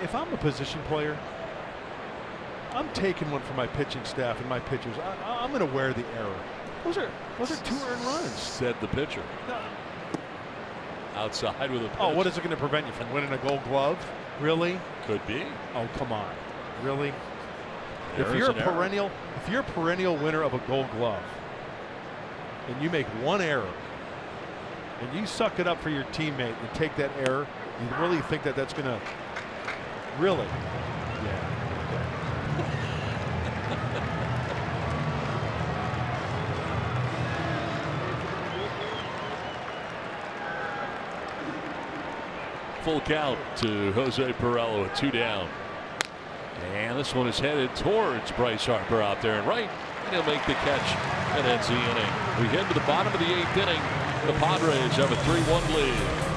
If I'm a position player, I'm taking one for my pitching staff and my pitchers. I'm going to wear the error. Those are 2 earned runs. Said the pitcher. No. Outside with a pitch. Oh, what is it going to prevent you from winning a Gold Glove? Really? Could be. Oh, come on. Really? If you're a perennial winner of a Gold Glove and you make one error and you suck it up for your teammate and take that error, you really think that that's going to really? Yeah. Full count to Jose Perella with 2 down. And this one is headed towards Bryce Harper out there and right, and he'll make the catch, and ends the inning. We head to the bottom of the 8th inning. The Padres have a 3-1 lead.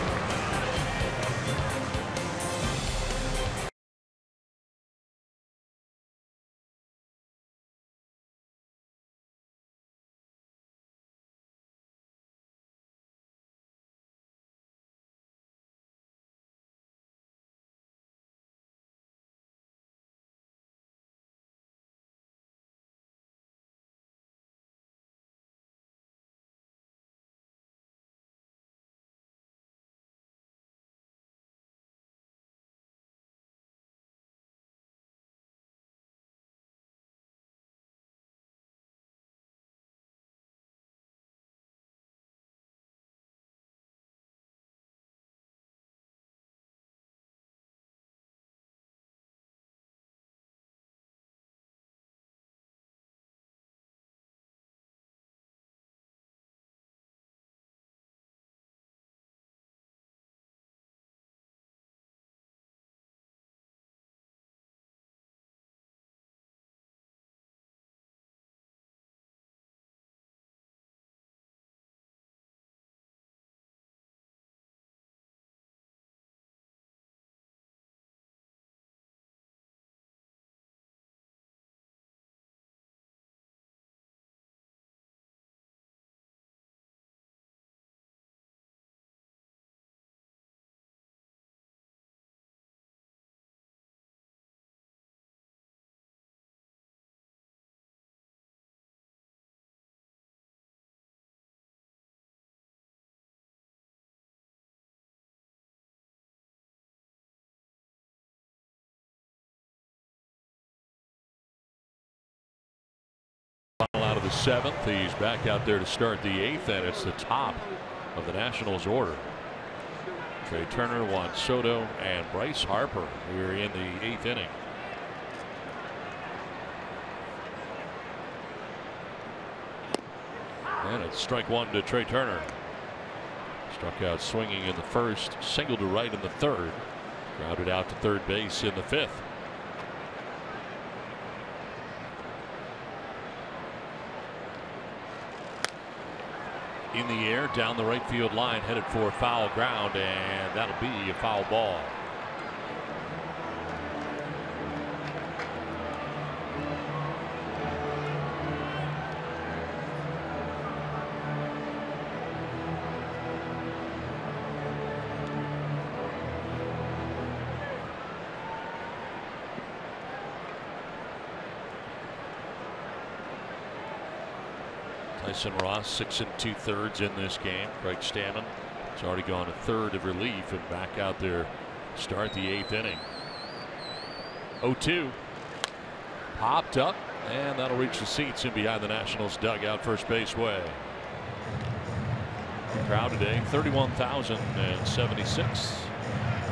the 7th. He's back out there to start the 8th, and it's the top of the Nationals order. Trey Turner, Juan Soto, and Bryce Harper here in the 8th inning. And it's strike one to Trey Turner. Struck out swinging in the 1st, single to right in the 3rd, grounded out to 3rd base in the 5th. In the air, down the right field line, headed for foul ground, and that'll be a foul ball. Tyson Ross 6 2/3 in this game. Craig Stammen has already gone a 1/3 of relief and back out there to start the 8th inning. 0-2 popped up, and that'll reach the seats in behind the Nationals dugout first base way. The crowd today 31,076.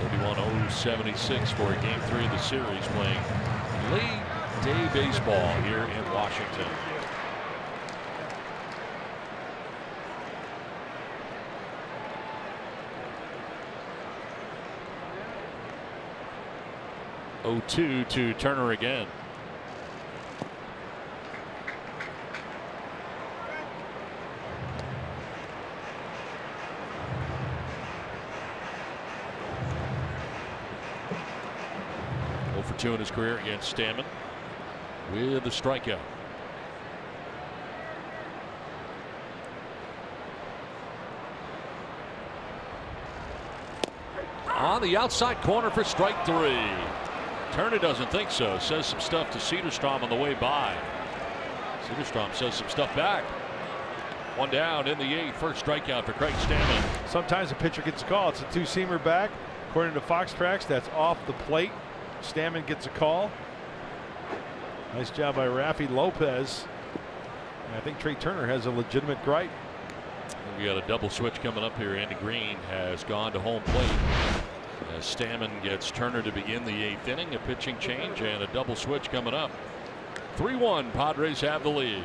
31,076 for Game 3 of the series, playing late day baseball here in Washington. Oh, 2 to Turner again. For 2 in his career against Stammen with the strikeout. On the outside corner for strike 3. Turner doesn't think so. Says some stuff to Cederstrom on the way by. Cederstrom says some stuff back. 1 down in the 8th. First strikeout for Craig Stammen. Sometimes a pitcher gets a call. It's a 2-seamer back. According to Fox Tracks, that's off the plate. Stammen gets a call. Nice job by Rafi Lopez. And I think Trey Turner has a legitimate gripe. We got a double switch coming up here. Andy Green has gone to home plate as Stammen gets Turner to begin the 8th inning. A pitching change and a double switch coming up. 3-1. Padres have the lead.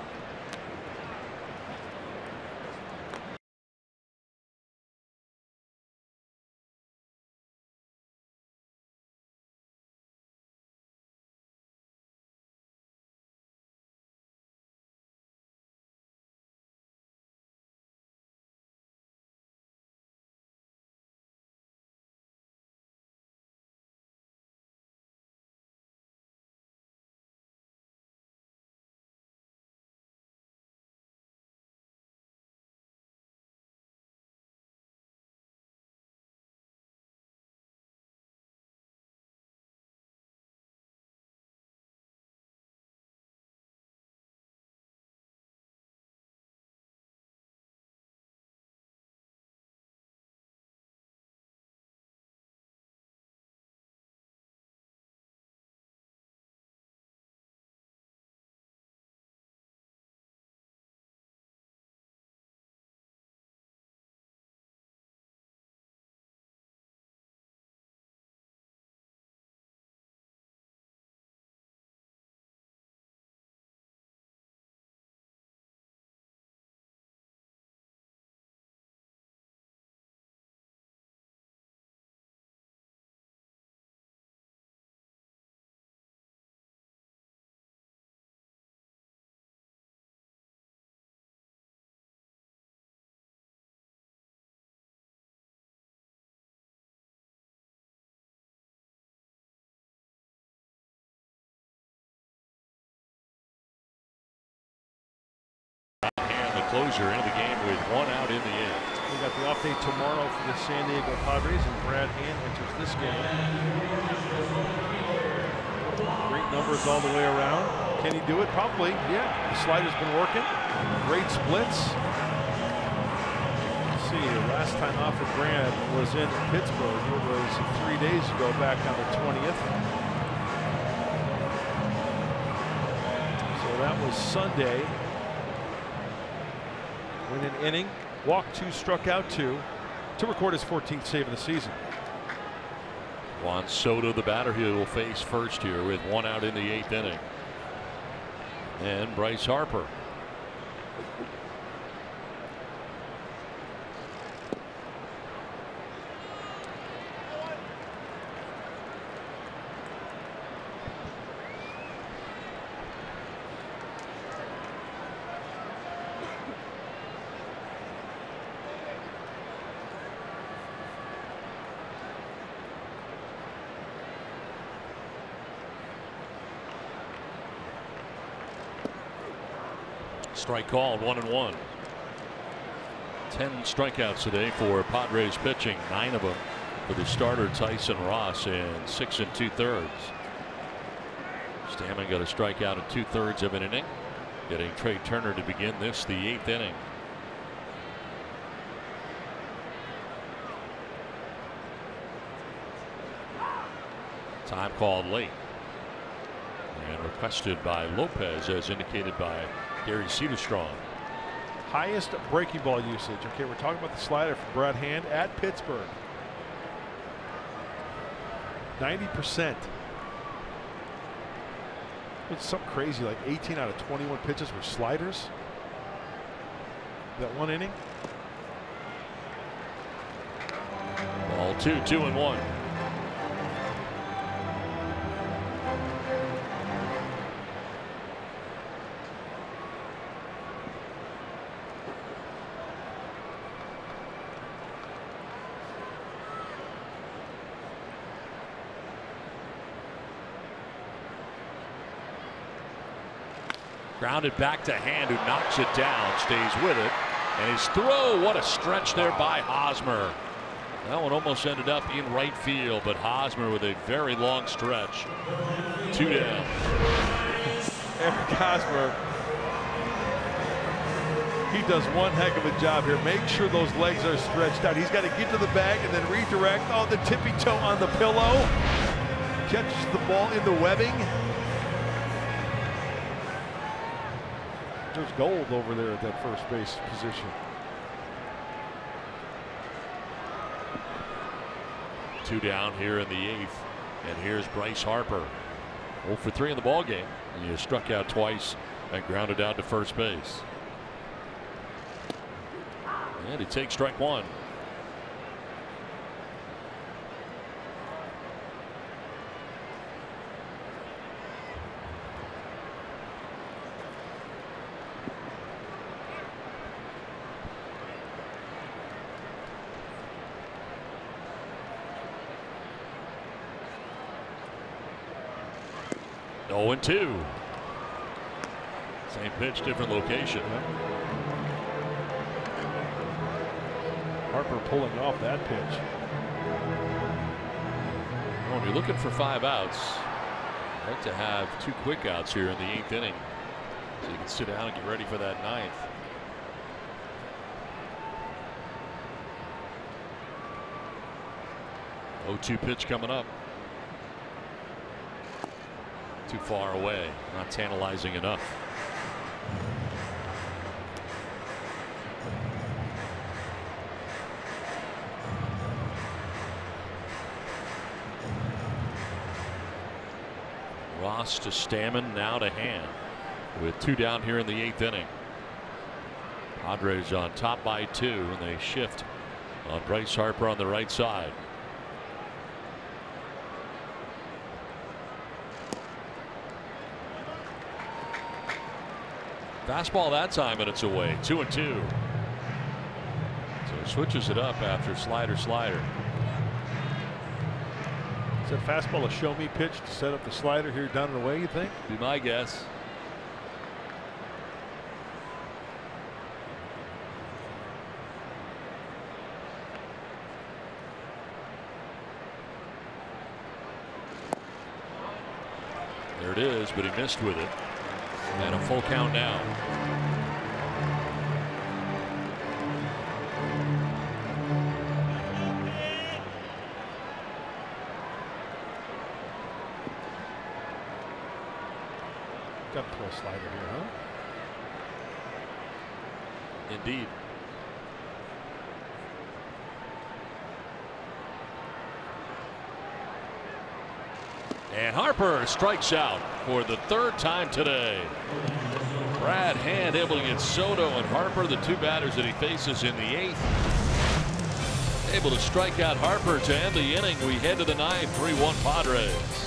Closer into the game with 1 out in the 8th. We got the off day tomorrow for the San Diego Padres, and Brad Hand enters this game. Great numbers all the way around. Can he do it? Probably. Yeah. The slider's been working. Great splits. Let's see. The last time off for Brad was in Pittsburgh. It was 3 days ago, back on the 20th. So that was Sunday. Win an inning, walked 2, struck out 2 to record his 14th save of the season. Juan Soto, the batter, he will face first here with 1 out in the 8th inning. And Bryce Harper. Strike called, 1-1. 10 strikeouts today for Padres pitching, 9 of them for the starter Tyson Ross in 6 2/3. Stammen got a strikeout in 2/3 of an inning, getting Trey Turner to begin this, the 8th inning. Time called late and requested by Lopez, as indicated by Gary Cederstrom. Highest breaking ball usage. Okay, we're talking about the slider from Brad Hand at Pittsburgh. 90%. It's something crazy, like 18 out of 21 pitches were sliders. That 1 inning. Ball 2, 2-1. Grounded back to Hand, who knocks it down, stays with it, and his throw, what a stretch there by Hosmer. That one almost ended up in right field, but Hosmer with a very long stretch. 2 down. Eric Hosmer, he does one heck of a job here. Make sure those legs are stretched out. He's got to get to the bag and then redirect. Oh, the tippy toe on the pillow. Catches the ball in the webbing. There's gold over there at that first base position. 2 down here in the 8th, and here's Bryce Harper. 0 for 3 in the ball game, and he struck out twice and grounded out to first base. And he takes strike 1. Oh, 2. Same pitch, different location. Harper pulling off that pitch. When you're looking for 5 outs, I'd like to have 2 quick outs here in the 8th inning, so you can sit down and get ready for that 9th. Oh, 2 pitch coming up. Too far away, not tantalizing enough. Ross to Stammen, now to Hand, with 2 down here in the 8th inning. Padres on top by 2, and they shift on Bryce Harper on the right side. Fastball that time, and it's away. 2-2. So switches it up after slider. Is that fastball a show me pitch to set up the slider here down and away, you think? Be my guess. There it is, but he missed with it. And a full count now. Got to throw a slider here, huh? Indeed. And Harper strikes out for the 3rd time today. Brad Hand able to get Soto and Harper, the 2 batters that he faces in the 8th. Able to strike out Harper to end the inning. We head to the 9th, 3-1 Padres.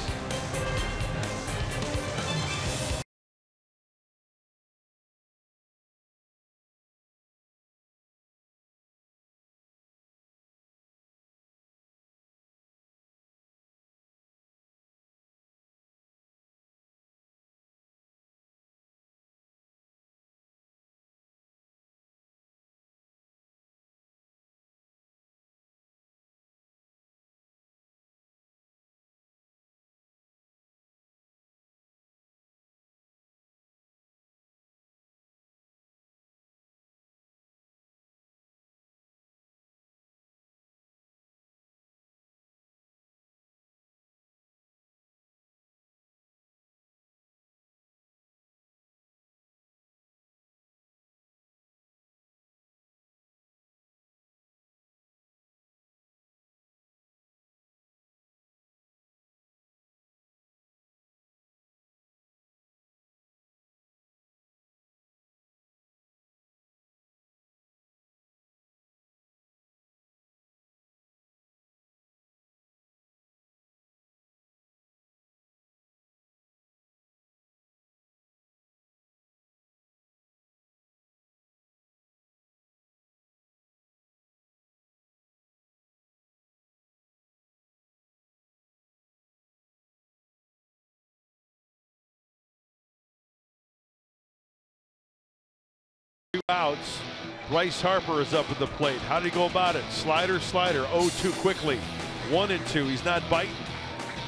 Two outs. Bryce Harper is up at the plate. How did he go about it? Slider, 0-2 quickly. 1-2. He's not biting.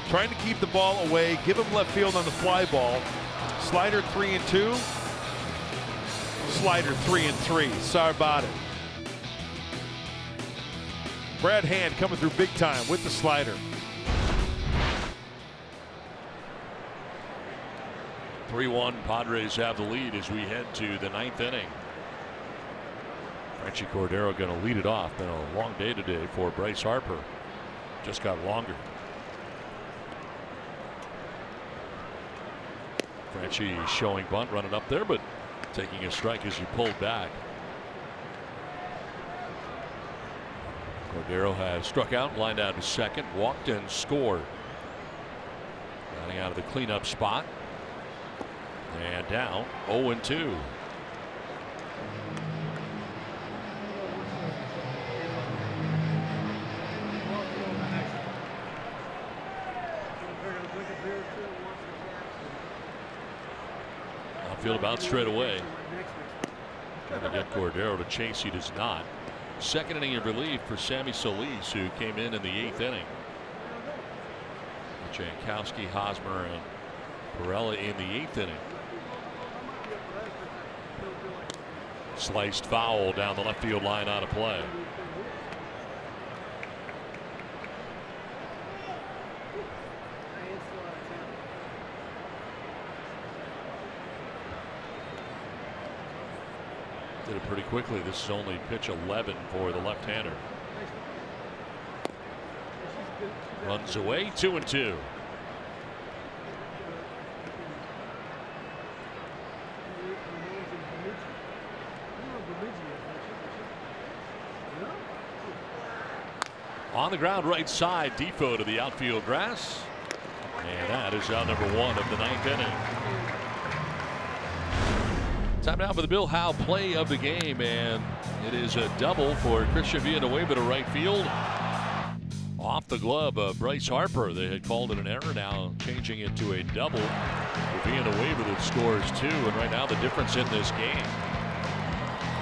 Trying to keep the ball away. Give him left field on the fly ball. Slider 3-2. Slider 3-3. Sorry about it. Brad Hand coming through big time with the slider. 3-1 Padres have the lead as we head to the 9th inning. Frenchie Cordero going to lead it off. Been a long day today for Bryce Harper. Just got longer. Frenchie showing bunt, running up there, but taking a strike as he pulled back. Cordero has struck out, lined out to second, walked and scored. Running out of the cleanup spot. And down 0-2. Outfield about straight away. Trying to get Cordero to chase. He does not. Second inning of relief for Sammy Solis, who came in the 8th inning. Jankowski, Hosmer, and Perella in the 8th inning. Sliced foul down the left field line, out of play. Did it pretty quickly. This is only pitch 11 for the left-hander. Runs away, 2-2. On the ground right side, Defoe to the outfield grass. And that is out number 1 of the 9th inning. Time now for the Bill Howe play of the game, and it is a double for Christian Villanueva to right field. Off the glove of Bryce Harper. They had called it an error, now changing it to a double. Villanueva that scores 2, and right now the difference in this game.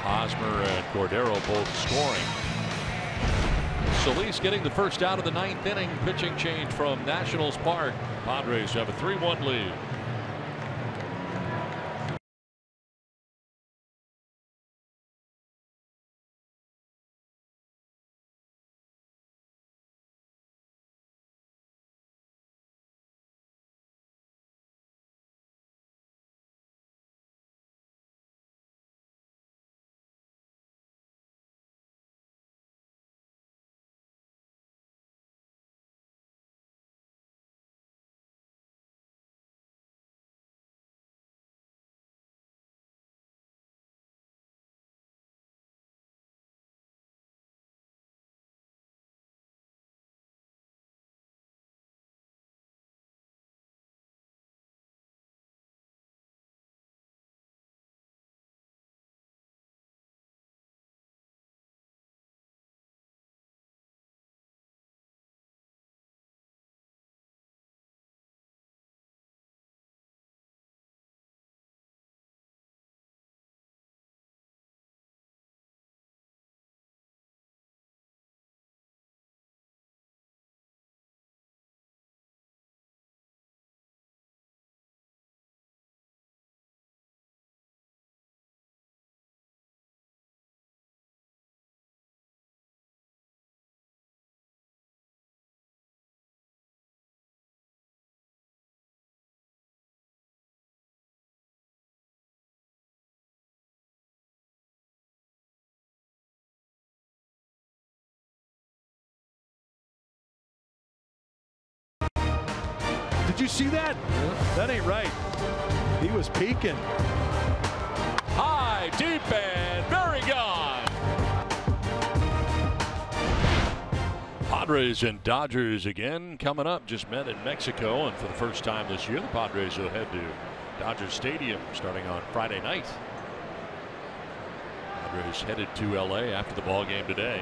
Hosmer and Cordero both scoring. Solis getting the first out of the 9th inning. Pitching change from Nationals Park. Padres have a 3-1 lead. Did you see that? Yeah. That ain't right. He was peeking. High, deep, and very gone. Padres and Dodgers again coming up. Just met in Mexico, and for the first time this year, the Padres will head to Dodger Stadium starting on Friday night. Padres headed to LA after the ball game today.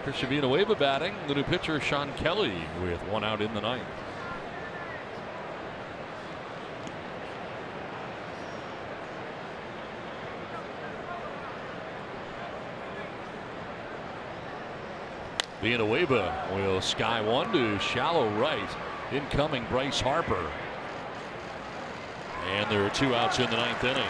Christian Villanueva batting. The new pitcher, Sean Kelly, with 1 out in the 9th. Villanueva will sky one to shallow right. Incoming Bryce Harper. And there are 2 outs in the 9th inning.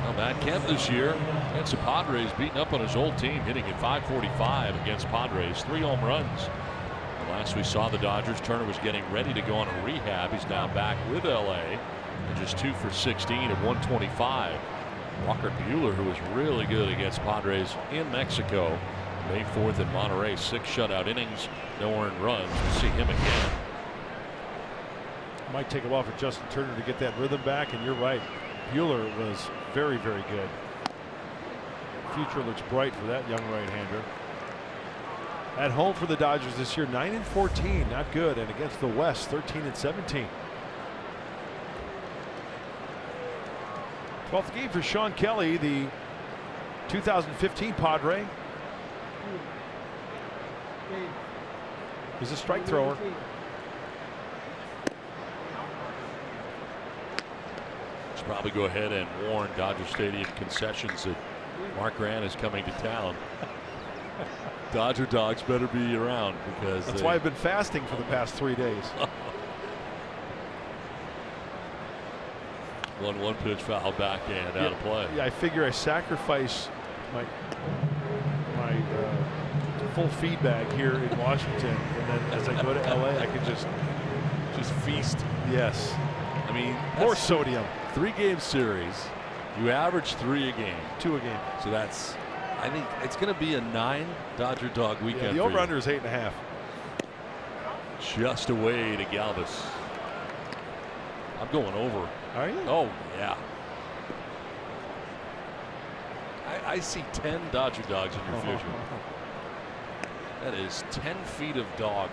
Well, Matt Kemp this year against the Padres beating up on his old team, hitting at .545 against Padres. 3 home runs. The last we saw the Dodgers, Turner was getting ready to go on a rehab. He's now back with LA. And just 2 for 16 at 125. Walker Buehler, who was really good against Padres in Mexico, May 4th in Monterrey, 6 shutout innings, no earned runs. We'll see him again. Might take a while for Justin Turner to get that rhythm back, and you're right. Buehler was very, very good. Future looks bright for that young right-hander. At home for the Dodgers this year, 9-14, not good, and against the West, 13-17. 12th game for Sean Kelly, the 2015 Padre. He's a strike thrower. Should probably go ahead and warn Dodger Stadium concessions that Mark Grant is coming to town. Dodger dogs better be around, because that's why I've been fasting for the past 3 days. 1-1 pitch, foul backhand, out of play. Yeah, I figure I sacrifice my full feedback here in Washington, and then as I go to LA, I can just feast. Yes. I mean, more sodium. 3-game series. You average 3 a game. 2 a game. So that's, I think it's going to be a 9 Dodger dog weekend. Yeah, the over-under is 8.5. Just away to Galvis. I'm going over. Are you? Oh, yeah. I see 10 Dodger dogs in your future. That is 10 feet of dog.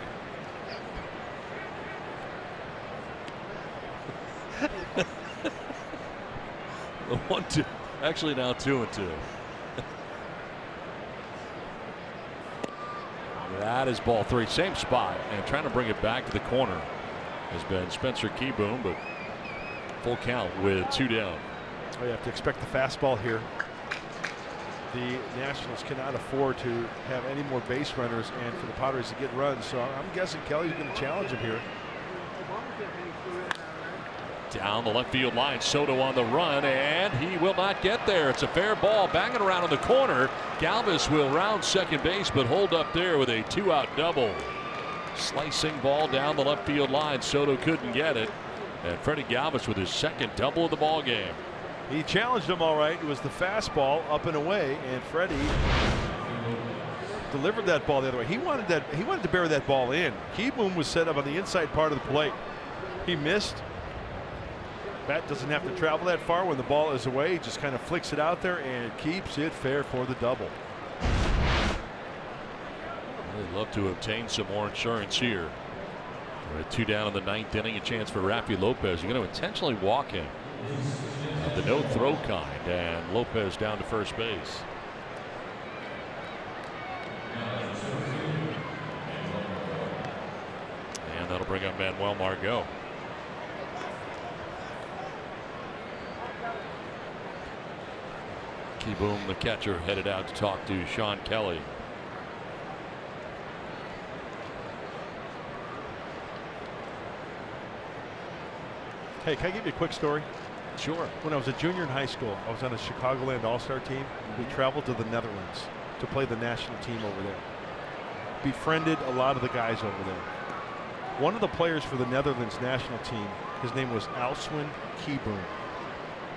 The 1-2. Actually, now 2-2. That is ball 3. Same spot. And trying to bring it back to the corner has been Spencer Keyboom, but full count with 2 down. Oh, you have to expect the fastball here. The Nationals cannot afford to have any more base runners and for the Padres to get runs. So I'm guessing Kelly's going to challenge him here. Down the left field line, Soto on the run, and he will not get there. It's a fair ball, banging around in the corner. Galvis will round second base, but hold up there with a 2-out double. Slicing ball down the left field line. Soto couldn't get it, and Freddie Galvis with his second double of the ball game. He challenged him all right. It was the fastball up and away, and Freddie delivered that ball the other way. He wanted to bury that ball in. Keyboom was set up on the inside part of the plate. He missed. Bat doesn't have to travel that far when the ball is away. He just kind of flicks it out there and keeps it fair for the double. They'd love to obtain some more insurance here. We're at 2 down in the 9th inning. A chance for Rafi Lopez. You're going to intentionally walk him. The no throw kind, and Lopez down to first base. And that'll bring up Manuel Margot. Keyboom, the catcher, headed out to talk to Sean Kelly. Hey, can I give you a quick story? Sure. When I was a junior in high school, I was on a Chicagoland All-Star team. We traveled to the Netherlands to play the national team over there. Befriended a lot of the guys over there. One of the players for the Netherlands national team, his name was Alswin Keyboom.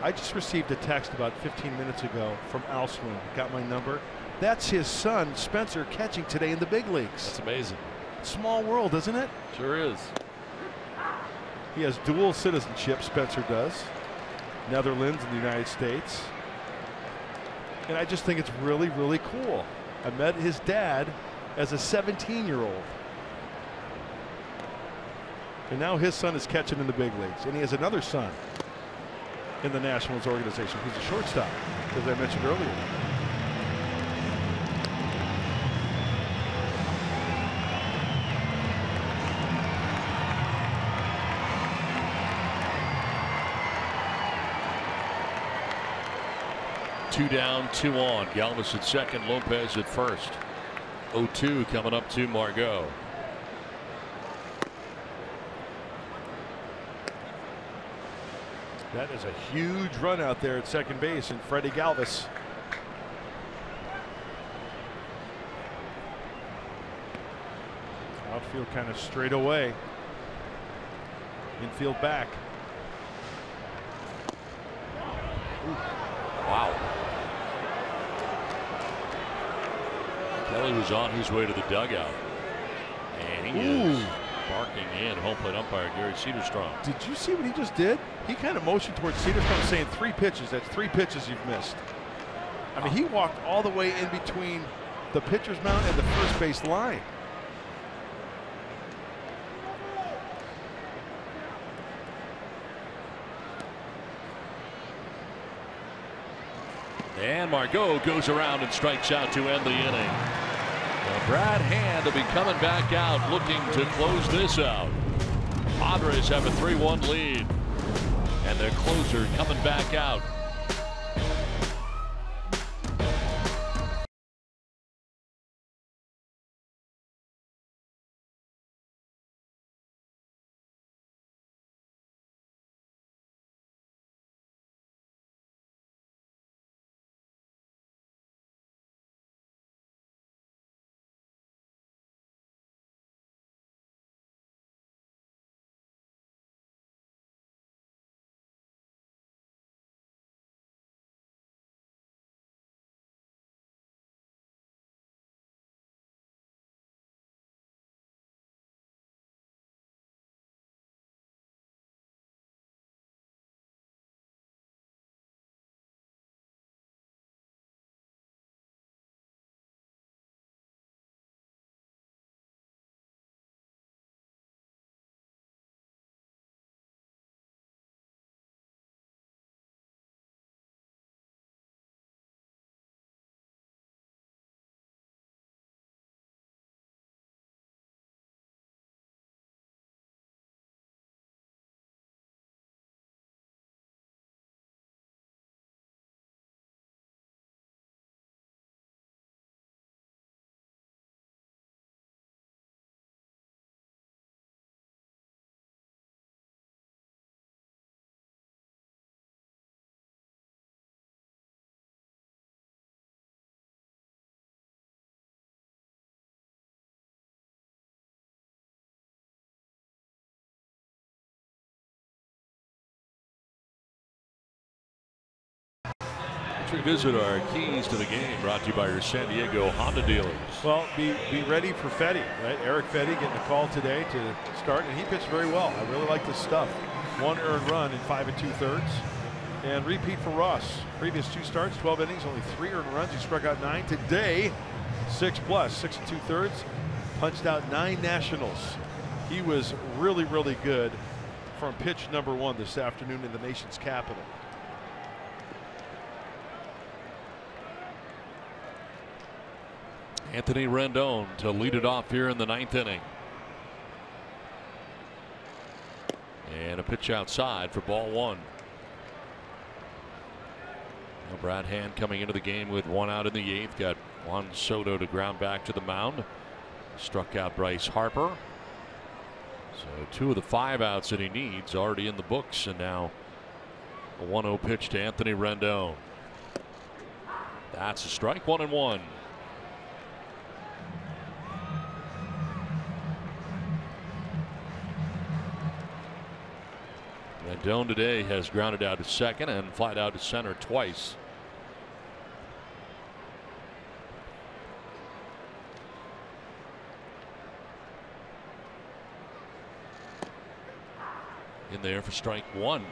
I just received a text about 15 minutes ago from Alswin. Got my number. That's his son, Spencer, catching today in the big leagues. That's amazing. Small world, isn't it? Sure is. He has dual citizenship, Spencer does. Netherlands and the United States. And I just think it's really, really cool. I met his dad as a 17-year-old. And now his son is catching in the big leagues. And he has another son in the Nationals organization who's a shortstop, as I mentioned earlier. Two down, two on. Galvis at second, Lopez at first. 0-2 coming up to Margot. That is a huge run out there at second base, and Freddie Galvis. Outfield kind of straight away. Infield back. Wow. Kelly was on his way to the dugout. And he is barking in. Home plate umpire Gary Cedarstrom. Did you see what he just did? He kind of motioned towards Cedarstrom saying 3 pitches. That's 3 pitches you've missed. I mean, he walked all the way in between the pitcher's mound and the first base line. And Margot goes around and strikes out to end the inning. Well, Brad Hand will be coming back out looking to close this out. Padres have a 3-1 lead. And their closer coming back out. Let's revisit our keys to the game, brought to you by your San Diego Honda dealers. Well, be ready for Fetty, right? Eric Fetty getting a call today to start, and he pitched very well. I really like this stuff. 1 earned run in 5 2/3. And repeat for Ross. Previous 2 starts, 12 innings, only 3 earned runs. He struck out 9. Today, 6+, 6 2/3. Punched out 9 Nationals. He was really, really good from pitch number 1 this afternoon in the nation's capital. Anthony Rendon to lead it off here in the 9th inning. And a pitch outside for ball 1. Now Brad Hand coming into the game with 1 out in the 8th. Got Juan Soto to ground back to the mound. Struck out Bryce Harper. So 2 of the 5 outs that he needs already in the books. And now a 1-0 pitch to Anthony Rendon. That's a strike. 1-1. Rendon today has grounded out to second and flied out to center twice. in there for strike one.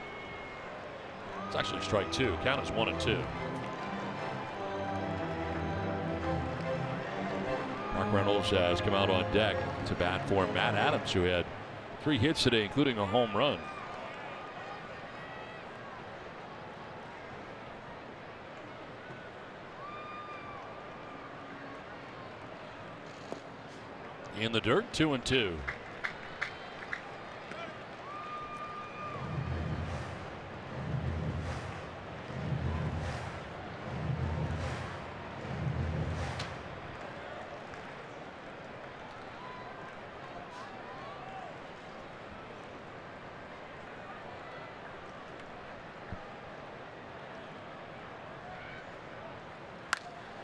It's actually strike two. Count is 1-2. Mark Reynolds has come out on deck to bat for Matt Adams, who had 3 hits today, including a home run. In the dirt, 2-2.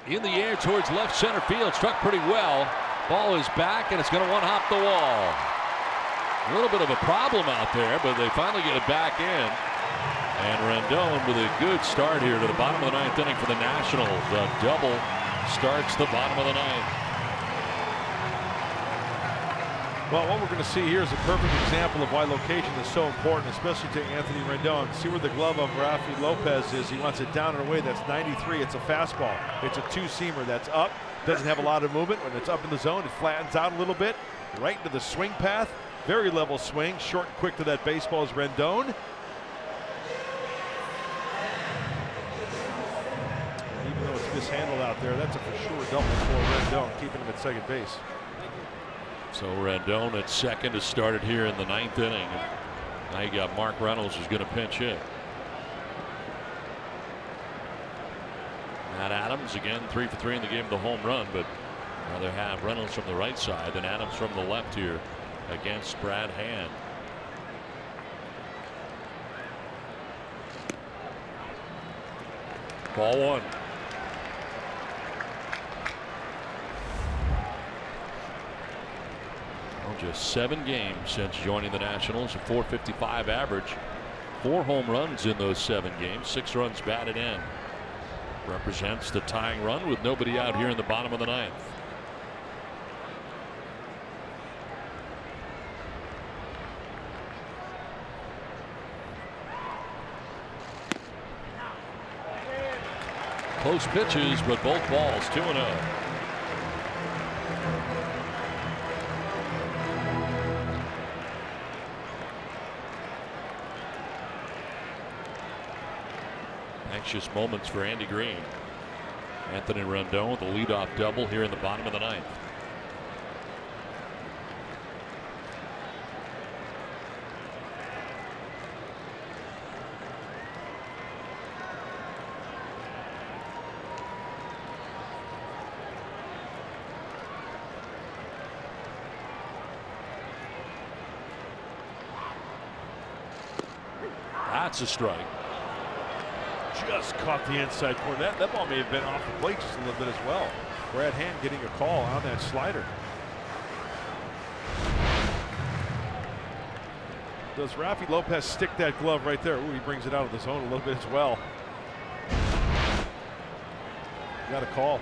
In the air towards left center field, struck pretty well. Ball is back, and it's going to one-hop the wall. A little bit of a problem out there, but they finally get it back in. And Rendon with a good start here to the bottom of the 9th inning for the Nationals. A double starts the bottom of the 9th. Well, what we're going to see here is a perfect example of why location is so important, especially to Anthony Rendon. See where the glove of Rafi Lopez is. He wants it down and away. That's 93. It's a fastball. It's a two-seamer that's up. Doesn't have a lot of movement. When it's up in the zone, it flattens out a little bit. Right into the swing path. Very level swing. Short and quick to that baseball is Rendon. Even though it's mishandled out there, that's a for sure double for Rendon, keeping him at second base. So Rendon at second has started here in the 9th inning. Now you got Mark Reynolds who's going to pinch hit. Matt Adams again 3 for 3 in the game with the home run, but rather have Reynolds from the right side than Adams from the left here against Brad Hand. Ball one. Well, just 7 games since joining the Nationals, a .455 average. 4 home runs in those 7 games, 6 runs batted in. Represents the tying run with nobody out here in the bottom of the 9th. Close pitches, but both balls 2-0. Anxious moments for Andy Green. Anthony Rendon with a leadoff double here in the bottom of the 9th. That's a strike. Just caught the inside corner. That ball may have been off the plate just a little bit as well. Brad Hand getting a call on that slider. Does Rafi Lopez stick that glove right there? Ooh, he brings it out of the zone a little bit as well. Got a call.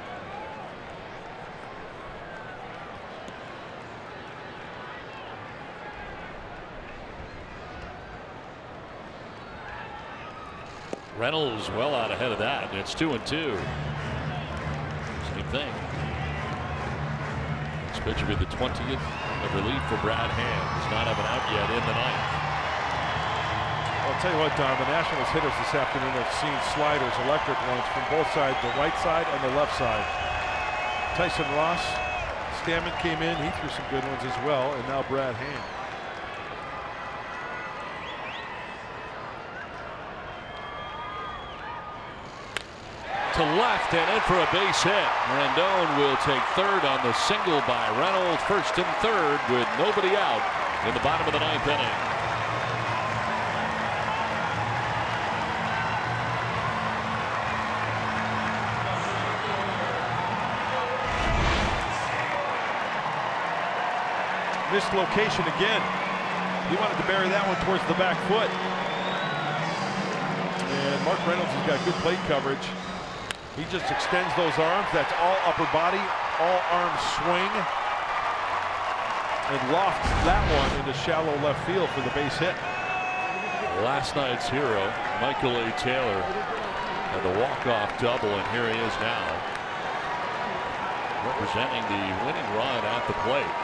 Reynolds well out ahead of that. It's 2-2. Same thing. This pitch will be the 20th of relief for Brad Hand. Does not have an out yet in the 9th. I'll tell you what, Don, the Nationals hitters this afternoon have seen sliders, electric ones, from both sides, the right side and the left side. Tyson Ross, Stammen came in, he threw some good ones as well, and now Brad Hand. To left and in for a base hit. Rendon will take third on the single by Reynolds. First and third with nobody out in the bottom of the 9th inning. Missed location again. He wanted to bury that one towards the back foot. And Mark Reynolds has got good plate coverage. He just extends those arms. That's all upper body, all arm swing. And lofts that one into shallow left field for the base hit. Last night's hero, Michael A. Taylor, had the walk-off double, and here he is now, representing the winning run at the plate.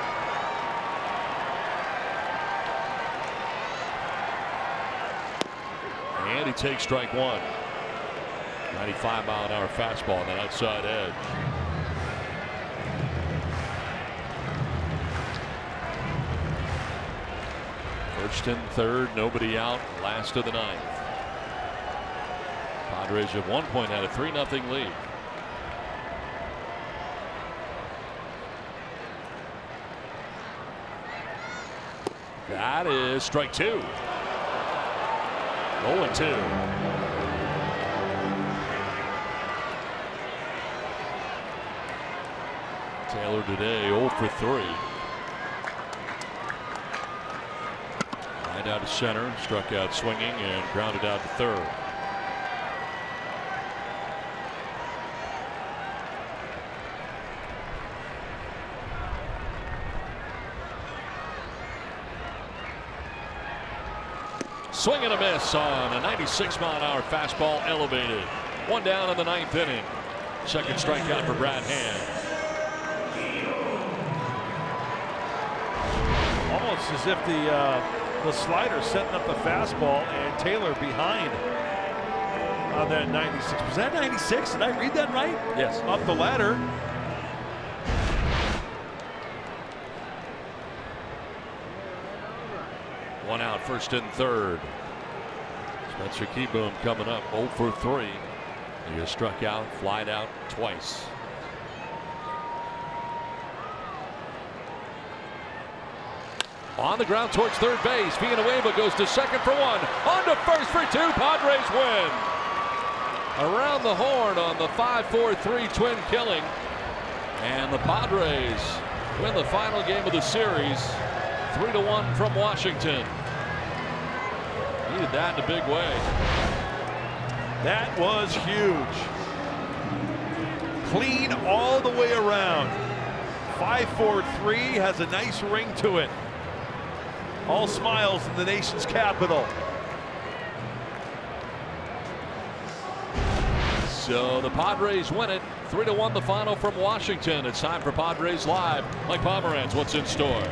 And he takes strike one. 95-mile-an-hour fastball on that outside edge. First and third, nobody out. Last of the ninth. Padres at 1 point had a 3-0 lead. That is strike two. 0-2. Taylor today 0 for 3. Lined out to center, struck out swinging, and grounded out to third. Swing and a miss on a 96-mile-an-hour fastball elevated. One down in the ninth inning. Second strikeout for Brad Hand. Almost as if the slider setting up the fastball and Taylor behind on that 96. Was that 96? Did I read that right? Yes. Up the ladder. One out, first and third. Spencer Keyboom coming up 0 for 3. He has struck out, flied out twice. On the ground towards third base. Villanueva goes to second for one. On to first for two. Padres win. Around the horn on the 5-4-3 twin killing. And the Padres win the final game of the series. 3-1 from Washington. Needed that in a big way. That was huge. Clean all the way around. 5-4-3 has a nice ring to it. All smiles in the nation's capital. So the Padres win it. 3-1 the final from Washington. It's time for Padres Live. Mike Pomerantz, what's in store?